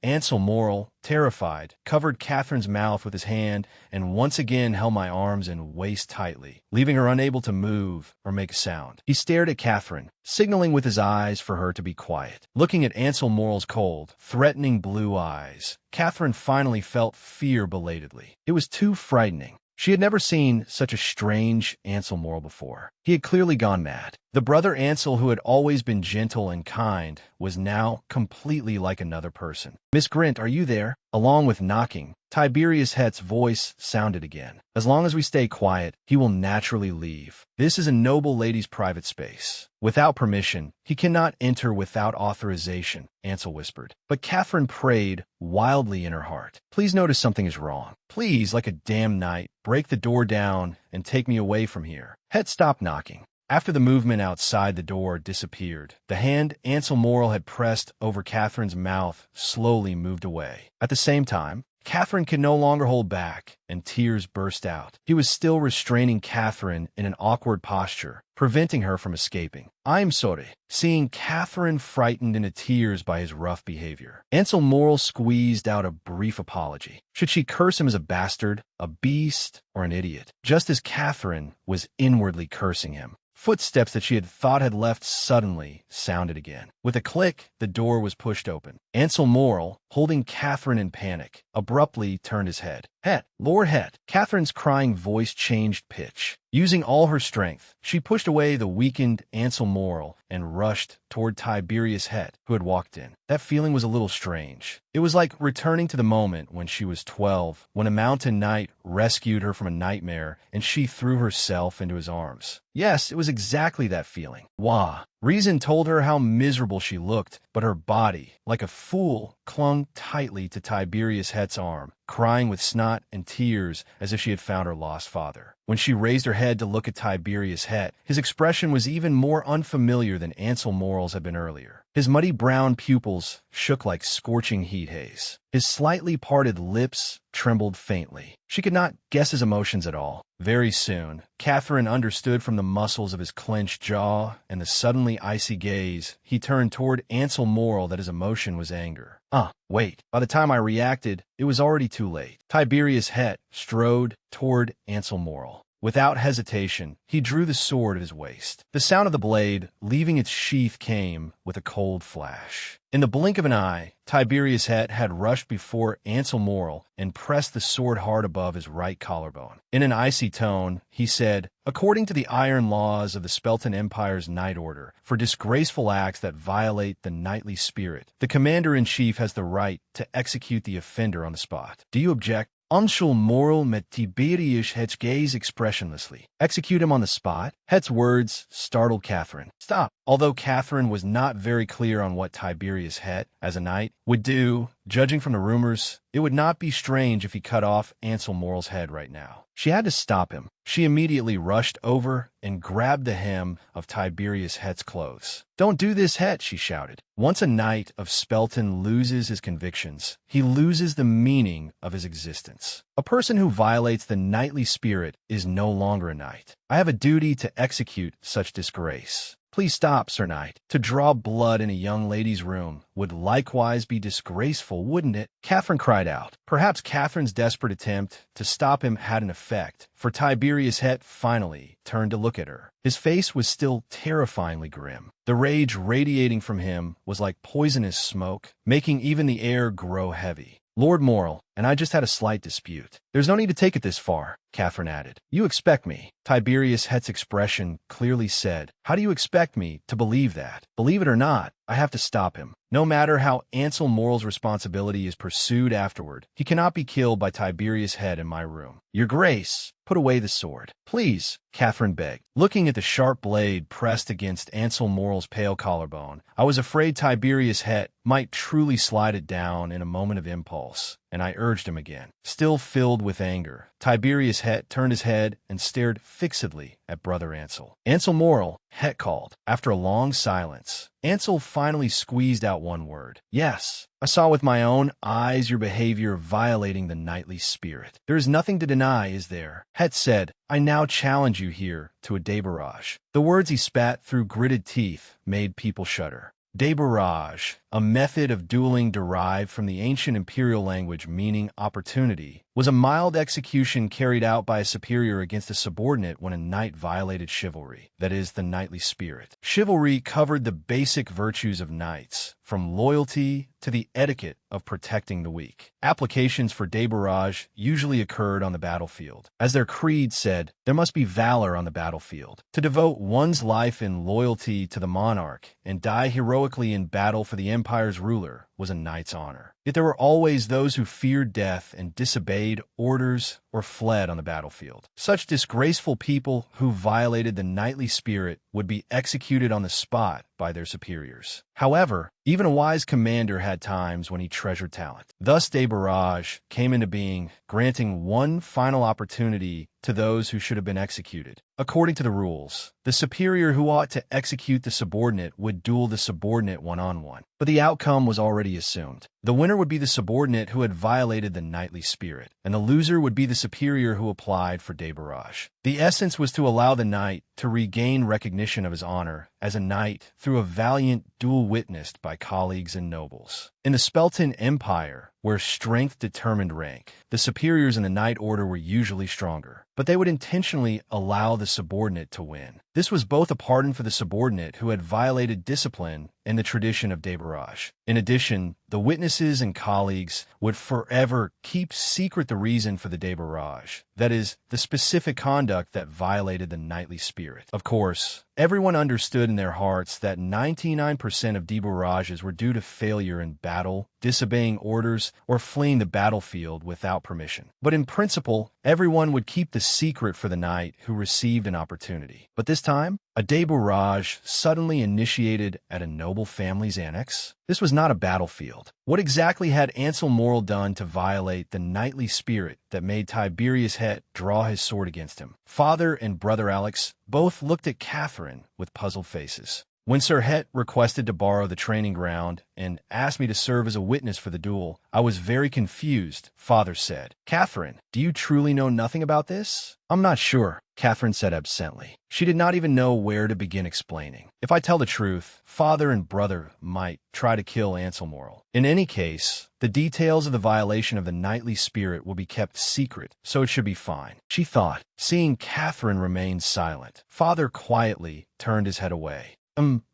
Ansel Morrill, terrified, covered Catherine's mouth with his hand and once again held my arms and waist tightly, leaving her unable to move or make a sound. He stared at Catherine, signaling with his eyes for her to be quiet. Looking at Ansel Morrill's cold, threatening blue eyes, Catherine finally felt fear belatedly. It was too frightening. She had never seen such a strange Ansel Morrill before. He had clearly gone mad. The brother Ansel, who had always been gentle and kind, was now completely like another person. Miss Grint, are you there? Along with knocking, Tiberius Hett's voice sounded again. As long as we stay quiet, he will naturally leave. This is a noble lady's private space. Without permission, he cannot enter without authorization, Ansel whispered. But Catherine prayed wildly in her heart. Please notice something is wrong. Please, like a damn knight, break the door down and take me away from here. Hett stopped knocking. After the movement outside the door disappeared, the hand Ansel Morrill had pressed over Catherine's mouth slowly moved away. At the same time, Catherine could no longer hold back, and tears burst out. He was still restraining Catherine in an awkward posture, preventing her from escaping. I'm sorry. Seeing Catherine frightened into tears by his rough behavior, Ansel Morrill squeezed out a brief apology. Should she curse him as a bastard, a beast, or an idiot? Just as Catherine was inwardly cursing him, footsteps that she had thought had left suddenly sounded again. With a click, the door was pushed open. Ansel Morrill, holding Catherine in panic, abruptly turned his head. Hett, Lord Hett. Catherine's crying voice changed pitch. Using all her strength, she pushed away the weakened Ansel Morrill and rushed toward Tiberius Hett, who had walked in. That feeling was a little strange. It was like returning to the moment when she was 12, when a mountain knight rescued her from a nightmare and she threw herself into his arms. Yes, it was exactly that feeling. Wah. Reason told her how miserable she looked, but her body, like a fool, clung tightly to Tiberius Hett's arm, crying with snot and tears as if she had found her lost father. When she raised her head to look at Tiberius Hett, his expression was even more unfamiliar than Ansel Morrill's had been earlier. His muddy brown pupils shook like scorching heat haze. His slightly parted lips trembled faintly. She could not guess his emotions at all. Very soon, Catherine understood from the muscles of his clenched jaw and the suddenly icy gaze he turned toward Ansel Morrill that his emotion was anger. Wait. By the time I reacted, it was already too late. Tiberius Hett strode toward Ansel Morrill. Without hesitation, he drew the sword at his waist. The sound of the blade leaving its sheath came with a cold flash. In the blink of an eye, Tiberius Hett had rushed before Ansel Morrill and pressed the sword hard above his right collarbone. In an icy tone, he said, "According to the iron laws of the Speltan Empire's Knight Order, for disgraceful acts that violate the knightly spirit, the commander-in-chief has the right to execute the offender on the spot. Do you object?" Ansel Morrill met Tiberius Hett's gaze expressionlessly. Execute him on the spot? Hett's words startled Catherine. Stop. Although Catherine was not very clear on what Tiberius Het, as a knight, would do, judging from the rumors, it would not be strange if he cut off Ansel Morel's head right now. She had to stop him. She immediately rushed over and grabbed the hem of Tiberius Het's clothes. "Don't do this, Het," she shouted. Once a knight of Spelton loses his convictions, he loses the meaning of his existence. A person who violates the knightly spirit is no longer a knight. I have a duty to execute such disgrace. Please stop, Sir Knight. To draw blood in a young lady's room would likewise be disgraceful, wouldn't it? Catherine cried out. Perhaps Catherine's desperate attempt to stop him had an effect, for Tiberius Het finally turned to look at her. His face was still terrifyingly grim. The rage radiating from him was like poisonous smoke, making even the air grow heavy. "Lord Morel, and I just had a slight dispute. There's no need to take it this far," Catherine added. "You expect me." Tiberius Het's expression clearly said, "How do you expect me to believe that? Believe it or not, I have to stop him. No matter how Ansel Morel's responsibility is pursued afterward, he cannot be killed by Tiberius Het in my room. Your Grace, put away the sword." "Please," Catherine begged. Looking at the sharp blade pressed against Ansel Morel's pale collarbone, I was afraid Tiberius Het might truly slide it down in a moment of impulse, and I urged him again. Still filled with anger, Tiberius Het turned his head and stared fixedly at Brother Ansel. "Ansel Morel," Het called. After a long silence, Ansel finally squeezed out one word. "Yes, I saw with my own eyes your behavior violating the knightly spirit. There is nothing to deny, is there?" Het said, "I now challenge you here to a débarrage." The words he spat through gritted teeth made people shudder. Débarrage, a method of dueling derived from the ancient imperial language meaning opportunity, was a mild execution carried out by a superior against a subordinate when a knight violated chivalry, that is, the knightly spirit. Chivalry covered the basic virtues of knights, from loyalty to the etiquette of protecting the weak. Applications for débarrage usually occurred on the battlefield. As their creed said, there must be valor on the battlefield. To devote one's life in loyalty to the monarch and die heroically in battle for the empire's ruler was a knight's honor. Yet there were always those who feared death and disobeyed orders or fled on the battlefield. Such disgraceful people who violated the knightly spirit would be executed on the spot by their superiors. However, even a wise commander had times when he treasured talent. Thus débarrage came into being, granting one final opportunity to those who should have been executed. According to the rules, the superior who ought to execute the subordinate would duel the subordinate one-on-one. But the outcome was already assumed. The winner would be the subordinate who had violated the knightly spirit, and the loser would be the superior who applied for débarrage. The essence was to allow the knight to regain recognition of his honor as a knight through a valiant duel witnessed by colleagues and nobles. In the Spelton Empire, where strength determined rank, the superiors in the knight order were usually stronger, but they would intentionally allow the subordinate to win. This was both a pardon for the subordinate who had violated discipline and the tradition of débarrage. In addition, the witnesses and colleagues would forever keep secret the reason for the débarrage, that is, the specific conduct that violated the knightly spirit. Of course, everyone understood in their hearts that 99% of débarrages were due to failure in battle, disobeying orders, or fleeing the battlefield without permission. But in principle, everyone would keep the secret for the knight who received an opportunity. But this time, a débarrage suddenly initiated at a noble family's annex? This was not a battlefield. What exactly had Ansel Morel done to violate the knightly spirit that made Tiberius Het draw his sword against him? Father and brother Alex both looked at Catherine with puzzled faces. When Sir Het requested to borrow the training ground and asked me to serve as a witness for the duel, I was very confused, Father said. "Catherine, do you truly know nothing about this?" "I'm not sure," Catherine said absently. She did not even know where to begin explaining. If I tell the truth, father and brother might try to kill Ansel Morel. In any case, the details of the violation of the knightly spirit will be kept secret, so it should be fine, she thought. Seeing Catherine remain silent, Father quietly turned his head away.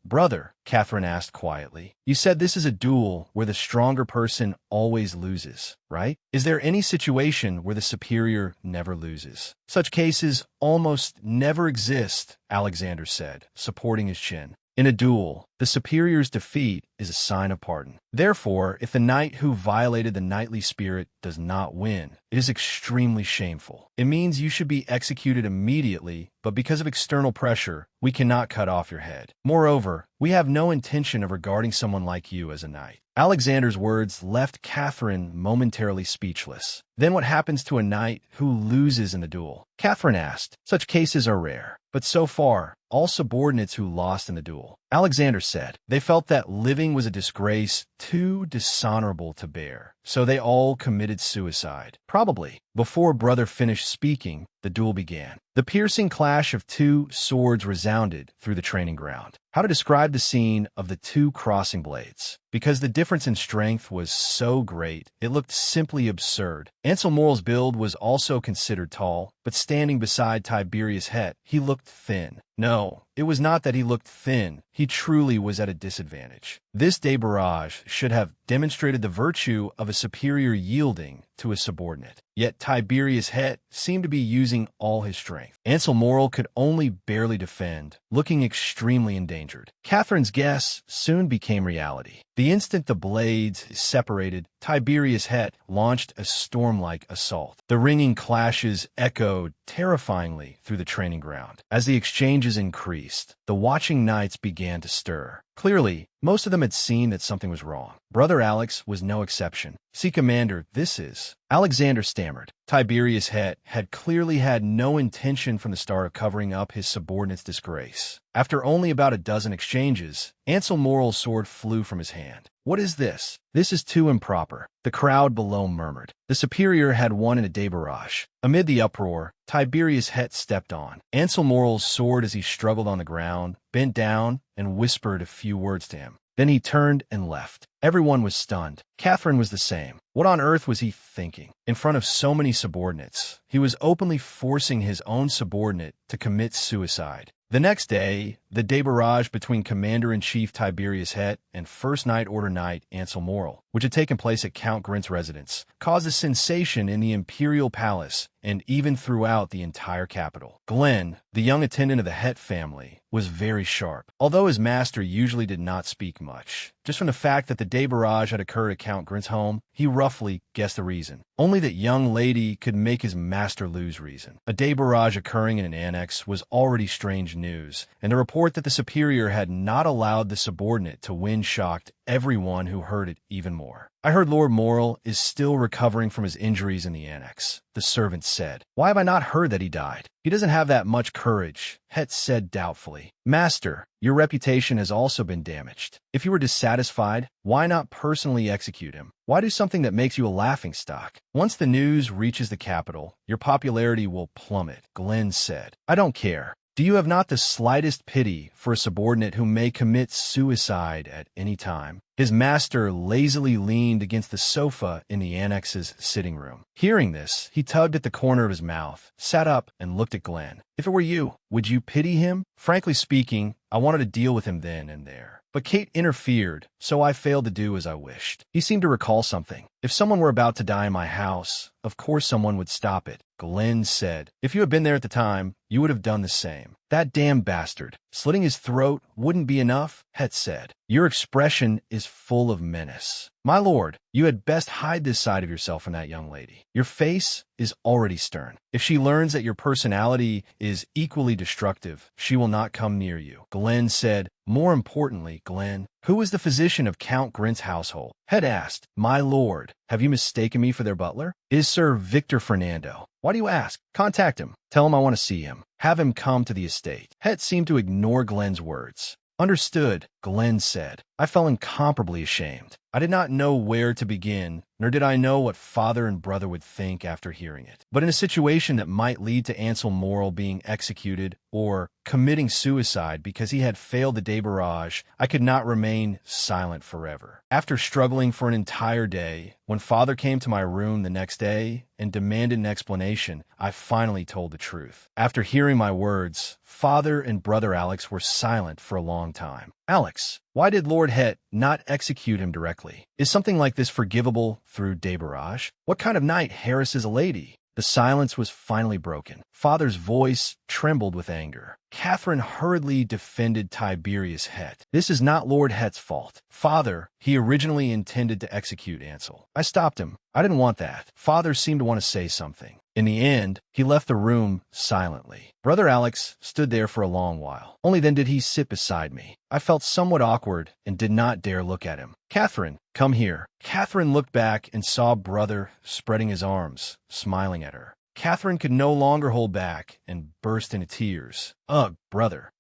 Brother," Catherine asked quietly, "you said this is a duel where the stronger person always loses, right? Is there any situation where the superior never loses?" "Such cases almost never exist," Alexander said, supporting his chin. In a duel, the superior's defeat is a sign of pardon. Therefore, if the knight who violated the knightly spirit does not win, it is extremely shameful. It means you should be executed immediately, but because of external pressure, we cannot cut off your head. Moreover, we have no intention of regarding someone like you as a knight. Alexander's words left Catherine momentarily speechless. Then what happens to a knight who loses in the duel? Catherine asked. Such cases are rare, but so far, all subordinates who lost in the duel. Alexander said, they felt that living was a disgrace too dishonorable to bear, so they all committed suicide. Probably. Before brother finished speaking, the duel began. The piercing clash of two swords resounded through the training ground. How to describe the scene of the two crossing blades? Because the difference in strength was so great, it looked simply absurd. Ansel Morel's build was also considered tall, but standing beside Tiberius Het, he looked thin. No, it was not that he looked thin. He truly was at a disadvantage. This débarrage should have demonstrated the virtue of a superior yielding to a subordinate. Yet Tiberius Het seemed to be using all his strength. Ansel Morel could only barely defend, looking extremely endangered. Catherine's guess soon became reality. The instant the blades separated, Tiberius Het launched a storm-like assault. The ringing clashes echoed terrifyingly through the training ground. As the exchanges increased, the watching knights began to stir. Clearly, most of them had seen that something was wrong. Brother Alex was no exception. "See, Commander, this is—" Alexander stammered. Tiberius Het had clearly had no intention from the start of covering up his subordinate's disgrace. After only about a dozen exchanges, Ansel Morel's sword flew from his hand. "What is this? This is too improper." The crowd below murmured. The superior had won in a débarrage. Amid the uproar, Tiberius Het stepped on. Ansel Morel's sword as he struggled on the ground, bent down, and whispered a few words to him. Then he turned and left. Everyone was stunned. Catherine was the same. What on earth was he thinking? In front of so many subordinates, he was openly forcing his own subordinate to commit suicide. The next day, the débarrage between Commander-in-Chief Tiberius Het and First Knight Order Knight Ansel Morel, which had taken place at Count Grint's residence, caused a sensation in the imperial palace and even throughout the entire capital. Glenn, the young attendant of the Het family, was very sharp. Although his master usually did not speak much, just from the fact that the débarrage had occurred at Count Grint's home, he roughly guessed the reason. Only that young lady could make his master lose reason. A débarrage occurring in an annex was already strange news, and the report that the superior had not allowed the subordinate to win shocked everyone who heard it even more. "I heard Lord Morel is still recovering from his injuries in the annex," the servant said. "Why have I not heard that he died?" "He doesn't have that much courage," Het said doubtfully. "Master, your reputation has also been damaged. If you were dissatisfied, why not personally execute him? Why do something that makes you a laughingstock? Once the news reaches the capital, your popularity will plummet," Glenn said. "I don't care. Do you have not the slightest pity for a subordinate who may commit suicide at any time?" His master lazily leaned against the sofa in the annex's sitting room. Hearing this, he tugged at the corner of his mouth, sat up, and looked at Glenn. "If it were you, would you pity him?" "Frankly speaking, I wanted to deal with him then and there. But Kate interfered, so I failed to do as I wished." He seemed to recall something. "If someone were about to die in my house, of course someone would stop it," Glenn said. "If you had been there at the time, you would have done the same." "That damn bastard. Slitting his throat wouldn't be enough," Het said. "Your expression is full of menace. My lord, you had best hide this side of yourself from that young lady. Your face is already stern. If she learns that your personality is equally destructive, she will not come near you," Glenn said. "More importantly, Glenn, who is the physician of Count Grint's household?" Het asked. "My lord, have you mistaken me for their butler? It is Sir Victor Fernando." "Why do you ask? Contact him. Tell him I want to see him. Have him come to the estate." Het seemed to ignore Glenn's words. "Understood," Glenn said. I felt incomparably ashamed. I did not know where to begin, nor did I know what father and brother would think after hearing it. But in a situation that might lead to Ansel Morel being executed or committing suicide because he had failed the débarrage, I could not remain silent forever. After struggling for an entire day, when father came to my room the next day and demanded an explanation, I finally told the truth. After hearing my words, father and brother Alex were silent for a long time. "Alex, why did Lord Het not execute him directly? Is something like this forgivable through débarrage? What kind of knight harasses a lady? The silence was finally broken. Father's voice trembled with anger. Catherine hurriedly defended Tiberius Het. This is not Lord Het's fault. Father, he originally intended to execute Ansel. I stopped him. I didn't want that. Father seemed to want to say something. In the end, he left the room silently. Brother Alex stood there for a long while. Only then did he sit beside me. I felt somewhat awkward and did not dare look at him. Catherine, come here. Catherine looked back and saw brother spreading his arms, smiling at her. Catherine could no longer hold back and burst into tears. Ugh, brother.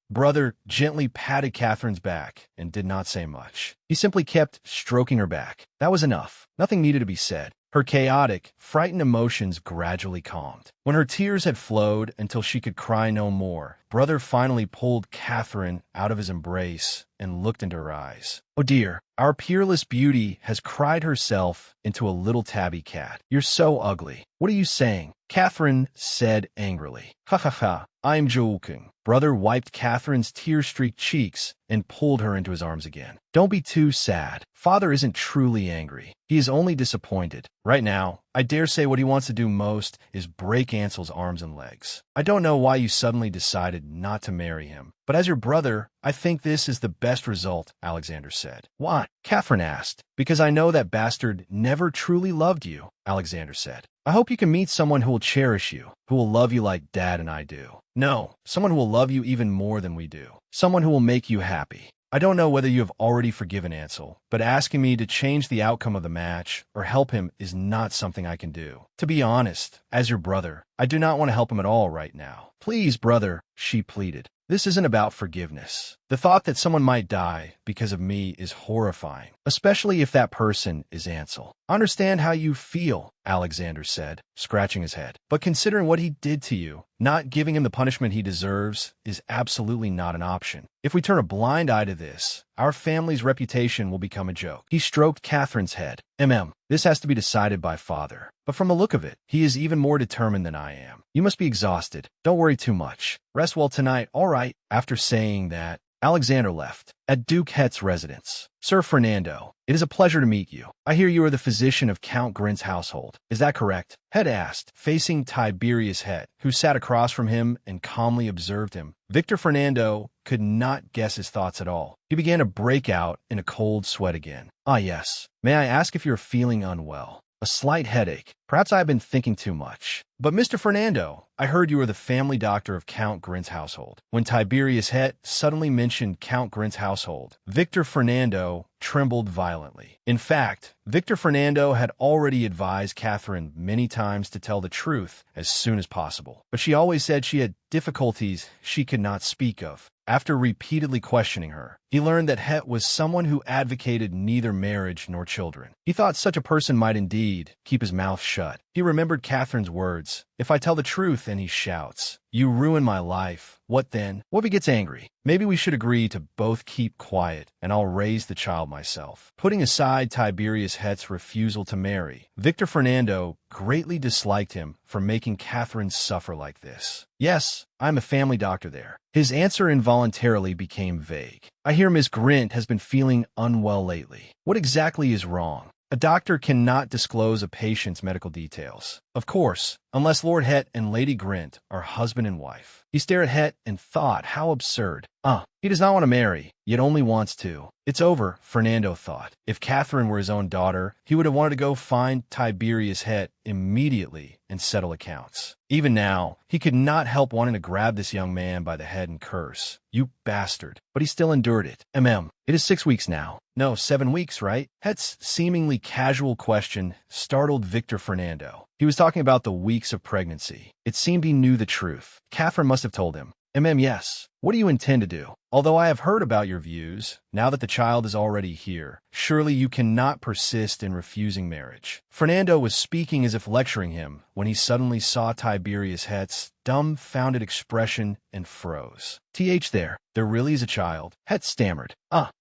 Brother gently patted Catherine's back and did not say much. He simply kept stroking her back. That was enough. Nothing needed to be said. Her chaotic, frightened emotions gradually calmed. When her tears had flowed until she could cry no more, brother finally pulled Catherine out of his embrace and looked into her eyes. Oh dear, our peerless beauty has cried herself into a little tabby cat. You're so ugly. What are you saying? Catherine said angrily. Ha ha ha, I'm joking. Brother wiped Catherine's tear-streaked cheeks and pulled her into his arms again. Don't be too sad. Father isn't truly angry. He is only disappointed. Right now, I dare say what he wants to do most is break Ansel's arms and legs. I don't know why you suddenly decided not to marry him, but as your brother, I think this is the best result, Alexander said. Why? Catherine asked. Because I know that bastard never truly loved you, Alexander said. I hope you can meet someone who will cherish you, who will love you like Dad and I do. No, someone who will love you even more than we do. Someone who will make you happy. I don't know whether you have already forgiven Ansel, but asking me to change the outcome of the match or help him is not something I can do. To be honest, as your brother, I do not want to help him at all right now. Please, brother, she pleaded. This isn't about forgiveness. The thought that someone might die because of me is horrifying, especially if that person is Ansel. I understand how you feel, Alexander said, scratching his head. But considering what he did to you, not giving him the punishment he deserves is absolutely not an option. If we turn a blind eye to this, our family's reputation will become a joke. He stroked Catherine's head. This has to be decided by Father. But from the look of it, he is even more determined than I am. You must be exhausted. Don't worry too much. Rest well tonight, all right? After saying that, Alexander left. At Duke Het's residence. Sir Fernando, it is a pleasure to meet you. I hear you are the physician of Count Grint's household. Is that correct? Het asked, facing Tiberius Het, who sat across from him and calmly observed him. Victor Fernando could not guess his thoughts at all. He began to break out in a cold sweat again. Ah, yes. May I ask if you're feeling unwell? A slight headache. Perhaps I have been thinking too much. But Mr. Fernando, I heard you were the family doctor of Count Grint's household. When Tiberius Het suddenly mentioned Count Grint's household, Victor Fernando trembled violently. In fact, Victor Fernando had already advised Catherine many times to tell the truth as soon as possible. But she always said she had difficulties she could not speak of. After repeatedly questioning her, he learned that Het was someone who advocated neither marriage nor children. He thought such a person might indeed keep his mouth shut. He remembered Catherine's words, "If I tell the truth," and he shouts, "You ruin my life. What then? What if he gets angry? Maybe we should agree to both keep quiet, and I'll raise the child myself." Putting aside Tiberius Het's refusal to marry, Victor Fernando greatly disliked him for making Catherine suffer like this. "Yes, I'm a family doctor there." His answer involuntarily became vague. "I hear Miss Grint has been feeling unwell lately. What exactly is wrong?" A doctor cannot disclose a patient's medical details. Of course, unless Lord Het and Lady Grint are husband and wife. He stared at Het and thought how absurd. He does not want to marry, yet only wants to. It's over, Fernando thought. If Catherine were his own daughter, he would have wanted to go find Tiberius Het immediately and settle accounts. Even now, he could not help wanting to grab this young man by the head and curse. "You bastard." But he still endured it. It is 6 weeks now. No, 7 weeks, right? Het's seemingly casual question startled Victor Fernando. He was talking about the weeks of pregnancy. It seemed he knew the truth. Catherine must have told him. Yes. What do you intend to do? Although I have heard about your views, now that the child is already here, surely you cannot persist in refusing marriage. Fernando was speaking as if lecturing him when he suddenly saw Tiberius Het's dumbfounded expression and froze. There really is a child. Het stammered.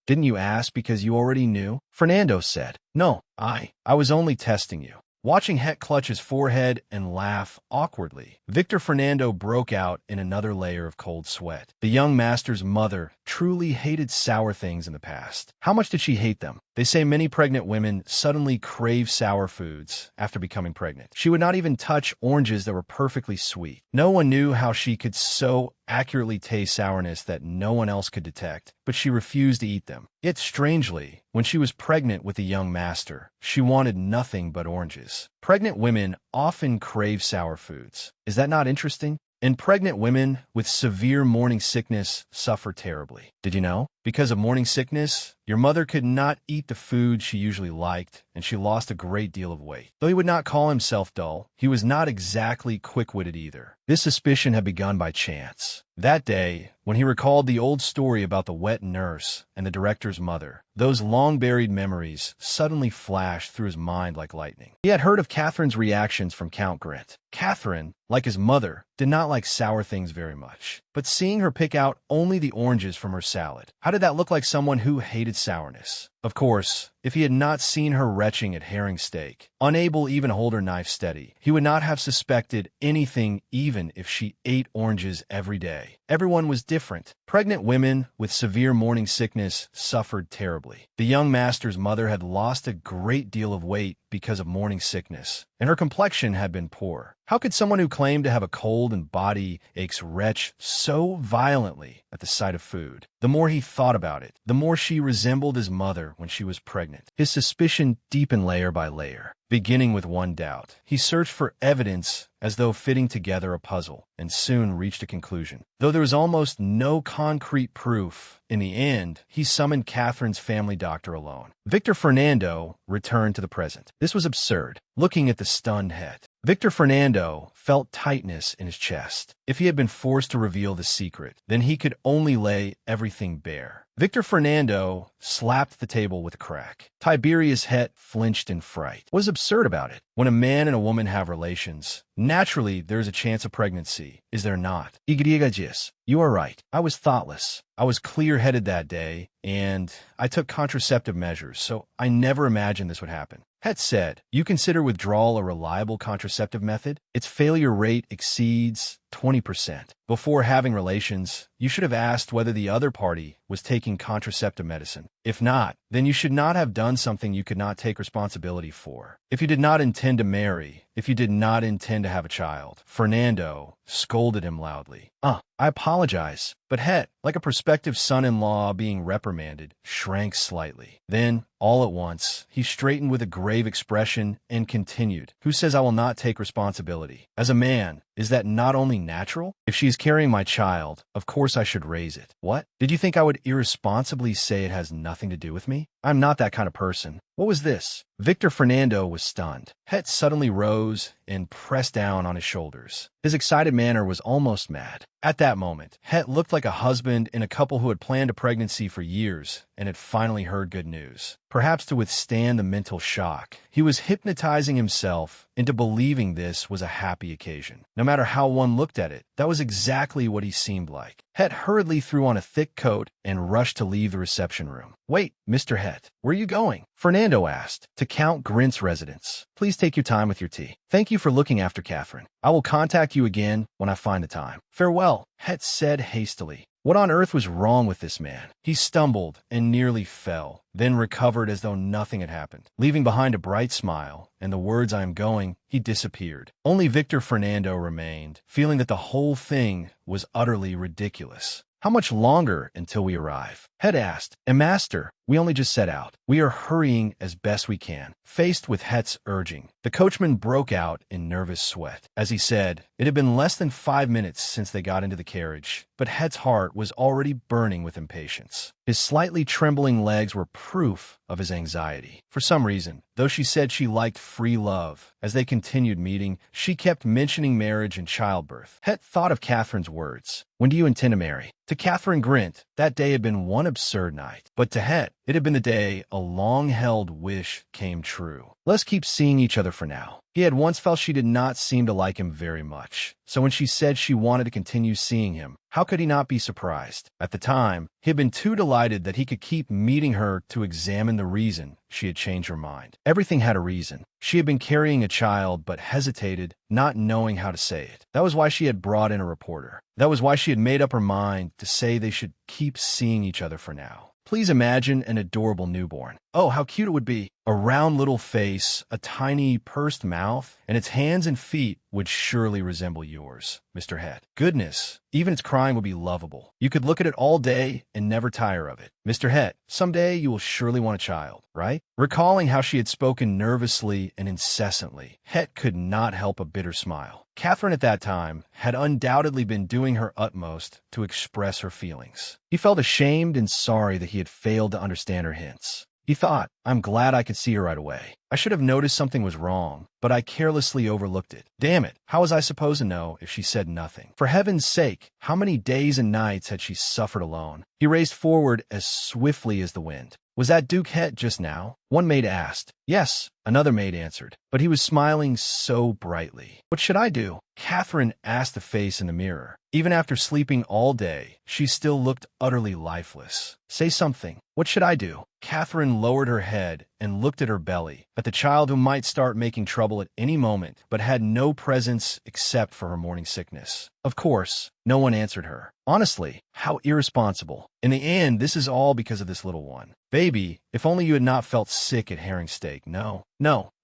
Didn't you ask because you already knew? Fernando said. No, I was only testing you. Watching Het clutch his forehead and laugh awkwardly, Victor Fernando broke out in another layer of cold sweat. The young master's mother truly hated sour things in the past. How much did she hate them? They say many pregnant women suddenly crave sour foods after becoming pregnant. She would not even touch oranges that were perfectly sweet. No one knew how she could so accurately taste sourness that no one else could detect, but she refused to eat them. Yet strangely, when she was pregnant with the young master, she wanted nothing but oranges. Pregnant women often crave sour foods. Is that not interesting? And pregnant women with severe morning sickness suffer terribly. Did you know? Because of morning sickness, your mother could not eat the food she usually liked, and she lost a great deal of weight. Though he would not call himself dull, he was not exactly quick-witted either. This suspicion had begun by chance. That day, when he recalled the old story about the wet nurse and the director's mother, those long-buried memories suddenly flashed through his mind like lightning. He had heard of Catherine's reactions from Count Grint. Catherine, like his mother, did not like sour things very much. But seeing her pick out only the oranges from her salad, how did that look like someone who hated sourness? Of course, if he had not seen her retching at herring steak, unable even to hold her knife steady, he would not have suspected anything even if she ate oranges every day. Everyone was different. Pregnant women with severe morning sickness suffered terribly. The young master's mother had lost a great deal of weight because of morning sickness, and her complexion had been poor. How could someone who claimed to have a cold and body aches retch so violently at the sight of food? The more he thought about it, the more she resembled his mother when she was pregnant. His suspicion deepened layer by layer. Beginning with one doubt, he searched for evidence as though fitting together a puzzle, and soon reached a conclusion. Though there was almost no concrete proof, in the end, he summoned Catherine's family doctor alone. Victor Fernando returned to the present. This was absurd. Looking at the stunned Het, Victor Fernando felt tightness in his chest. If he had been forced to reveal the secret, then he could only lay everything bare. Victor Fernando slapped the table with a crack. Tiberius Het flinched in fright. What is absurd about it? When a man and a woman have relations, naturally there is a chance of pregnancy, is there not? Igriagis, you are right. I was thoughtless. I was clear-headed that day, and I took contraceptive measures, so I never imagined this would happen. Het said, you consider withdrawal a reliable contraceptive method? Its failure rate exceeds 20%. Before having relations, you should have asked whether the other party was taking contraceptive medicine. If not, then you should not have done something you could not take responsibility for. If you did not intend to marry, if you did not intend to have a child, Fernando scolded him loudly. I apologize, but Het, like a prospective son-in-law being reprimanded, shrank slightly. Then, all at once, he straightened with a grave expression and continued, who says I will not take responsibility? As a man, is that not only natural? If she is carrying my child, of course I should raise it. What? Did you think I would irresponsibly say it has nothing to do with me? I'm not that kind of person. What was this? Victor Fernando was stunned. Het suddenly rose and pressed down on his shoulders. His excited manner was almost mad. At that moment, Het looked like a husband in a couple who had planned a pregnancy for years and had finally heard good news. Perhaps to withstand the mental shock, he was hypnotizing himself into believing this was a happy occasion. No matter how one looked at it, that was exactly what he seemed like. Het hurriedly threw on a thick coat and rushed to leave the reception room. Wait, Mr. Het, where are you going? Fernando asked. To Count Grint's residence. Please take your time with your tea. Thank you for looking after Catherine. I will contact you again when I find the time. Farewell, Het said hastily. What on earth was wrong with this man? He stumbled and nearly fell, then recovered as though nothing had happened. Leaving behind a bright smile and the words I am going, he disappeared. Only Victor Fernando remained, feeling that the whole thing was utterly ridiculous. How much longer until we arrive? Het asked. Master, we only just set out. We are hurrying as best we can. Faced with Het's urging, the coachman broke out in nervous sweat. As he said, it had been less than 5 minutes since they got into the carriage, but Het's heart was already burning with impatience. His slightly trembling legs were proof of his anxiety. For some reason, though she said she liked free love, as they continued meeting, she kept mentioning marriage and childbirth. Het thought of Catherine's words. When do you intend to marry? To Catherine Grint, that day had been one absurd night. But to Het, It had been the day a long-held wish came true. Let's keep seeing each other for now. He had once felt she did not seem to like him very much, so when she said she wanted to continue seeing him, how could he not be surprised? At the time, he had been too delighted that he could keep meeting her to examine the reason she had changed her mind. Everything had a reason. She had been carrying a child but hesitated, not knowing how to say it. That was why she had brought in a reporter. That was why she had made up her mind to say they should keep seeing each other for now. Please imagine an adorable newborn. Oh, how cute it would be. A round little face, a tiny pursed mouth, and its hands and feet would surely resemble yours, Mr. Het. Goodness, even its crying would be lovable. You could look at it all day and never tire of it. Mr. Het, someday you will surely want a child, right? Recalling how she had spoken nervously and incessantly, Het could not help a bitter smile. Catherine at that time had undoubtedly been doing her utmost to express her feelings. He felt ashamed and sorry that he had failed to understand her hints. He thought, I'm glad I could see her right away. I should have noticed something was wrong, but I carelessly overlooked it. Damn it, how was I supposed to know if she said nothing? For heaven's sake, how many days and nights had she suffered alone? He raced forward as swiftly as the wind. Was that Duke Het just now? One maid asked. Yes, another maid answered, but he was smiling so brightly. What should I do? Catherine asked the face in the mirror. Even after sleeping all day, she still looked utterly lifeless. Say something. What should I do? Catherine lowered her head and looked at her belly, at the child who might start making trouble at any moment, but had no presence except for her morning sickness. Of course, no one answered her. Honestly, how irresponsible. In the end, this is all because of this little one. Baby, if only you had not felt sick at herring steak. No,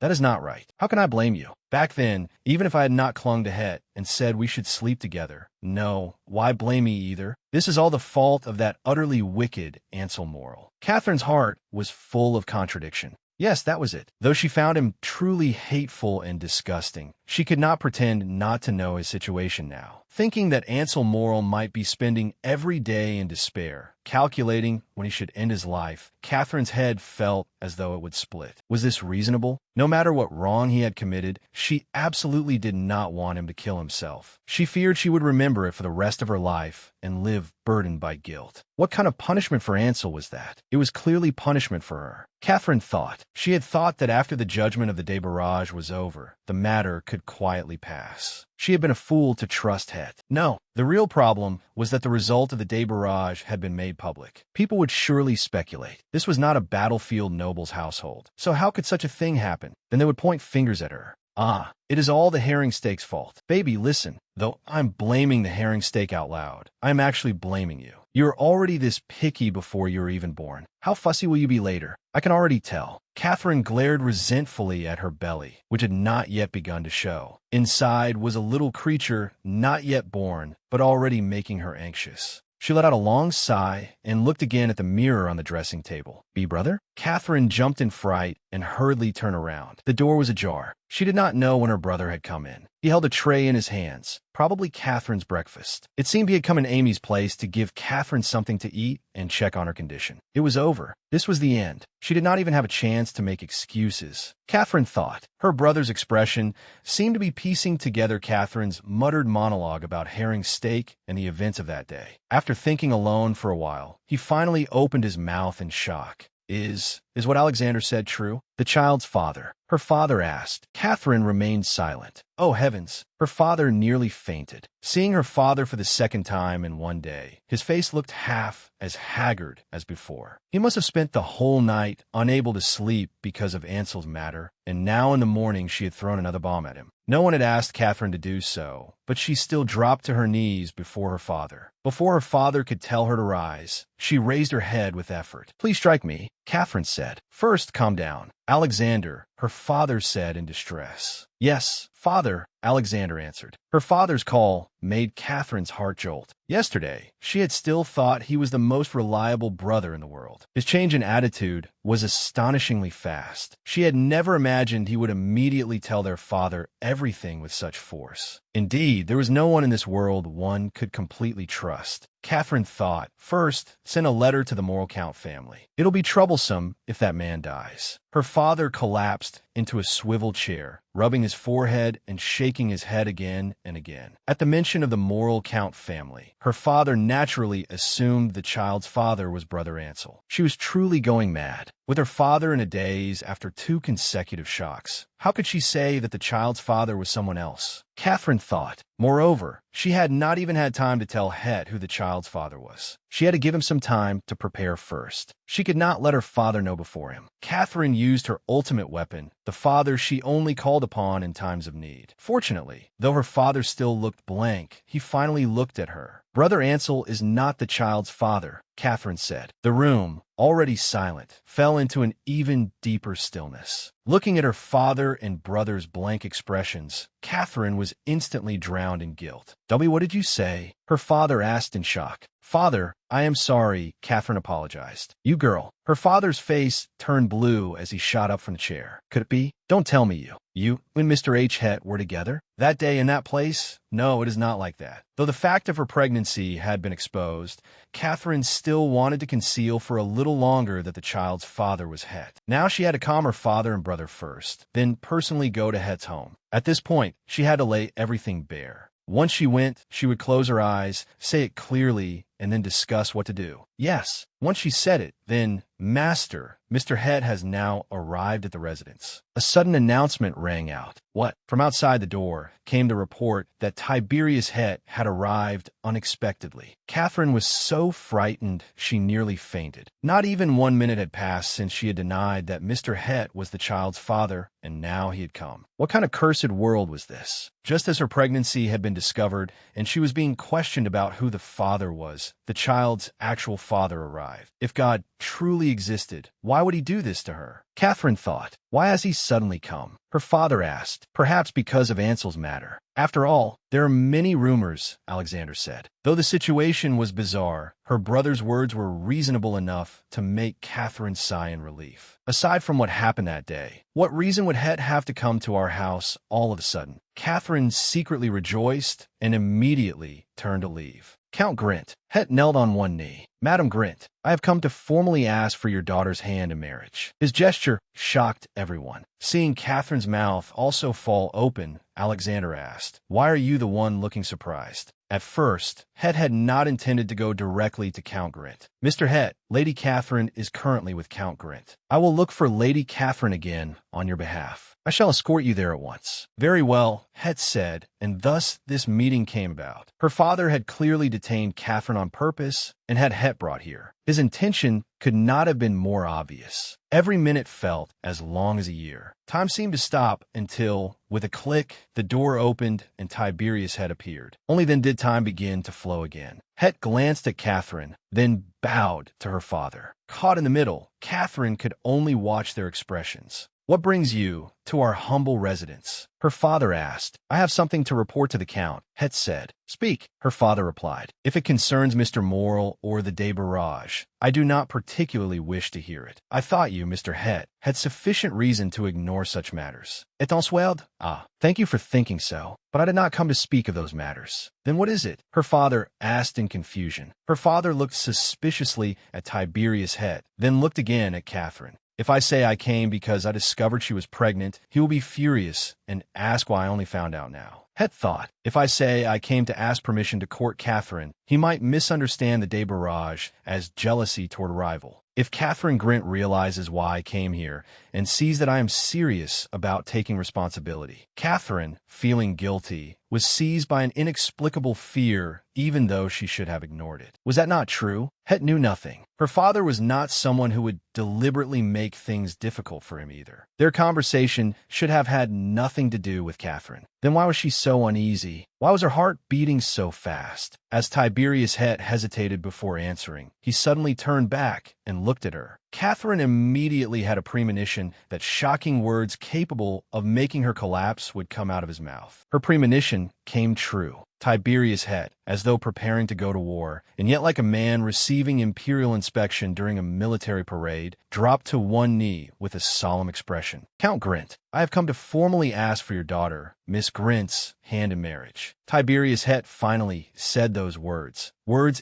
that is not right. How can I blame you? Back then, even if I had not clung to Het and said we should sleep together, no, why blame me either? This is all the fault of that utterly wicked Ansel Morel. Catherine's heart was full of contradiction. Yes, that was it. Though she found him truly hateful and disgusting, she could not pretend not to know his situation now. Thinking that Ansel Morel might be spending every day in despair, calculating when he should end his life, Catherine's head felt as though it would split. Was this reasonable? No matter what wrong he had committed, she absolutely did not want him to kill himself. She feared she would remember it for the rest of her life and live burdened by guilt. What kind of punishment for Ansel was that? It was clearly punishment for her. Catherine thought. She had thought that after the judgment of the débarrage was over, the matter could quietly pass. She had been a fool to trust Het. No, the real problem was that the result of the débarrage had been made public. People would surely speculate. This was not a battlefield noble's household. So how could such a thing happen? Then they would point fingers at her. Ah, it is all the herring steak's fault. Baby, listen. Though I'm blaming the herring steak out loud, I'm actually blaming you. You're already this picky before you were even born. How fussy will you be later? I can already tell. Catherine glared resentfully at her belly, which had not yet begun to show. Inside was a little creature not yet born, but already making her anxious. She let out a long sigh and looked again at the mirror on the dressing table. Be brother? Catherine jumped in fright and hurriedly turned around. The door was ajar. She did not know when her brother had come in. He held a tray in his hands, probably Catherine's breakfast. It seemed he had come in Amy's place to give Catherine something to eat and check on her condition. It was over. This was the end. She did not even have a chance to make excuses. Catherine thought. Her brother's expression seemed to be piecing together Catherine's muttered monologue about herring steak and the events of that day. After thinking alone for a while, he finally opened his mouth in shock. Is what Alexander said true? The child's father. Her father asked. Catherine remained silent. Oh heavens! Her father nearly fainted. Seeing her father for the second time in one day, his face looked half as haggard as before. He must have spent the whole night unable to sleep because of Ansel's matter, and now in the morning she had thrown another bomb at him. No one had asked Catherine to do so, but she still dropped to her knees before her father. Before her father could tell her to rise, she raised her head with effort. Please strike me, Catherine said. First, calm down. Alexander, her father said in distress. Yes, father, Alexander answered. Her father's call made Catherine's heart jolt. Yesterday, she had still thought he was the most reliable brother in the world. His change in attitude was astonishingly fast. She had never imagined he would immediately tell their father everything with such force. Indeed, there was no one in this world one could completely trust. Catherine thought. First, send a letter to the Moral Count family. It'll be troublesome if that man dies. Her father collapsed into a swivel chair, rubbing his forehead and shaking his head again and again. At the mention of the Moral Count family, her father naturally assumed the child's father was Brother Ansel. She was truly going mad. With her father in a daze after 2 consecutive shocks, how could she say that the child's father was someone else? Catherine thought. Moreover, she had not even had time to tell Het who the child's father was. She had to give him some time to prepare first. She could not let her father know before him. Catherine used her ultimate weapon, the father she only called upon in times of need. Fortunately, though her father still looked blank, he finally looked at her. Brother Ansel is not the child's father, Catherine said. The room, already silent, fell into an even deeper stillness. Looking at her father and brother's blank expressions, Catherine was instantly drowned in guilt. "Dummy, what did you say?" her father asked in shock. "Father, I am sorry," Catherine apologized. "You girl." Her father's face turned blue as he shot up from the chair. "Could it be? Don't tell me you and Mr. H. Het were together? That day in that place? No, it is not like that." Though the fact of her pregnancy had been exposed, Catherine still wanted to conceal for a little longer that the child's father was Het. Now she had to calm her father and brother first, then personally go to Het's home. At this point, she had to lay everything bare. Once she went, she would close her eyes, say it clearly, and then discuss what to do. Yes, once she said it, then, "Master, Mr. Het has now arrived at the residence." A sudden announcement rang out. What? From outside the door came the report that Tiberius Het had arrived unexpectedly. Catherine was so frightened she nearly fainted. Not even 1 minute had passed since she had denied that Mr. Het was the child's father, and now he had come. What kind of cursed world was this? Just as her pregnancy had been discovered and she was being questioned about who the father was, the child's actual father arrived. If God truly existed, why would he do this to her? Catherine thought. Why has he suddenly come? Her father asked. Perhaps because of Ansel's matter. After all, there are many rumors, Alexander said. Though the situation was bizarre, her brother's words were reasonable enough to make Catherine sigh in relief. Aside from what happened that day, what reason would Het have to come to our house all of a sudden? Catherine secretly rejoiced and immediately turned to leave. Count Grint. Het knelt on one knee. "Madam Grint, I have come to formally ask for your daughter's hand in marriage." His gesture shocked everyone. Seeing Catherine's mouth also fall open, Alexander asked, "Why are you the one looking surprised?" At first, Het had not intended to go directly to Count Grint. "Mr. Het, Lady Catherine is currently with Count Grint. I will look for Lady Catherine again on your behalf. I shall escort you there at once." "Very well," Het said, and thus this meeting came about. Her father had clearly detained Catherine on purpose and had Het brought here. His intention could not have been more obvious. Every minute felt as long as a year. Time seemed to stop until, with a click, the door opened and Tiberius had appeared. Only then did time begin to flow again. Het glanced at Catherine, then bowed to her father. Caught in the middle, Catherine could only watch their expressions. "What brings you to our humble residence?" her father asked. "I have something to report to the Count," Het said. "Speak," her father replied. "If it concerns Mr. Morel or the de Barrage, I do not particularly wish to hear it. I thought you, Mr. Het, had sufficient reason to ignore such matters." "Etensweld? Ah, thank you for thinking so, but I did not come to speak of those matters." "Then what is it?" her father asked in confusion. Her father looked suspiciously at Tiberius Het, then looked again at Catherine. "If I say I came because I discovered she was pregnant, he will be furious and ask why I only found out now." Het thought, if I say I came to ask permission to court Catherine, he might misunderstand the de Barrage as jealousy toward a rival. If Catherine Grint realizes why I came here and sees that I am serious about taking responsibility. Catherine, feeling guilty, was seized by an inexplicable fear even though she should have ignored it. Was that not true? Het knew nothing. Her father was not someone who would deliberately make things difficult for him either. Their conversation should have had nothing to do with Catherine. Then why was she so uneasy? Why was her heart beating so fast? As Tiberius Het hesitated before answering, he suddenly turned back and looked at her. Catherine immediately had a premonition that shocking words capable of making her collapse would come out of his mouth. Her premonition came true. Tiberius Het, as though preparing to go to war, and yet like a man receiving imperial inspection during a military parade, dropped to one knee with a solemn expression. Count Grint, I have come to formally ask for your daughter, Miss Grint's, hand in marriage. Tiberius Het finally said those words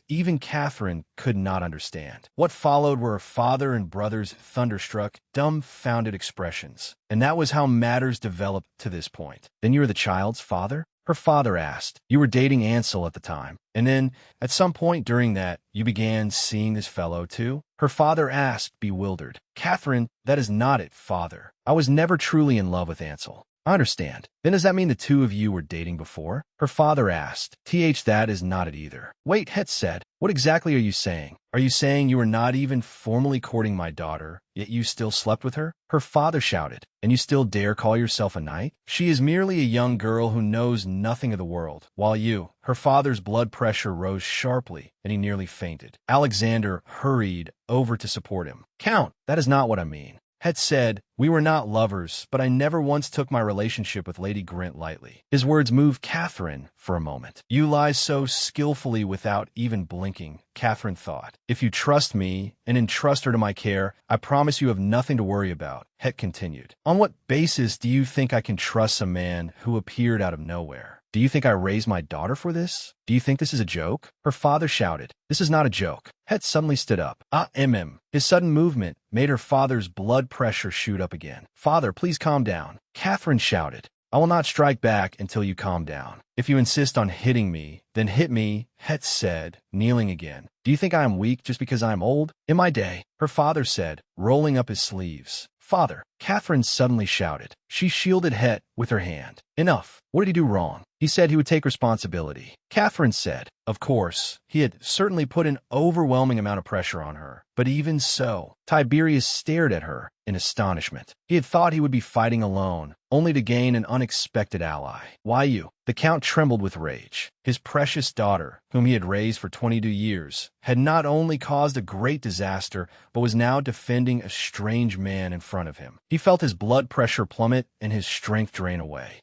even Catherine could not understand. What followed were her father and brother's thunderstruck, dumbfounded expressions. And that was how matters developed to this point. Then you were the child's father? Her father asked. You were dating Ansel at the time. And then, at some point during that, you began seeing this fellow too? Her father asked, bewildered. Catherine, that is not it, father. I was never truly in love with Ansel. I understand. Then does that mean the two of you were dating before? Her father asked. That is not it either. Wait, Het said. What exactly are you saying? Are you saying you were not even formally courting my daughter, yet you still slept with her? Her father shouted. And you still dare call yourself a knight? She is merely a young girl who knows nothing of the world, while you— Her father's blood pressure rose sharply, and he nearly fainted. Alexander hurried over to support him. Count, that is not what I mean. Het said, we were not lovers, but I never once took my relationship with Lady Grint lightly. His words moved Catherine for a moment. You lie so skillfully without even blinking, Catherine thought. If you trust me and entrust her to my care, I promise you have nothing to worry about, Het continued. On what basis do you think I can trust a man who appeared out of nowhere? Do you think I raised my daughter for this? Do you think this is a joke? Her father shouted. This is not a joke. Het suddenly stood up. His sudden movement made her father's blood pressure shoot up again. Father, please calm down. Catherine shouted. I will not strike back until you calm down. If you insist on hitting me, then hit me, Het said, kneeling again. Do you think I am weak just because I am old? In my day, her father said, rolling up his sleeves. Father, Catherine suddenly shouted. She shielded Het with her hand. Enough. What did he do wrong? He said he would take responsibility. Catherine said, of course, he had certainly put an overwhelming amount of pressure on her. But even so, Tiberius stared at her in astonishment. He had thought he would be fighting alone, only to gain an unexpected ally. Why you? The Count trembled with rage. His precious daughter, whom he had raised for 22 years, had not only caused a great disaster, but was now defending a strange man in front of him. He felt his blood pressure plummet and his strength drain away.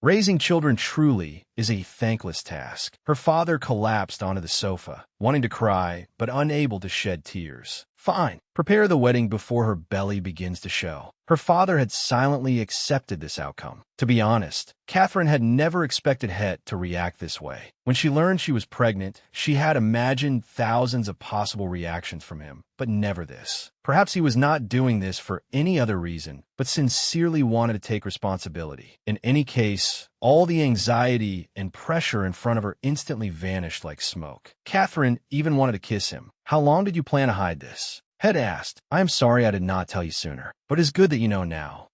Raising children truly is a thankless task. Her father collapsed onto the sofa, wanting to cry, but unable to shed tears. Fine. Prepare the wedding before her belly begins to show. Her father had silently accepted this outcome. To be honest, Catherine had never expected Het to react this way. When she learned she was pregnant, she had imagined thousands of possible reactions from him, but never this. Perhaps he was not doing this for any other reason, but sincerely wanted to take responsibility. In any case, all the anxiety and pressure in front of her instantly vanished like smoke. Catherine even wanted to kiss him. How long did you plan to hide this? Het asked. I am sorry I did not tell you sooner, but it's good that you know now.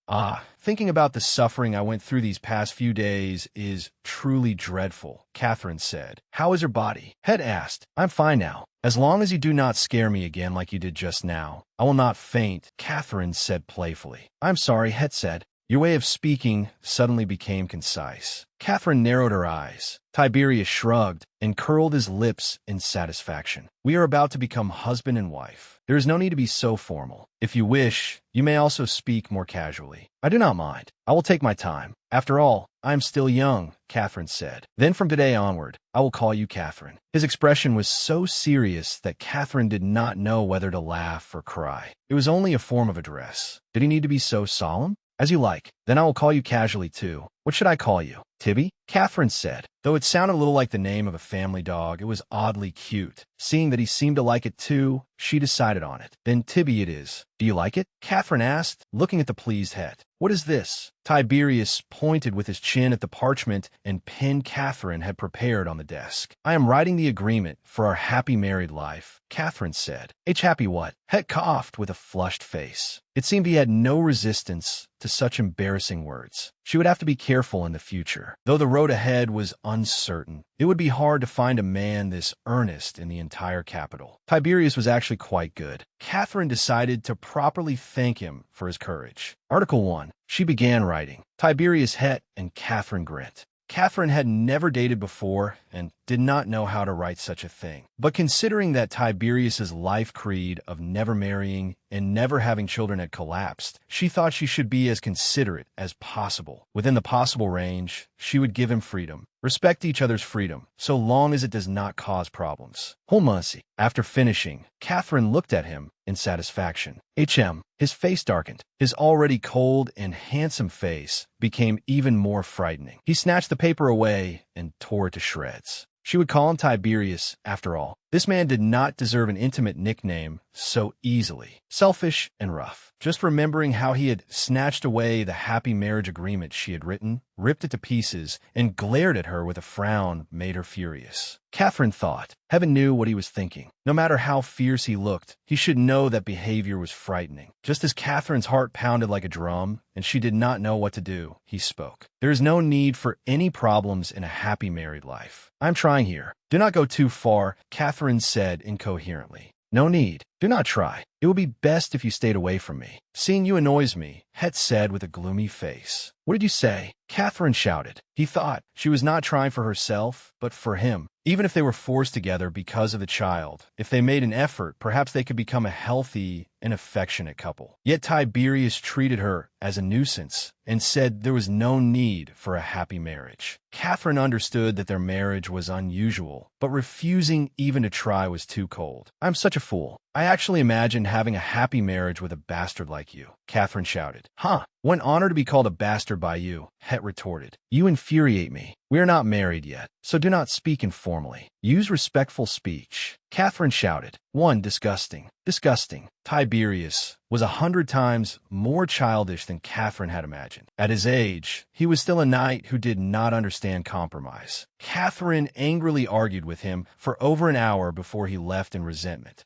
Thinking about the suffering I went through these past few days is truly dreadful, Catherine said. How is her body? Het asked. I'm fine now. As long as you do not scare me again like you did just now, I will not faint, Catherine said playfully. I'm sorry, Het said. Your way of speaking suddenly became concise. Catherine narrowed her eyes. Tiberius shrugged and curled his lips in satisfaction. We are about to become husband and wife. There is no need to be so formal. If you wish, you may also speak more casually. I do not mind. I will take my time. After all, I am still young, Catherine said. Then from today onward, I will call you Catherine. His expression was so serious that Catherine did not know whether to laugh or cry. It was only a form of address. Did he need to be so solemn? As you like. Then I will call you casually, too. What should I call you? Tibby? Catherine said. Though it sounded a little like the name of a family dog, it was oddly cute. Seeing that he seemed to like it, too, she decided on it. Then Tibby it is. Do you like it? Catherine asked, looking at the pleased Het. What is this? Tiberius pointed with his chin at the parchment and pen Catherine had prepared on the desk. I am writing the agreement for our happy married life, Catherine said. Happy what? Het coughed with a flushed face. It seemed he had no resistance to such embarrassing words. She would have to be careful in the future. Though the road ahead was uncertain, it would be hard to find a man this earnest in the entire capital. Tiberius was actually quite good. Catherine decided to properly thank him for his courage. Article 1. She began writing. Tiberius Het and Catherine Grint. Catherine had never dated before and did not know how to write such a thing. But considering that Tiberius's life creed of never marrying and never having children had collapsed, she thought she should be as considerate as possible. Within the possible range, she would give him freedom, Respect each other's freedom, so long as it does not cause problems. Holmasi. After finishing, Catherine looked at him in satisfaction. His face darkened. His already cold and handsome face became even more frightening. He snatched the paper away and tore it to shreds. She would call him Tiberius, after all. This man did not deserve an intimate nickname so easily. Selfish and rough. Just remembering how he had snatched away the happy marriage agreement she had written, ripped it to pieces, and glared at her with a frown made her furious. Catherine thought. Heaven knew what he was thinking. No matter how fierce he looked, he should know that behavior was frightening. Just as Catherine's heart pounded like a drum, and she did not know what to do, he spoke. There is no need for any problems in a happy married life. I'm trying here. Do not go too far, Catherine said incoherently. No need. Do not try. It will be best if you stayed away from me. Seeing you annoys me, Het said with a gloomy face. What did you say? Catherine shouted. He thought she was not trying for herself, but for him. Even if they were forced together because of the child, if they made an effort, perhaps they could become a healthy and affectionate couple. Yet Tiberius treated her as a nuisance and said there was no need for a happy marriage. Catherine understood that their marriage was unusual, but refusing even to try was too cold. I'm such a fool. I actually imagined having a happy marriage with a bastard like you, Catherine shouted. Huh? What an honor to be called a bastard by you, Het retorted. You infuriate me. We are not married yet, so do not speak informally. Use respectful speech. Catherine shouted. One, disgusting. Disgusting. Tiberius was 100 times more childish than Catherine had imagined. At his age, he was still a knight who did not understand compromise. Catherine angrily argued with him for over an hour before he left in resentment.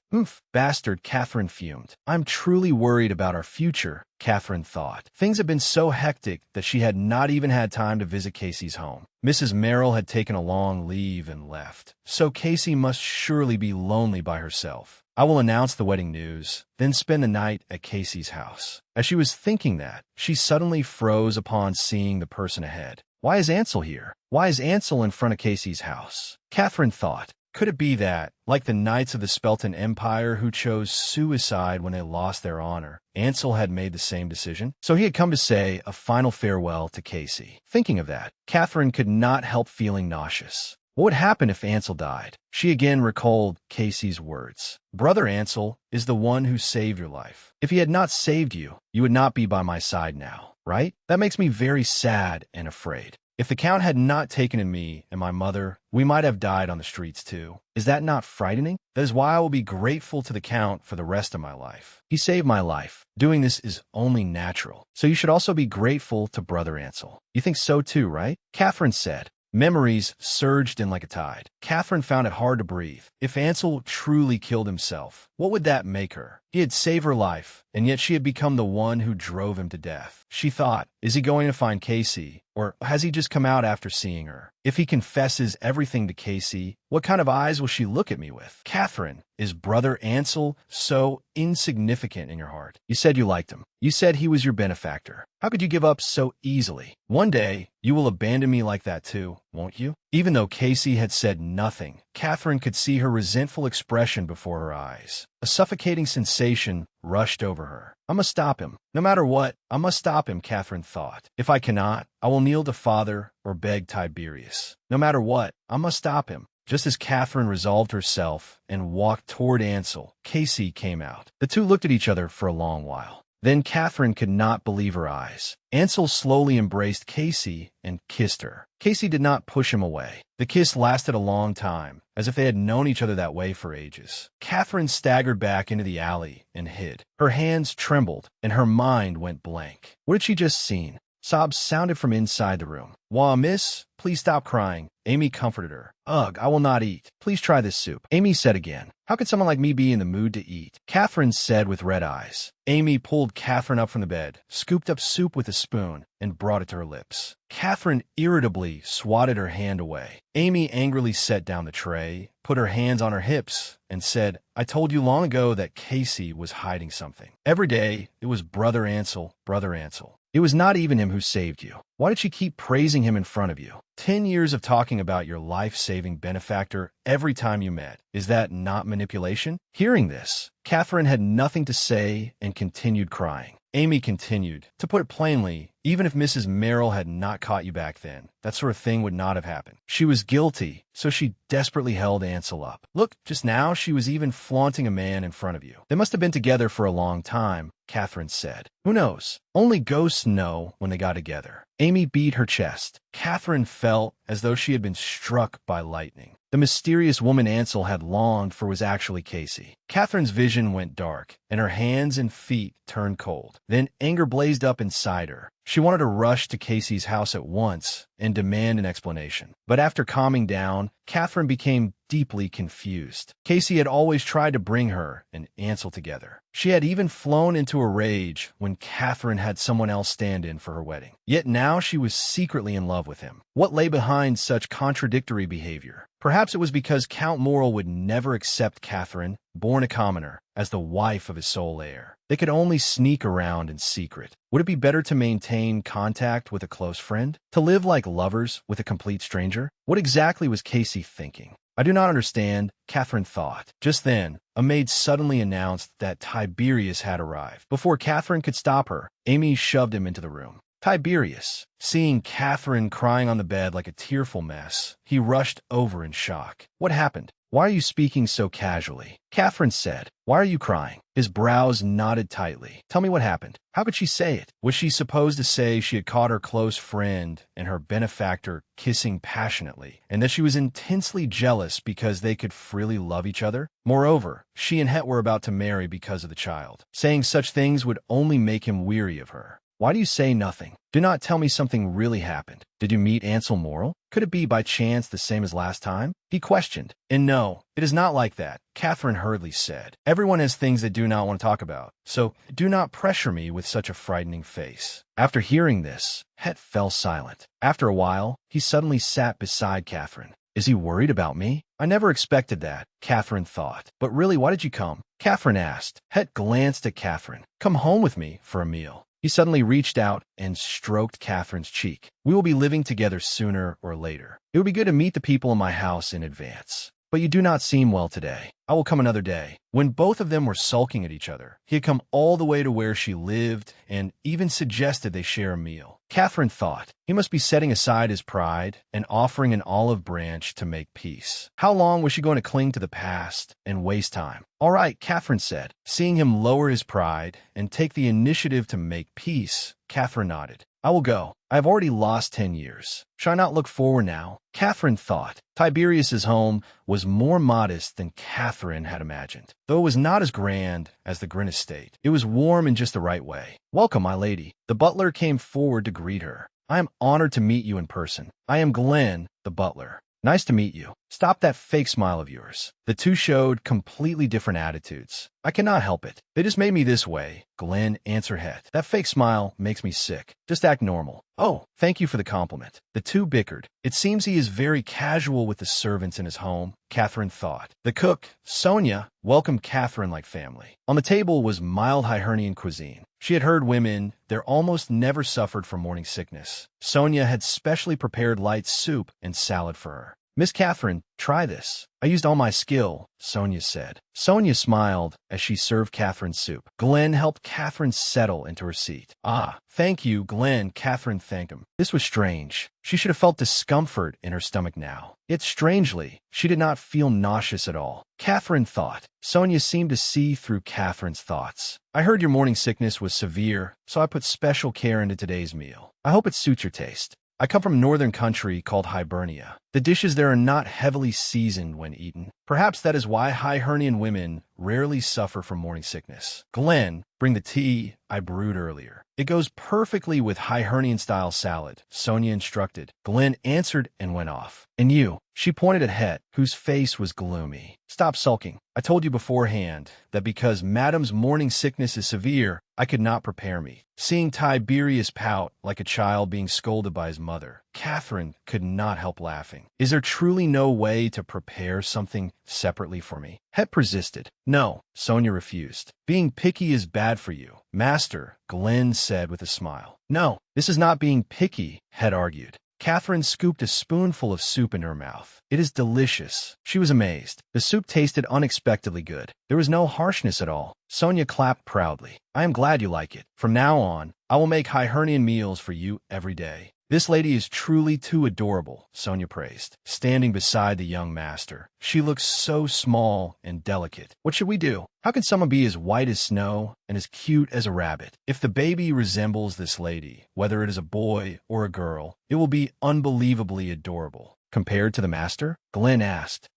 Bastard, Catherine fumed. I'm truly worried about our future, Catherine thought. Things had been so hectic that she had not even had time to visit Casey's home. Mrs. Merrill had taken a long leave and left, so Casey must surely be lonely by herself. I will announce the wedding news, then spend the night at Casey's house. As she was thinking that, she suddenly froze upon seeing the person ahead. Why is Ansel here? Why is Ansel in front of Casey's house? Catherine thought. Could it be that, like the knights of the Speltan Empire who chose suicide when they lost their honor, Ansel had made the same decision? So he had come to say a final farewell to Casey. Thinking of that, Catherine could not help feeling nauseous. What would happen if Ansel died? She again recalled Casey's words. Brother Ansel is the one who saved your life. If he had not saved you, you would not be by my side now, right? That makes me very sad and afraid. If the Count had not taken in me and my mother, we might have died on the streets too. Is that not frightening? That is why I will be grateful to the Count for the rest of my life. He saved my life. Doing this is only natural. So you should also be grateful to Brother Ansel. You think so too, right? Catherine said. Memories surged in like a tide. Catherine found it hard to breathe. If Ansel truly killed himself, what would that make her? He had saved her life, and yet she had become the one who drove him to death. She thought, is he going to find Casey, or has he just come out after seeing her? If he confesses everything to Casey, what kind of eyes will she look at me with? Catherine, is Brother Ansel so insignificant in your heart? You said you liked him. You said he was your benefactor. How could you give up so easily? One day, you will abandon me like that too, won't you? Even though Casey had said nothing, Catherine could see her resentful expression before her eyes. A suffocating sensation rushed over her. I must stop him. No matter what, I must stop him, Catherine thought. If I cannot, I will kneel to Father or beg Tiberius. No matter what, I must stop him. Just as Catherine resolved herself and walked toward Ansel, Casey came out. The two looked at each other for a long while. Then Catherine could not believe her eyes. Ansel slowly embraced Casey and kissed her. Casey did not push him away. The kiss lasted a long time, as if they had known each other that way for ages. Catherine staggered back into the alley and hid. Her hands trembled, and her mind went blank. What had she just seen? Sobs sounded from inside the room. Wah, miss, please stop crying. Amy comforted her. Ugh, I will not eat. Please try this soup. Amy said again. How could someone like me be in the mood to eat? Catherine said with red eyes. Amy pulled Catherine up from the bed, scooped up soup with a spoon, and brought it to her lips. Catherine irritably swatted her hand away. Amy angrily set down the tray, put her hands on her hips, and said, I told you long ago that Casey was hiding something. Every day, it was Brother Ansel, Brother Ansel. It was not even him who saved you. Why did she keep praising him in front of you? 10 years of talking about your life-saving benefactor every time you met. Is that not manipulation? Hearing this, Catherine had nothing to say and continued crying. Amy continued. To put it plainly, even if Mrs. Merrill had not caught you back then, that sort of thing would not have happened. She was guilty, so she desperately held Ansel up. Look, just now she was even flaunting a man in front of you. They must have been together for a long time, Catherine said. Who knows? Only ghosts know when they got together. Amy beat her chest. Catherine felt as though she had been struck by lightning. The mysterious woman Ansel had longed for was actually Casey. Catherine's vision went dark, and her hands and feet turned cold. Then anger blazed up inside her. She wanted to rush to Casey's house at once and demand an explanation. But after calming down, Catherine became deeply confused. Casey had always tried to bring her and Ansel together. She had even flown into a rage when Catherine had someone else stand in for her wedding. Yet now she was secretly in love with him. What lay behind such contradictory behavior? Perhaps it was because Count Morrill would never accept Catherine, born a commoner, as the wife of his sole heir. They could only sneak around in secret. Would it be better to maintain contact with a close friend? To live like lovers with a complete stranger? What exactly was Casey thinking? I do not understand, Catherine thought. Just then, a maid suddenly announced that Tiberius had arrived. Before Catherine could stop her, Amy shoved him into the room. Tiberius, seeing Catherine crying on the bed like a tearful mess, he rushed over in shock. What happened? Why are you speaking so casually? Catherine said. Why are you crying? His brows knotted tightly. Tell me what happened. How could she say it? Was she supposed to say she had caught her close friend and her benefactor kissing passionately, and that she was intensely jealous because they could freely love each other? Moreover, she and Het were about to marry because of the child. Saying such things would only make him weary of her. Why do you say nothing? Do not tell me something really happened. Did you meet Ansel Morrill? Could it be by chance the same as last time? He questioned. And no, it is not like that, Catherine hurriedly said. Everyone has things they do not want to talk about, so do not pressure me with such a frightening face. After hearing this, Het fell silent. After a while, he suddenly sat beside Catherine. Is he worried about me? I never expected that, Catherine thought. But really, why did you come? Catherine asked. Het glanced at Catherine. Come home with me for a meal. He suddenly reached out and stroked Catherine's cheek. We will be living together sooner or later. It would be good to meet the people in my house in advance. But you do not seem well today. I will come another day. When both of them were sulking at each other, he had come all the way to where she lived and even suggested they share a meal. Catherine thought, he must be setting aside his pride and offering an olive branch to make peace. How long was she going to cling to the past and waste time? All right, Catherine said. Seeing him lower his pride and take the initiative to make peace, Catherine nodded. I will go. I have already lost 10 years. Shall I not look forward now? Catherine thought. Tiberius's home was more modest than Catherine had imagined. Though it was not as grand as the Grin estate, it was warm in just the right way. Welcome, my lady. The butler came forward to greet her. I am honored to meet you in person. I am Glenn, the butler. Nice to meet you. Stop that fake smile of yours. The two showed completely different attitudes. I cannot help it. They just made me this way. Glenn answered Het. That fake smile makes me sick. Just act normal. Oh, thank you for the compliment. The two bickered. It seems he is very casual with the servants in his home, Catherine thought. The cook, Sonia, welcomed Catherine like family. On the table was mild Hibernian cuisine. She had heard women there almost never suffered from morning sickness. Sonia had specially prepared light soup and salad for her. Miss Catherine, try this. I used all my skill, Sonia said. Sonia smiled as she served Catherine soup. Glenn helped Catherine settle into her seat. Ah, thank you, Glenn, Catherine thanked him. This was strange. She should have felt discomfort in her stomach now. Yet strangely, she did not feel nauseous at all. Catherine thought. Sonia seemed to see through Catherine's thoughts. I heard your morning sickness was severe, so I put special care into today's meal. I hope it suits your taste. I come from a northern country called Hibernia. The dishes there are not heavily seasoned when eaten. Perhaps that is why Hibernian women rarely suffer from morning sickness. Glenn, bring the tea I brewed earlier. It goes perfectly with Hibernian-style salad, Sonia instructed. Glenn answered and went off. And you? She pointed at Het, whose face was gloomy. Stop sulking. I told you beforehand that because Madame's morning sickness is severe, I could not prepare me. Seeing Tiberius pout like a child being scolded by his mother, Catherine could not help laughing. Is there truly no way to prepare something separately for me? Het persisted. No, Sonia refused. Being picky is bad for you, Master, Glenn said with a smile. No, this is not being picky, Het argued. Catherine scooped a spoonful of soup into her mouth. It is delicious. She was amazed. The soup tasted unexpectedly good. There was no harshness at all. Sonia clapped proudly. I am glad you like it. From now on, I will make Hibernian meals for you every day. This lady is truly too adorable, Sonia praised, standing beside the young master. She looks so small and delicate. What should we do? How can someone be as white as snow and as cute as a rabbit? If the baby resembles this lady, whether it is a boy or a girl, it will be unbelievably adorable. Compared to the master? Glenn asked.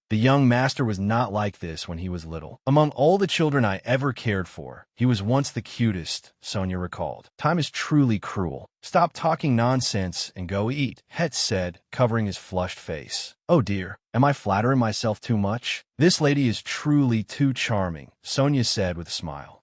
The young master was not like this when he was little. Among all the children I ever cared for, he was once the cutest, Sonia recalled. Time is truly cruel. Stop talking nonsense and go eat, Het said, covering his flushed face. Oh dear, am I flattering myself too much? This lady is truly too charming, Sonia said with a smile.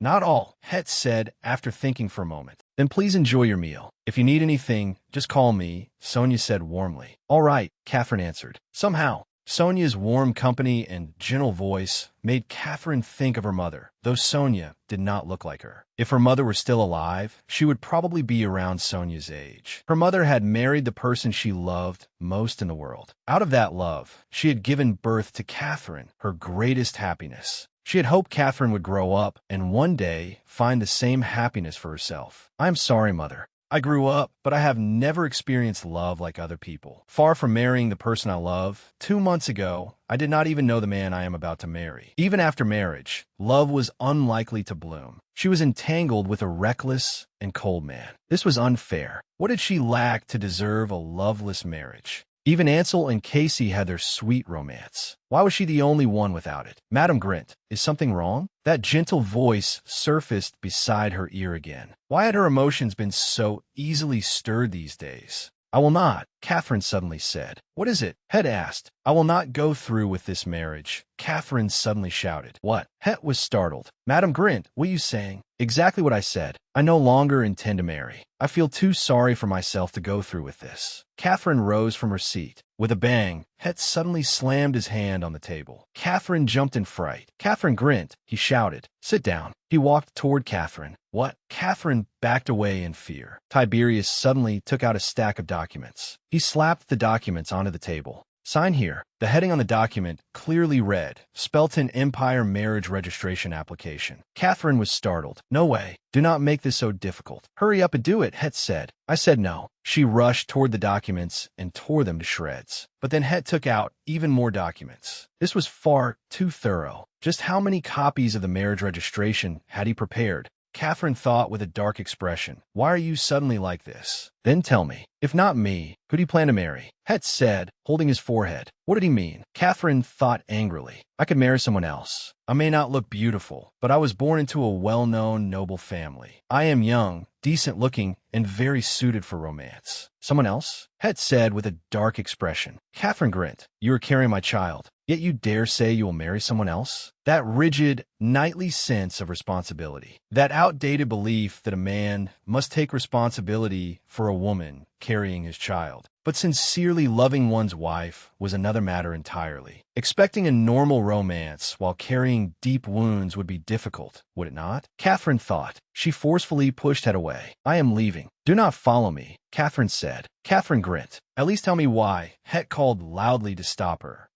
Not all, Het said after thinking for a moment. Then please enjoy your meal. If you need anything, just call me, Sonia said warmly. All right, Catherine answered. Somehow, Sonia's warm company and gentle voice made Catherine think of her mother, though Sonia did not look like her. If her mother were still alive, she would probably be around Sonia's age. Her mother had married the person she loved most in the world. Out of that love, she had given birth to Catherine, her greatest happiness. She had hoped Catherine would grow up and one day find the same happiness for herself. I am sorry, Mother. I grew up, but I have never experienced love like other people. Far from marrying the person I love, 2 months ago, I did not even know the man I am about to marry. Even after marriage, love was unlikely to bloom. She was entangled with a reckless and cold man. This was unfair. What did she lack to deserve a loveless marriage? Even Ansel and Casey had their sweet romance. Why was she the only one without it? Madam Grint, is something wrong? That gentle voice surfaced beside her ear again. Why had her emotions been so easily stirred these days? I will not, Catherine suddenly said. What is it? Het asked. I will not go through with this marriage, Catherine suddenly shouted. What? Het was startled. Madam Grint, what are you saying? Exactly what I said. I no longer intend to marry. I feel too sorry for myself to go through with this. Catherine rose from her seat. With a bang, Het suddenly slammed his hand on the table. Catherine jumped in fright. Catherine Grint, he shouted. Sit down. He walked toward Catherine. What? Catherine backed away in fear. Tiberius suddenly took out a stack of documents. He slapped the documents onto the table. Sign here. The heading on the document clearly read, Spelton Empire Marriage Registration Application. Catherine was startled. No way. Do not make this so difficult. Hurry up and do it, Het said. I said no. She rushed toward the documents and tore them to shreds. But then Het took out even more documents. This was far too thorough. Just how many copies of the marriage registration had he prepared? Catherine thought with a dark expression. Why are you suddenly like this? Then tell me, if not me, who do you plan to marry? Het said, holding his forehead. What did he mean? Catherine thought angrily. I could marry someone else. I may not look beautiful, but I was born into a well-known, noble family. I am young, decent-looking, and very suited for romance. Someone else? Het said with a dark expression. Catherine Grint, you are carrying my child, yet you dare say you will marry someone else? That rigid, knightly sense of responsibility. That outdated belief that a man must take responsibility for a woman carrying his child. But sincerely loving one's wife was another matter entirely. Expecting a normal romance while carrying deep wounds would be difficult, would it not? Catherine thought. She forcefully pushed Het away. I am leaving. Do not follow me, Catherine said. Catherine Grint, at least tell me why. Het called loudly to stop her.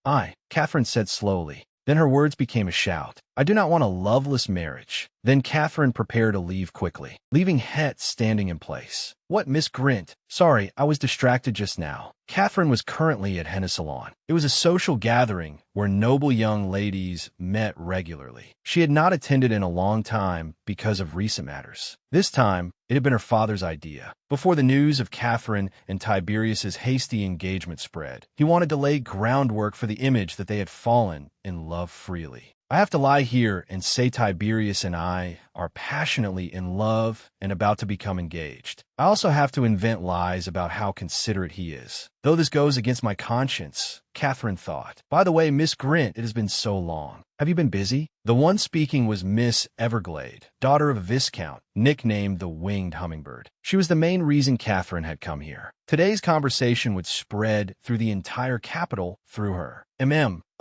Catherine said slowly. Then her words became a shout. I do not want a loveless marriage. Then Catherine prepared to leave quickly, leaving Het standing in place. What, Miss Grint? Sorry, I was distracted just now. Catherine was currently at Henna Salon. It was a social gathering where noble young ladies met regularly. She had not attended in a long time because of recent matters. This time, it had been her father's idea. Before the news of Catherine and Tiberius's hasty engagement spread, he wanted to lay groundwork for the image that they had fallen in love freely. I have to lie here and say Tiberius and I are passionately in love and about to become engaged. I also have to invent lies about how considerate he is. Though this goes against my conscience, Catherine thought. By the way, Miss Grint, it has been so long. Have you been busy? The one speaking was Miss Everglade, daughter of a viscount, nicknamed the Winged Hummingbird. She was the main reason Catherine had come here. Today's conversation would spread through the entire capital through her.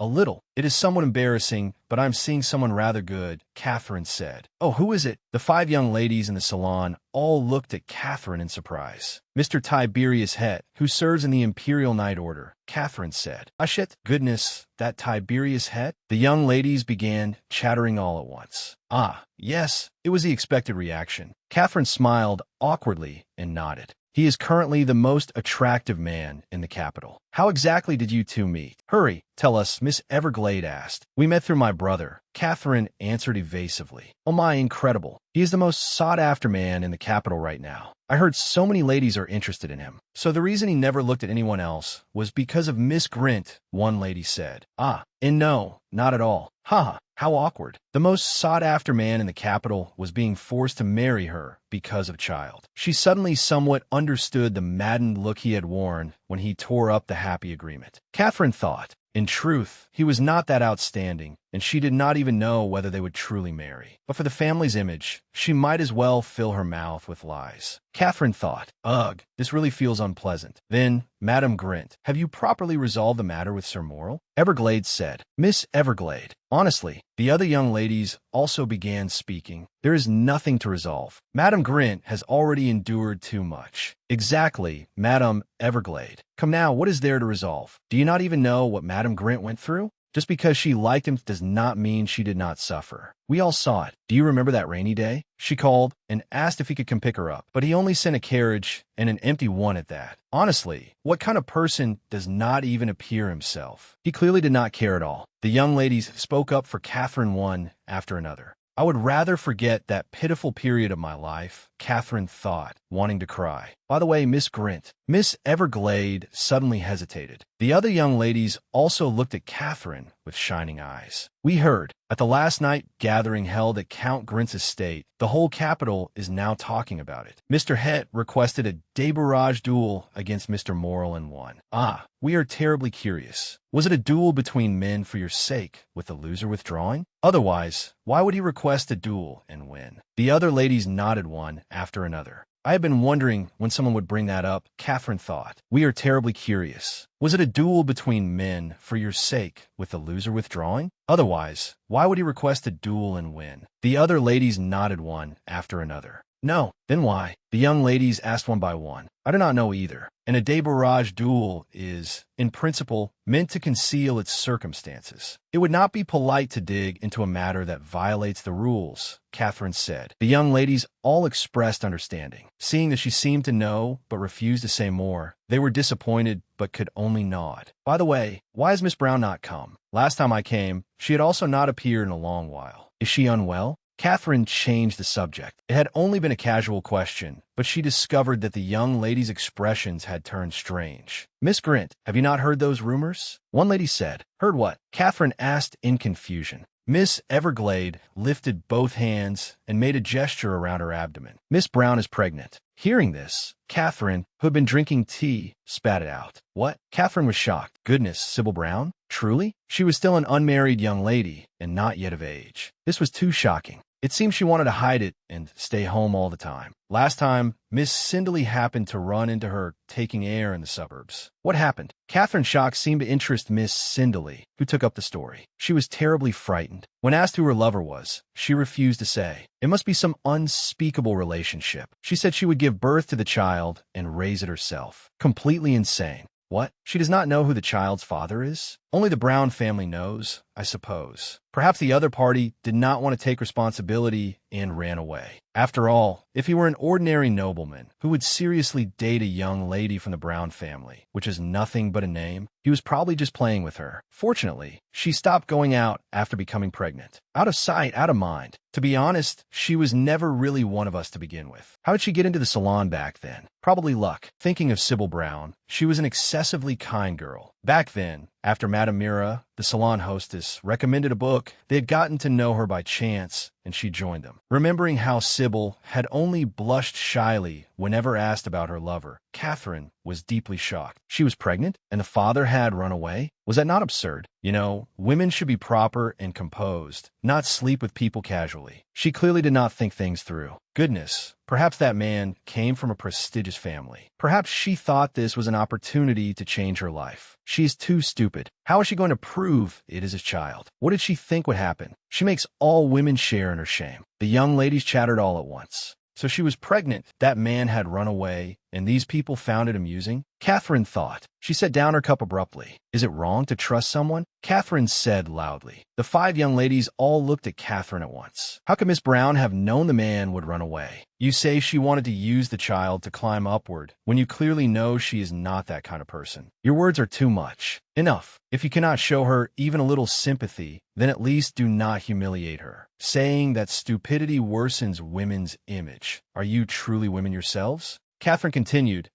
A little. It is somewhat embarrassing, but I'm seeing someone rather good, Catherine said. Oh, who is it? The 5 young ladies in the salon all looked at Catherine in surprise. Mr. Tiberius Het, who serves in the Imperial Night Order, Catherine said. Shit, goodness, that Tiberius Het? The young ladies began chattering all at once. Ah, yes, it was the expected reaction. Catherine smiled awkwardly and nodded. He is currently the most attractive man in the capital. How exactly did you two meet? Hurry, tell us, Miss Everglade asked. We met through my brother, Catherine answered evasively. Oh my, incredible. He is the most sought-after man in the capital right now. I heard so many ladies are interested in him. So the reason he never looked at anyone else was because of Miss Grint, one lady said. Ah, and no, not at all. Haha, how awkward. The most sought-after man in the capital was being forced to marry her because of child. She suddenly somewhat understood the maddened look he had worn when he tore up the happy agreement. Catherine thought, in truth, he was not that outstanding, and she did not even know whether they would truly marry. But for the family's image, she might as well fill her mouth with lies. Catherine thought, ugh, this really feels unpleasant. Then, Madame Grint, have you properly resolved the matter with Sir Morrel? Everglade said. Miss Everglade. Honestly, the other young ladies also began speaking. There is nothing to resolve. Madame Grint has already endured too much. Exactly, Madame Everglade. Come now, what is there to resolve? Do you not even know what Madame Grint went through? Just because she liked him does not mean she did not suffer. We all saw it. Do you remember that rainy day? She called and asked if he could come pick her up, but he only sent a carriage, and an empty one at that. Honestly, what kind of person does not even appear himself? He clearly did not care at all. The young ladies spoke up for Catherine one after another. I would rather forget that pitiful period of my life, Catherine thought, wanting to cry. By the way, Miss Grint. Miss Everglade suddenly hesitated. The other young ladies also looked at Catherine with shining eyes. We heard, at the last night gathering held at Count Grint's estate, the whole capital is now talking about it. Mr. Het requested a débarrage duel against Mr. Morrel and won. Ah, we are terribly curious. Was it a duel between men for your sake, with the loser withdrawing? Otherwise, why would he request a duel and win? The other ladies nodded one after another. I have been wondering when someone would bring that up, Catherine thought. We are terribly curious. Was it a duel between men for your sake, with the loser withdrawing? Otherwise, why would he request a duel and win? The other ladies nodded one after another. No, then why? The young ladies asked one by one. I do not know either. And a débarrage duel is, in principle, meant to conceal its circumstances. It would not be polite to dig into a matter that violates the rules, Catherine said. The young ladies all expressed understanding. Seeing that she seemed to know but refused to say more, they were disappointed but could only nod. By the way, why has Miss Brown not come? Last time I came, she had also not appeared in a long while. Is she unwell? Catherine changed the subject. It had only been a casual question, but she discovered that the young lady's expressions had turned strange. Miss Grint, have you not heard those rumors? One lady said. Heard what? Catherine asked in confusion. Miss Everglade lifted both hands and made a gesture around her abdomen. Miss Brown is pregnant. Hearing this, Catherine, who had been drinking tea, spat it out. What? Catherine was shocked. Goodness, Sybil Brown? Truly? She was still an unmarried young lady and not yet of age. This was too shocking. It seemed she wanted to hide it and stay home all the time. Last time, Miss Cindley happened to run into her taking air in the suburbs. What happened? Catherine's shock seemed to interest Miss Cindley, who took up the story. She was terribly frightened. When asked who her lover was, she refused to say. It must be some unspeakable relationship. She said she would give birth to the child and raise it herself. Completely insane. What? She does not know who the child's father is? Only the Brown family knows, I suppose. Perhaps the other party did not want to take responsibility and ran away. After all, if he were an ordinary nobleman who would seriously date a young lady from the Brown family, which is nothing but a name, he was probably just playing with her. Fortunately, she stopped going out after becoming pregnant. Out of sight, out of mind. To be honest, she was never really one of us to begin with. How did she get into the salon back then? Probably luck. Thinking of Sybil Brown, she was an excessively kind girl. Back then, after Madame Mira, the salon hostess, recommended a book, they had gotten to know her by chance, and she joined them. Remembering how Sybil had only blushed shyly whenever asked about her lover, Catherine was deeply shocked. She was pregnant, and the father had run away? Was that not absurd? You know, women should be proper and composed, not sleep with people casually. She clearly did not think things through. Goodness, perhaps that man came from a prestigious family. Perhaps she thought this was an opportunity to change her life. She is too stupid. How is she going to prove it is his child? What did she think would happen? She makes all women share in her shame. The young ladies chattered all at once. So she was pregnant. That man had run away, and these people found it amusing? Catherine thought. She set down her cup abruptly. Is it wrong to trust someone? Catherine said loudly. The 5 young ladies all looked at Catherine at once. How could Miss Brown have known the man would run away? You say she wanted to use the child to climb upward, when you clearly know she is not that kind of person. Your words are too much. Enough. If you cannot show her even a little sympathy, then at least do not humiliate her, saying that stupidity worsens women's image. Are you truly women yourselves? Catherine continued,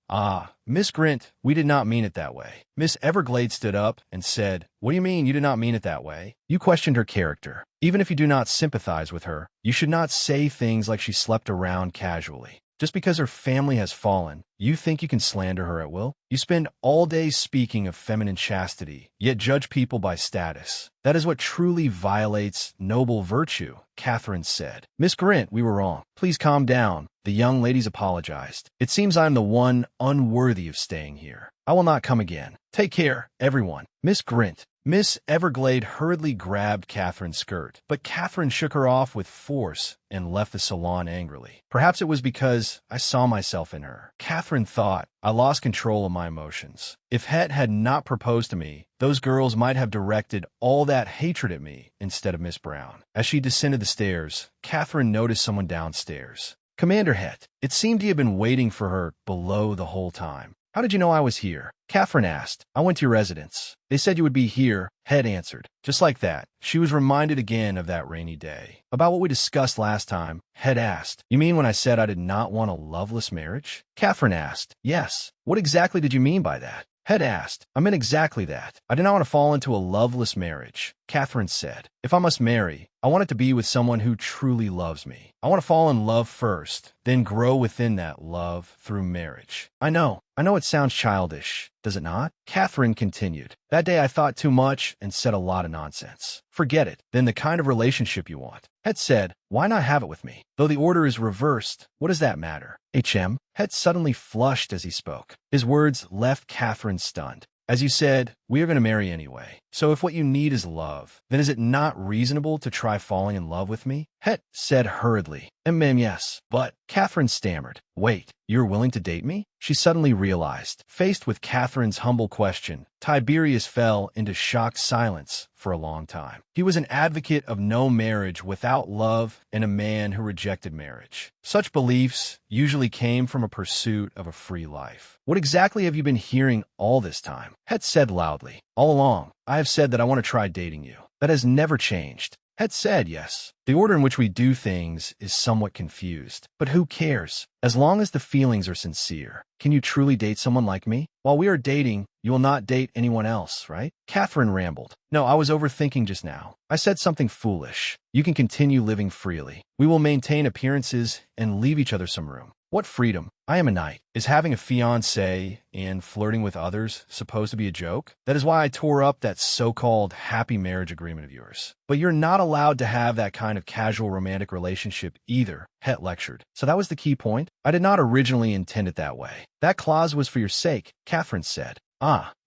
Miss Grint, we did not mean it that way. Miss Everglade stood up and said, What do you mean you did not mean it that way? You questioned her character. Even if you do not sympathize with her, you should not say things like she slept around casually. Just because her family has fallen, you think you can slander her at will? You spend all day speaking of feminine chastity, yet judge people by status. That is what truly violates noble virtue, Catherine said. Miss Grint, we were wrong. Please calm down. The young ladies apologized. It seems I am the one unworthy of staying here. I will not come again. Take care, everyone. Miss Grint. Miss Everglade hurriedly grabbed Catherine's skirt, but Catherine shook her off with force and left the salon angrily. Perhaps it was because I saw myself in her. Catherine thought, I lost control of my emotions. If Het had not proposed to me, those girls might have directed all that hatred at me instead of Miss Brown. As she descended the stairs, Catherine noticed someone downstairs. Commander Het. It seemed he had been waiting for her below the whole time. How did you know I was here? Catherine asked. I went to your residence. They said you would be here, Het answered. Just like that, she was reminded again of that rainy day. About what we discussed last time, Het asked. You mean when I said I did not want a loveless marriage? Catherine asked. Yes. What exactly did you mean by that? Het asked. I meant exactly that. I did not want to fall into a loveless marriage. Catherine said. If I must marry, I want it to be with someone who truly loves me. I want to fall in love first, then grow within that love through marriage. I know it sounds childish, does it not? Catherine continued. That day I thought too much and said a lot of nonsense. Forget it, then the kind of relationship you want. Het said, why not have it with me? Though the order is reversed, what does that matter? Het suddenly flushed as he spoke. His words left Catherine stunned. As you said, we are going to marry anyway. So if what you need is love, then is it not reasonable to try falling in love with me? Het said hurriedly. Yes, but Catherine stammered. Wait, you're willing to date me? She suddenly realized. Faced with Catherine's humble question, Tiberius fell into shocked silence for a long time. He was an advocate of no marriage without love and a man who rejected marriage. Such beliefs usually came from a pursuit of a free life. What exactly have you been hearing all this time? Het said loudly. All along, I have said that I want to try dating you. That has never changed. Het said yes. The order in which we do things is somewhat confused, but who cares? As long as the feelings are sincere. Can you truly date someone like me? While we are dating, you will not date anyone else, right? Catherine rambled. No, I was overthinking just now. I said something foolish. You can continue living freely. We will maintain appearances and leave each other some room. What freedom? I am a knight. Is having a fiancé and flirting with others supposed to be a joke? That is why I tore up that so-called happy marriage agreement of yours. But you're not allowed to have that kind of casual romantic relationship either, Het lectured. So that was the key point? I did not originally intend it that way. That clause was for your sake, Catherine said.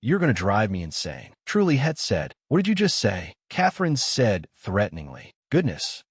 You're going to drive me insane. Truly, Het said. What did you just say? Catherine said threateningly. Goodness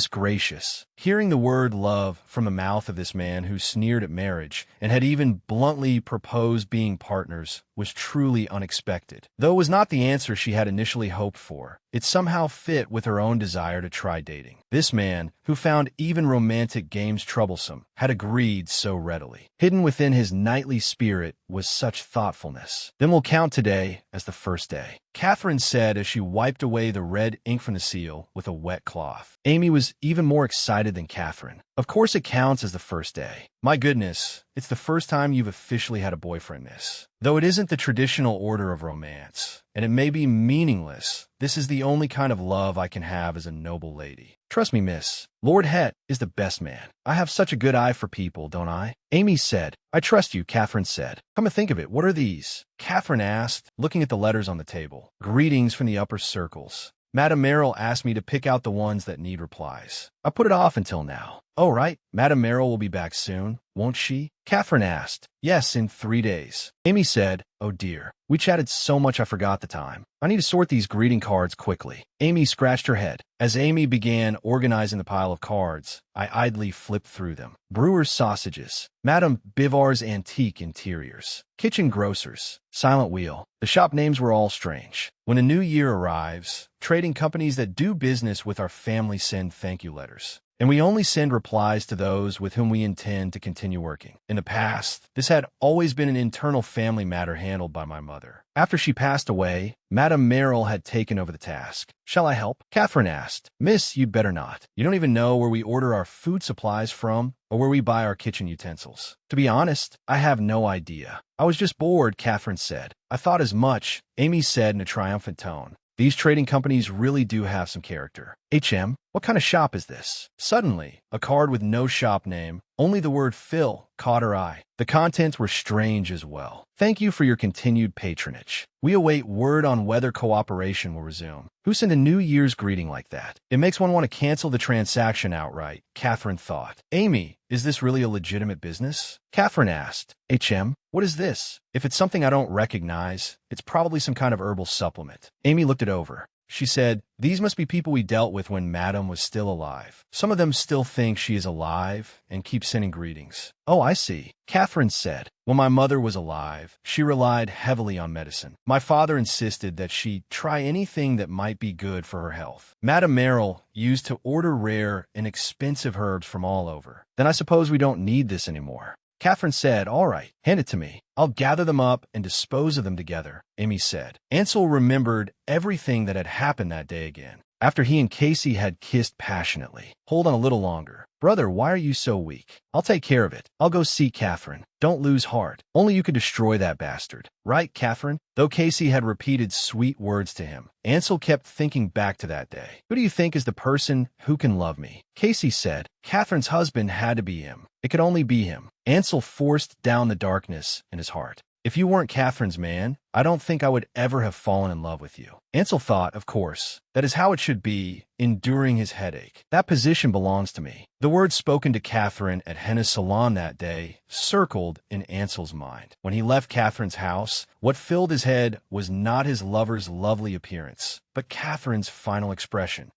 gracious. Hearing the word love from the mouth of this man who sneered at marriage and had even bluntly proposed being partners was truly unexpected. Though it was not the answer she had initially hoped for, it somehow fit with her own desire to try dating. This man, who found even romantic games troublesome, had agreed so readily. Hidden within his knightly spirit was such thoughtfulness. Then we'll count today as the first day, Catherine said as she wiped away the red ink from the seal with a wet cloth. Amy was even more excited than Catherine. Of course it counts as the first day. My goodness, it's the first time you've officially had a boyfriend, miss. Though it isn't the traditional order of romance, and it may be meaningless, this is the only kind of love I can have as a noble lady. Trust me, miss. Lord Het is the best man. I have such a good eye for people, don't I? Amy said. I trust you, Catherine said. Come to think of it, what are these? Catherine asked, looking at the letters on the table. Greetings from the upper circles. Madame Merrill asked me to pick out the ones that need replies. I put it off until now. Oh, right. Madame Merrill will be back soon, won't she? Catherine asked. Yes, in 3 days. Amy said, oh dear. We chatted so much I forgot the time. I need to sort these greeting cards quickly. Amy scratched her head. As Amy began organizing the pile of cards, I idly flipped through them. Brewer's Sausages, Madame Bivar's Antique Interiors, Kitchen Grocers, Silent Wheel. The shop names were all strange. When a new year arrives, trading companies that do business with our family send thank you letters. And we only send replies to those with whom we intend to continue working. In the past, this had always been an internal family matter handled by my mother. After she passed away, Madame Merrill had taken over the task. Shall I help? Catherine asked. Miss, you'd better not. You don't even know where we order our food supplies from or where we buy our kitchen utensils. To be honest, I have no idea. I was just bored, Catherine said. I thought as much, Amy said in a triumphant tone. These trading companies really do have some character. HM, what kind of shop is this? Suddenly, a card with no shop name, only the word Phil, caught her eye. The contents were strange as well. Thank you for your continued patronage. We await word on whether cooperation will resume. Who sent a New Year's greeting like that? It makes one want to cancel the transaction outright, Catherine thought. Amy, is this really a legitimate business? Catherine asked. HM, what is this? If it's something I don't recognize, it's probably some kind of herbal supplement. Amy looked it over. She said, these must be people we dealt with when Madame was still alive. Some of them still think she is alive and keep sending greetings. Oh, I see. Catherine said, when my mother was alive, she relied heavily on medicine. My father insisted that she try anything that might be good for her health. Madame Merrill used to order rare and expensive herbs from all over. Then I suppose we don't need this anymore. Catherine said, all right, hand it to me. I'll gather them up and dispose of them together, Amy said. Ansel remembered everything that had happened that day again, after he and Casey had kissed passionately. Hold on a little longer. Brother, why are you so weak? I'll take care of it. I'll go see Catherine. Don't lose heart. Only you could destroy that bastard. Right, Catherine? Though Casey had repeated sweet words to him, Ansel kept thinking back to that day. Who do you think is the person who can love me? Casey said. Catherine's husband had to be him. It could only be him. Ansel forced down the darkness in his heart. If you weren't Catherine's man, I don't think I would ever have fallen in love with you. Ansel thought, of course, that is how it should be, enduring his headache. That position belongs to me. The words spoken to Catherine at Henna's salon that day circled in Ansel's mind. When he left Catherine's house, what filled his head was not his lover's lovely appearance, but Catherine's final expression.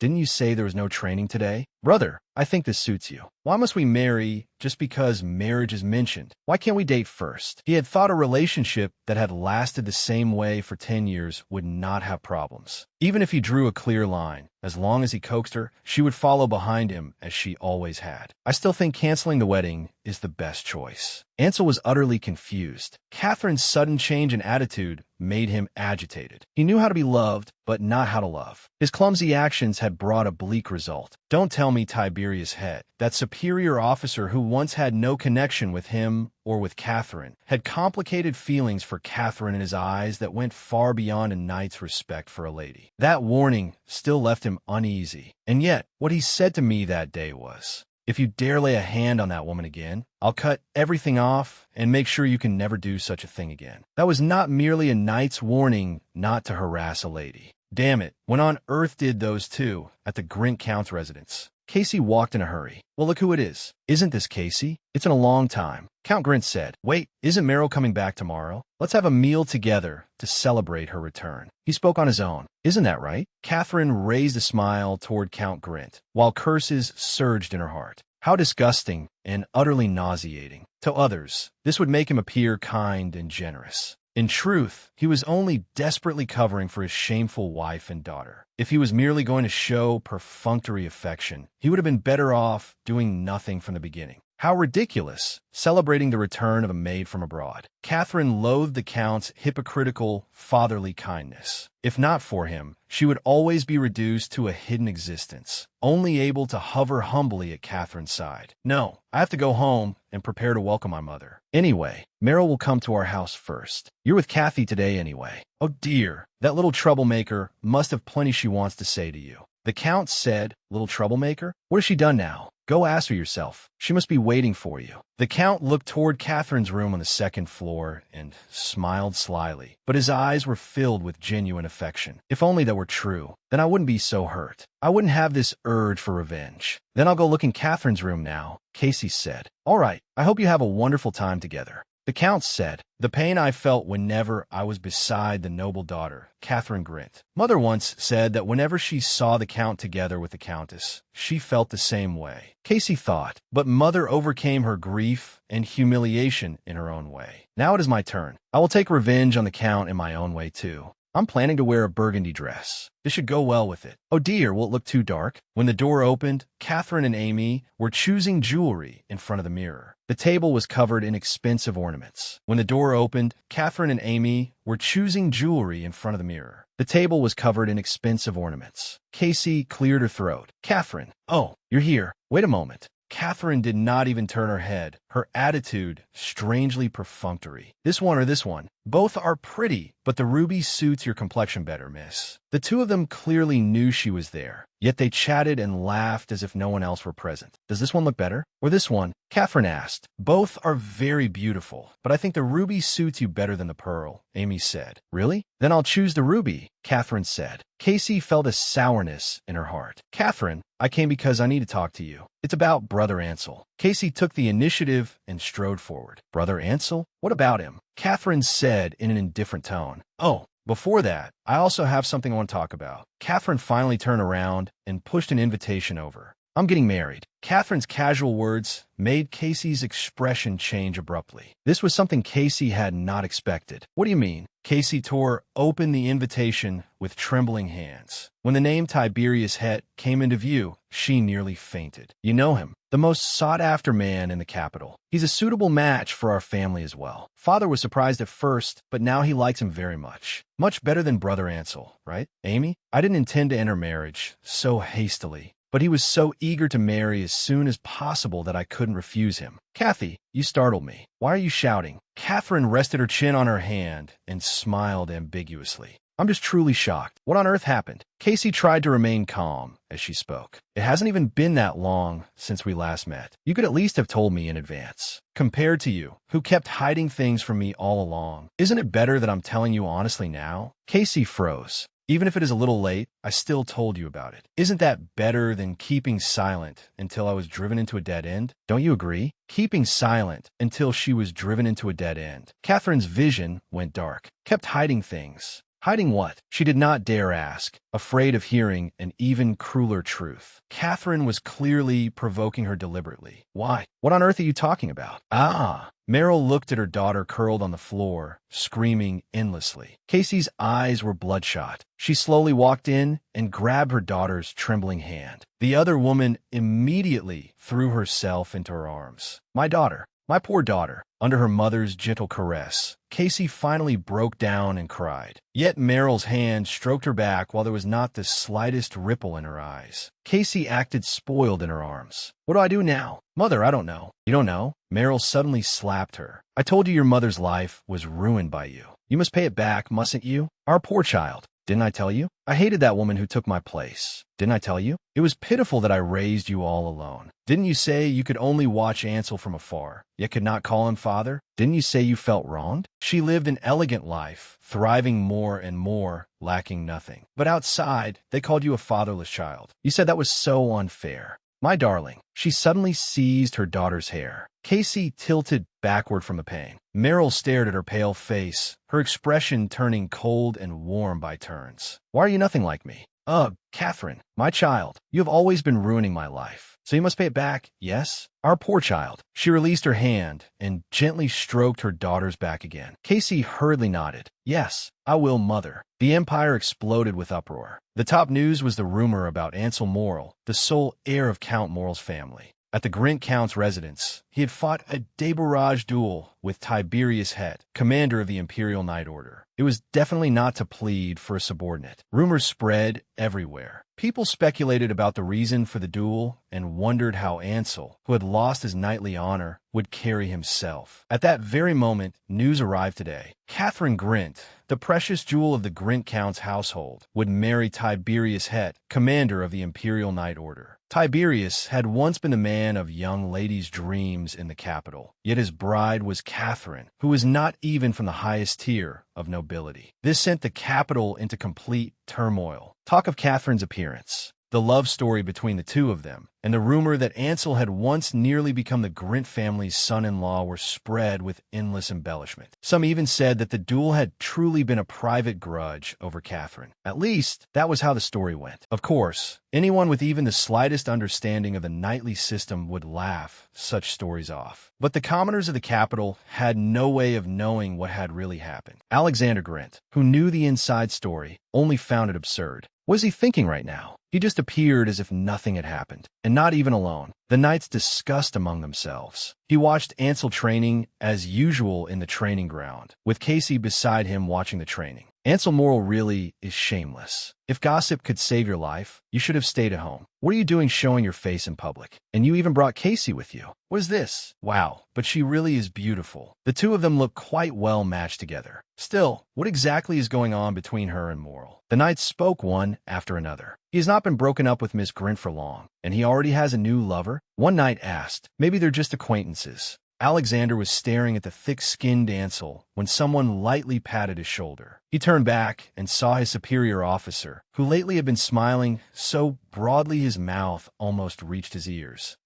Didn't you say there was no training today? Brother, I think this suits you. Why must we marry just because marriage is mentioned? Why can't we date first? He had thought a relationship that had lasted the same way for 10 years would not have problems. Even if he drew a clear line, as long as he coaxed her, she would follow behind him as she always had. I still think canceling the wedding is the best choice. Ansel was utterly confused. Catherine's sudden change in attitude made him agitated. He knew how to be loved, but not how to love. His clumsy actions had brought a bleak result. Don't tell me Tiberius Head, that superior officer who once had no connection with him or with Catherine, had complicated feelings for Catherine in his eyes that went far beyond a knight's respect for a lady. That warning still left him uneasy. And yet, what he said to me that day was, if you dare lay a hand on that woman again, I'll cut everything off and make sure you can never do such a thing again. That was not merely a knight's warning not to harass a lady. Damn it, when on earth did those two at the Grint Count's residence? Casey walked in a hurry. Well, look who it is. Isn't this Casey? It's been a long time. Count Grint said, wait, isn't Merrill coming back tomorrow? Let's have a meal together to celebrate her return. He spoke on his own. Isn't that right? Catherine raised a smile toward Count Grint, while curses surged in her heart. How disgusting and utterly nauseating. To others, this would make him appear kind and generous. In truth, he was only desperately covering for his shameful wife and daughter. If he was merely going to show perfunctory affection, he would have been better off doing nothing from the beginning. How ridiculous, celebrating the return of a maid from abroad. Catherine loathed the Count's hypocritical, fatherly kindness. If not for him, she would always be reduced to a hidden existence, only able to hover humbly at Catherine's side. No, I have to go home and prepare to welcome my mother. Anyway, Merrill will come to our house first. You're with Kathy today anyway. Oh dear, that little troublemaker must have plenty she wants to say to you. The Count said, little troublemaker? What has she done now? Go ask her yourself. She must be waiting for you. The Count looked toward Catherine's room on the second floor and smiled slyly, but his eyes were filled with genuine affection. If only that were true, then I wouldn't be so hurt. I wouldn't have this urge for revenge. Then I'll go look in Catherine's room now, Casey said. All right, I hope you have a wonderful time together. The Count said, the pain I felt whenever I was beside the noble daughter, Catherine grinned. Mother once said that whenever she saw the Count together with the Countess, she felt the same way. Casey thought, but Mother overcame her grief and humiliation in her own way. Now it is my turn. I will take revenge on the Count in my own way too. I'm planning to wear a burgundy dress. This should go well with it. Oh dear, will it look too dark? When the door opened, Catherine and Amy were choosing jewelry in front of the mirror. The table was covered in expensive ornaments. When the door opened, Catherine and Amy were choosing jewelry in front of the mirror. The table was covered in expensive ornaments. Casey cleared her throat. Catherine, oh, you're here. Wait a moment. Catherine did not even turn her head, her attitude strangely perfunctory. This one or this one? Both are pretty, but the ruby suits your complexion better, miss. The two of them clearly knew she was there, yet they chatted and laughed as if no one else were present. Does this one look better? Or this one? Catherine asked. Both are very beautiful, but I think the ruby suits you better than the pearl, Amy said. Really? Then I'll choose the ruby, Catherine said. Casey felt a sourness in her heart. Catherine, I came because I need to talk to you. It's about Brother Ansel. Casey took the initiative and strode forward. Brother Ansel? What about him? Catherine said in an indifferent tone. Oh, before that, I also have something I want to talk about. Catherine finally turned around and pushed an invitation over. I'm getting married. Catherine's casual words made Casey's expression change abruptly. This was something Casey had not expected. What do you mean? Casey tore open the invitation with trembling hands. When the name Tiberius Het came into view, she nearly fainted. You know him, the most sought-after man in the capital. He's a suitable match for our family as well. Father was surprised at first, but now he likes him very much. Much better than Brother Ansel, right? Amy, I didn't intend to enter marriage so hastily. But he was so eager to marry as soon as possible that I couldn't refuse him. Kathy, you startled me. Why are you shouting? Catherine rested her chin on her hand and smiled ambiguously. I'm just truly shocked. What on earth happened? Casey tried to remain calm as she spoke. It hasn't even been that long since we last met. You could at least have told me in advance. Compared to you, who kept hiding things from me all along, isn't it better that I'm telling you honestly now? Casey froze. Even if it is a little late, I still told you about it. Isn't that better than keeping silent until I was driven into a dead end? Don't you agree? Keeping silent until she was driven into a dead end. Catherine's vision went dark. Kept hiding things. Hiding what? She did not dare ask, afraid of hearing an even crueler truth. Catherine was clearly provoking her deliberately. Why? What on earth are you talking about? Ah! Meryl looked at her daughter curled on the floor, screaming endlessly. Casey's eyes were bloodshot. She slowly walked in and grabbed her daughter's trembling hand. The other woman immediately threw herself into her arms. My daughter. My poor daughter. Under her mother's gentle caress, Casey finally broke down and cried. Yet Meryl's hand stroked her back while there was not the slightest ripple in her eyes. Casey acted spoiled in her arms. What do I do now? Mother, I don't know. You don't know? Meryl suddenly slapped her. I told you your mother's life was ruined by you. You must pay it back, mustn't you? Our poor child. Didn't I tell you? I hated that woman who took my place. Didn't I tell you? It was pitiful that I raised you all alone. Didn't you say you could only watch Ansel from afar, yet could not call him father? Didn't you say you felt wronged? She lived an elegant life, thriving more and more, lacking nothing. But outside, they called you a fatherless child. You said that was so unfair. My darling. She suddenly seized her daughter's hair. Casey tilted backward from the pain. Meryl stared at her pale face, her expression turning cold and warm by turns. Why are you nothing like me? Ugh, Catherine, my child, you have always been ruining my life. So you must pay it back, yes? Our poor child. She released her hand and gently stroked her daughter's back again. Casey hurriedly nodded. Yes, I will, mother. The empire exploded with uproar. The top news was the rumor about Ansel Morel, the sole heir of Count Morel's family. At the Grint Count's residence, he had fought a débarrage duel with Tiberius Het, commander of the Imperial Knight Order. It was definitely not to plead for a subordinate. Rumors spread everywhere. People speculated about the reason for the duel and wondered how Ansel, who had lost his knightly honor, would carry himself. At that very moment, news arrived today. Catherine Grint, the precious jewel of the Grint Count's household, would marry Tiberius Het, commander of the Imperial Knight Order. Tiberius had once been the man of young ladies' dreams in the capital, yet his bride was Catherine, who was not even from the highest tier of nobility. This sent the capital into complete turmoil. Talk of Catherine's appearance, the love story between the two of them, and the rumor that Ansel had once nearly become the Grint family's son-in-law were spread with endless embellishment. Some even said that the duel had truly been a private grudge over Catherine. At least, that was how the story went. Of course, anyone with even the slightest understanding of the knightly system would laugh such stories off. But the commoners of the capital had no way of knowing what had really happened. Alexander Grint, who knew the inside story, only found it absurd. What was he thinking right now? He just appeared as if nothing had happened, and not even alone. The knights discussed among themselves. He watched Ansel training as usual in the training ground, with Casey beside him watching the training. Ansel Morrill really is shameless. If gossip could save your life, you should have stayed at home. What are you doing showing your face in public? And you even brought Casey with you. What is this? Wow, but she really is beautiful. The two of them look quite well matched together. Still, what exactly is going on between her and Morrill? The knights spoke one after another. He has not been broken up with Miss Grint for long, and he already has a new lover? One knight asked. Maybe they're just acquaintances. Alexander was staring at the thick-skinned Ansel when someone lightly patted his shoulder. He turned back and saw his superior officer, who lately had been smiling so broadly his mouth almost reached his ears.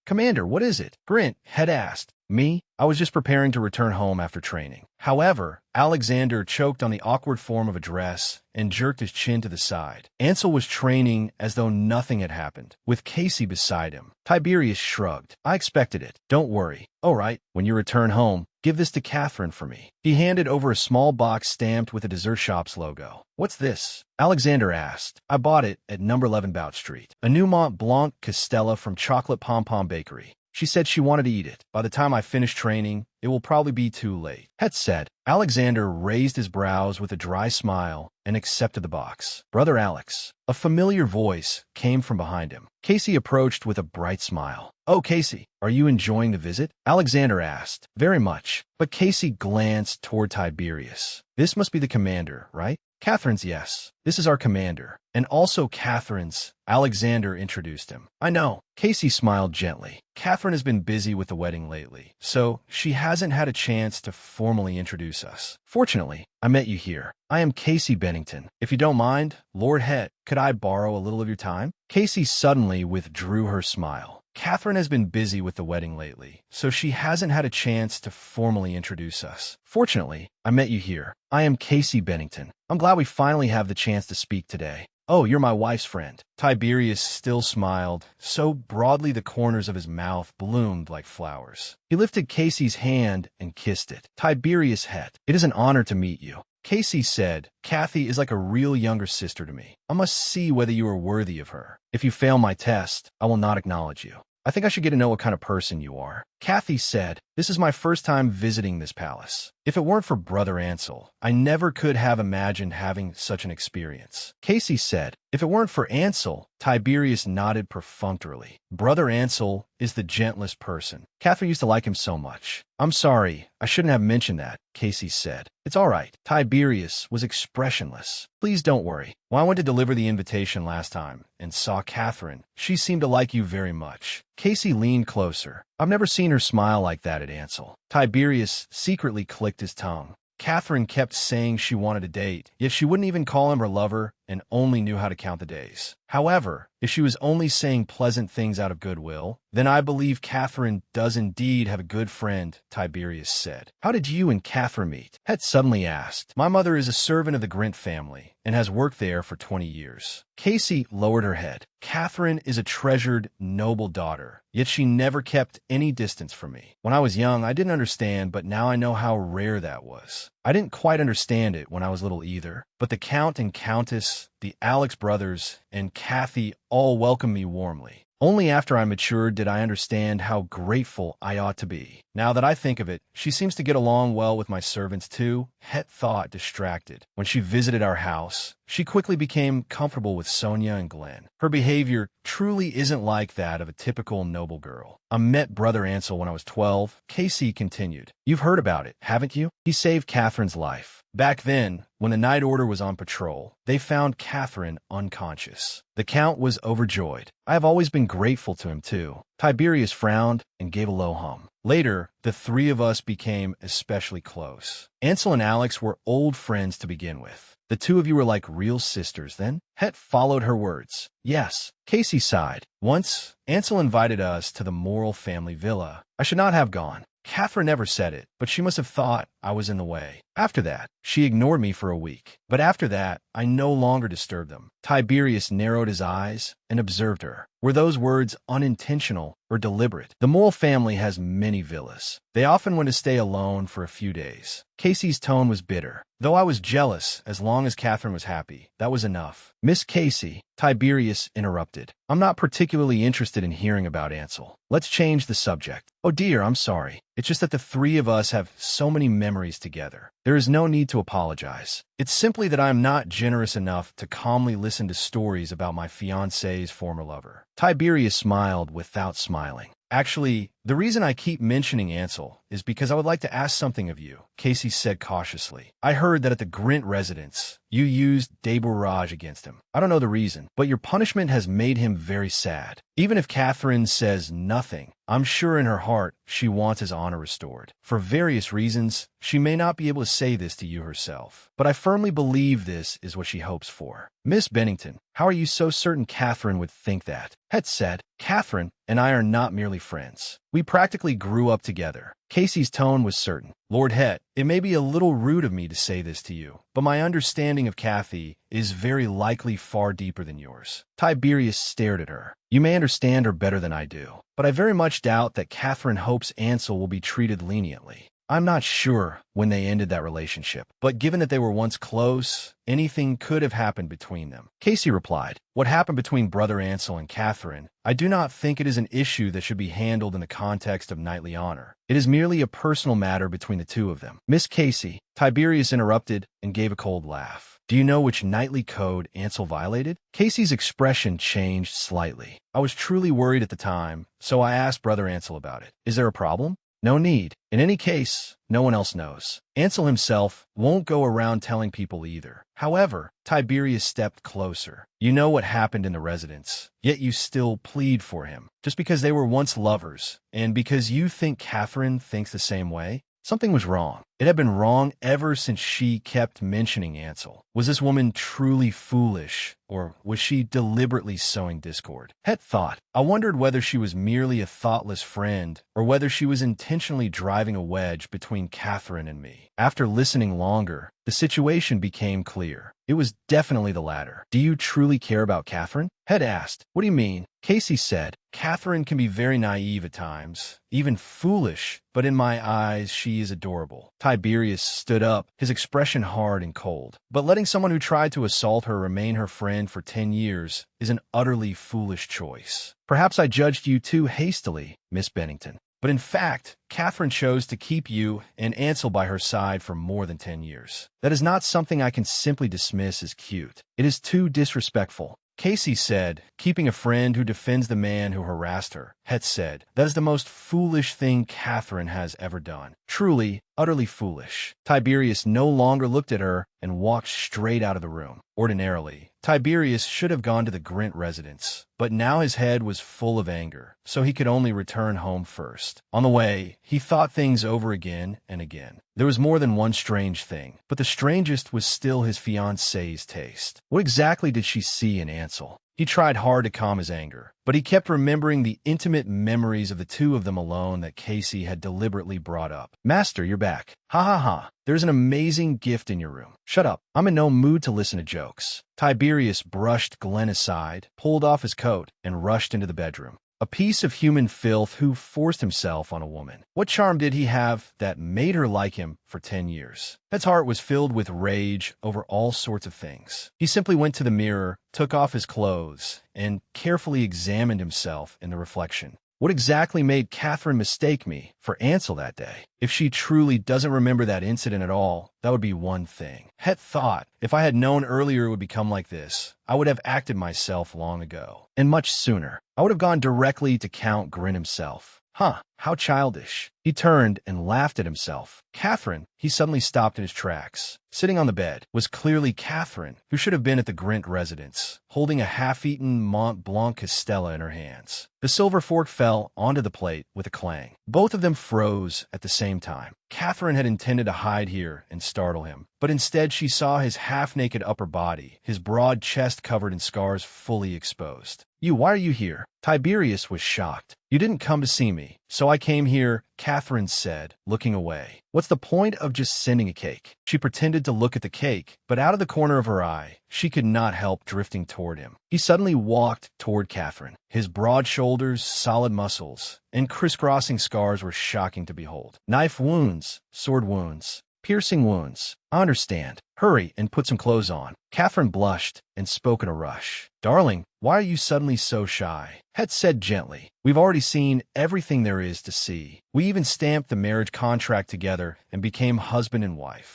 Commander, what is it? Grint had asked. Me? I was just preparing to return home after training. However, Alexander choked on the awkward form of address and jerked his chin to the side. Ansel was training as though nothing had happened, with Casey beside him. Tiberius shrugged. I expected it. Don't worry. All right, when you return home, give this to Catherine for me. He handed over a small box stamped with a dessert shop's logo. What's this? Alexander asked. I bought it at number 11 Bout Street. A new Mont Blanc Castella from Chocolate Pom Pom Bakery. She said she wanted to eat it. By the time I finish training, it will probably be too late. Het said. Alexander raised his brows with a dry smile and accepted the box. Brother Alex. A familiar voice came from behind him. Casey approached with a bright smile. Oh, Casey, are you enjoying the visit? Alexander asked. Very much. But Casey glanced toward Tiberius. This must be the commander, right? Catherine's, yes. This is our commander. And also Catherine's. Alexander introduced him. I know. Casey smiled gently. Catherine has been busy with the wedding lately, so she hasn't had a chance to formally introduce us. Fortunately, I met you here. I am Casey Bennington. If you don't mind, Lord Het, could I borrow a little of your time? Casey suddenly withdrew her smile. Catherine has been busy with the wedding lately, so she hasn't had a chance to formally introduce us. Fortunately, I met you here. I am Casey Bennington. I'm glad we finally have the chance to speak today. Oh, you're my wife's friend. Tiberius still smiled, so broadly the corners of his mouth bloomed like flowers. He lifted Casey's hand and kissed it. Tiberius Het, it is an honor to meet you. Casey said, Kathy is like a real younger sister to me. I must see whether you are worthy of her. If you fail my test, I will not acknowledge you. I think I should get to know what kind of person you are. Kathy said, this is my first time visiting this palace. If it weren't for Brother Ansel, I never could have imagined having such an experience. Casey said, if it weren't for Ansel, Tiberius nodded perfunctorily. Brother Ansel is the gentlest person. Catherine used to like him so much. I'm sorry, I shouldn't have mentioned that, Casey said. It's all right. Tiberius was expressionless. Please don't worry. When I went to deliver the invitation last time and saw Catherine, she seemed to like you very much. Casey leaned closer. I've never seen her smile like that at Ansel. Tiberius secretly clicked his tongue. Catherine kept saying she wanted a date, yet she wouldn't even call him her lover and only knew how to count the days. However, if she was only saying pleasant things out of goodwill, then I believe Catherine does indeed have a good friend, Tiberius said. How did you and Catherine meet? Het suddenly asked. My mother is a servant of the Grint family and has worked there for 20 years. Casey lowered her head. Catherine is a treasured, noble daughter, yet she never kept any distance from me. When I was young, I didn't understand, but now I know how rare that was. I didn't quite understand it when I was little either, but the Count and Countess, the Alex brothers, and Kathy all welcomed me warmly. Only after I matured did I understand how grateful I ought to be. Now that I think of it, she seems to get along well with my servants too. Het thought, distracted. When she visited our house, she quickly became comfortable with Sonia and Glenn. Her behavior truly isn't like that of a typical noble girl. I met Brother Ansel when I was 12, Casey continued. You've heard about it, haven't you? He saved Catherine's life. Back then, when the Night Order was on patrol, they found Catherine unconscious. The Count was overjoyed. I have always been grateful to him, too. Tiberius frowned and gave a low hum. Later, the three of us became especially close. Ansel and Alex were old friends to begin with. The two of you were like real sisters, then? Het followed her words. Yes. Casey sighed. Once, Ansel invited us to the Morrill family villa. I should not have gone. Catherine never said it, but she must have thought I was in the way. After that, she ignored me for a week. But after that, I no longer disturbed them. Tiberius narrowed his eyes and observed her. Were those words unintentional or deliberate? The Morrill family has many villas. They often went to stay alone for a few days. Casey's tone was bitter. Though I was jealous, as long as Catherine was happy, that was enough. Miss Casey, Tiberius interrupted. I'm not particularly interested in hearing about Ansel. Let's change the subject. Oh dear, I'm sorry. It's just that the three of us have so many memories together. There is no need to apologize. It's simply that I am not generous enough to calmly listen to stories about my fiancé's former lover. Tiberius smiled without smiling. Actually, the reason I keep mentioning Ansel is because I would like to ask something of you, Casey said cautiously. I heard that at the Grint residence, you used débourrage against him. I don't know the reason, but your punishment has made him very sad. Even if Catherine says nothing, I'm sure in her heart she wants his honor restored. For various reasons, she may not be able to say this to you herself, but I firmly believe this is what she hopes for. Miss Bennington, how are you so certain Catherine would think that? Het said, Catherine and I are not merely friends. We practically grew up together. Casey's tone was certain. Lord Het, it may be a little rude of me to say this to you, but my understanding of Cathy is very likely far deeper than yours. Tiberius stared at her. You may understand her better than I do, but I very much doubt that Catherine hopes Ansel will be treated leniently. I'm not sure when they ended that relationship, but given that they were once close, anything could have happened between them. Casey replied, what happened between Brother Ansel and Catherine, I do not think it is an issue that should be handled in the context of knightly honor. It is merely a personal matter between the two of them. Miss Casey, Tiberius interrupted and gave a cold laugh. Do you know which knightly code Ansel violated? Casey's expression changed slightly. I was truly worried at the time, so I asked Brother Ansel about it. Is there a problem? No need. In any case, no one else knows. Ansel himself won't go around telling people either. However, Tiberius stepped closer. You know what happened in the residence, yet you still plead for him. Just because they were once lovers, and because you think Catherine thinks the same way? Something was wrong. It had been wrong ever since she kept mentioning Ansel. Was this woman truly foolish, or was she deliberately sowing discord? Het thought. I wondered whether she was merely a thoughtless friend, or whether she was intentionally driving a wedge between Catherine and me. After listening longer, the situation became clear. It was definitely the latter. Do you truly care about Catherine? Het asked. What do you mean? Casey said, Catherine can be very naive at times, even foolish, but in my eyes, she is adorable. Tiberius stood up, his expression hard and cold. But letting someone who tried to assault her remain her friend for 10 years is an utterly foolish choice. Perhaps I judged you too hastily, Miss Bennington. But in fact, Catherine chose to keep you and Ansel by her side for more than 10 years. That is not something I can simply dismiss as cute. It is too disrespectful. Casey said, keeping a friend who defends the man who harassed her. Het said, that is the most foolish thing Catherine has ever done. Truly, utterly foolish. Tiberius no longer looked at her and walked straight out of the room. Ordinarily, Tiberius should have gone to the Grint residence, but now his head was full of anger, so he could only return home first. On the way, he thought things over again and again. There was more than one strange thing, but the strangest was still his fiancée's taste. What exactly did she see in Ansel? He tried hard to calm his anger, but he kept remembering the intimate memories of the two of them alone that Casey had deliberately brought up. Master, you're back. Ha ha ha. There's an amazing gift in your room. Shut up. I'm in no mood to listen to jokes. Tiberius brushed Glenn aside, pulled off his coat, and rushed into the bedroom. A piece of human filth who forced himself on a woman. What charm did he have that made her like him for 10 years? His heart was filled with rage over all sorts of things. He simply went to the mirror, took off his clothes, and carefully examined himself in the reflection. What exactly made Catherine mistake me for Ansel that day? If she truly doesn't remember that incident at all, that would be one thing. Het thought, if I had known earlier it would become like this, I would have acted myself long ago. And much sooner. I would have gone directly to Count Grin himself. Huh, how childish. He turned and laughed at himself. Catherine, he suddenly stopped in his tracks. Sitting on the bed was clearly Catherine, who should have been at the Grint residence, holding a half-eaten Mont Blanc Castella in her hands. The silver fork fell onto the plate with a clang. Both of them froze at the same time. Catherine had intended to hide here and startle him, but instead she saw his half-naked upper body, his broad chest covered in scars fully exposed. Why are you here? Tiberius was shocked. You didn't come to see me, so I came here, Catherine said, looking away. What's the point of just sending a cake? She pretended to look at the cake, but out of the corner of her eye, she could not help drifting toward him. He suddenly walked toward Catherine. His broad shoulders, solid muscles, and crisscrossing scars were shocking to behold. Knife wounds, sword wounds, piercing wounds. I understand. Hurry and put some clothes on. Catherine blushed and spoke in a rush. Darling, why are you suddenly so shy? Het said gently. We've already seen everything there is to see. We even stamped the marriage contract together and became husband and wife.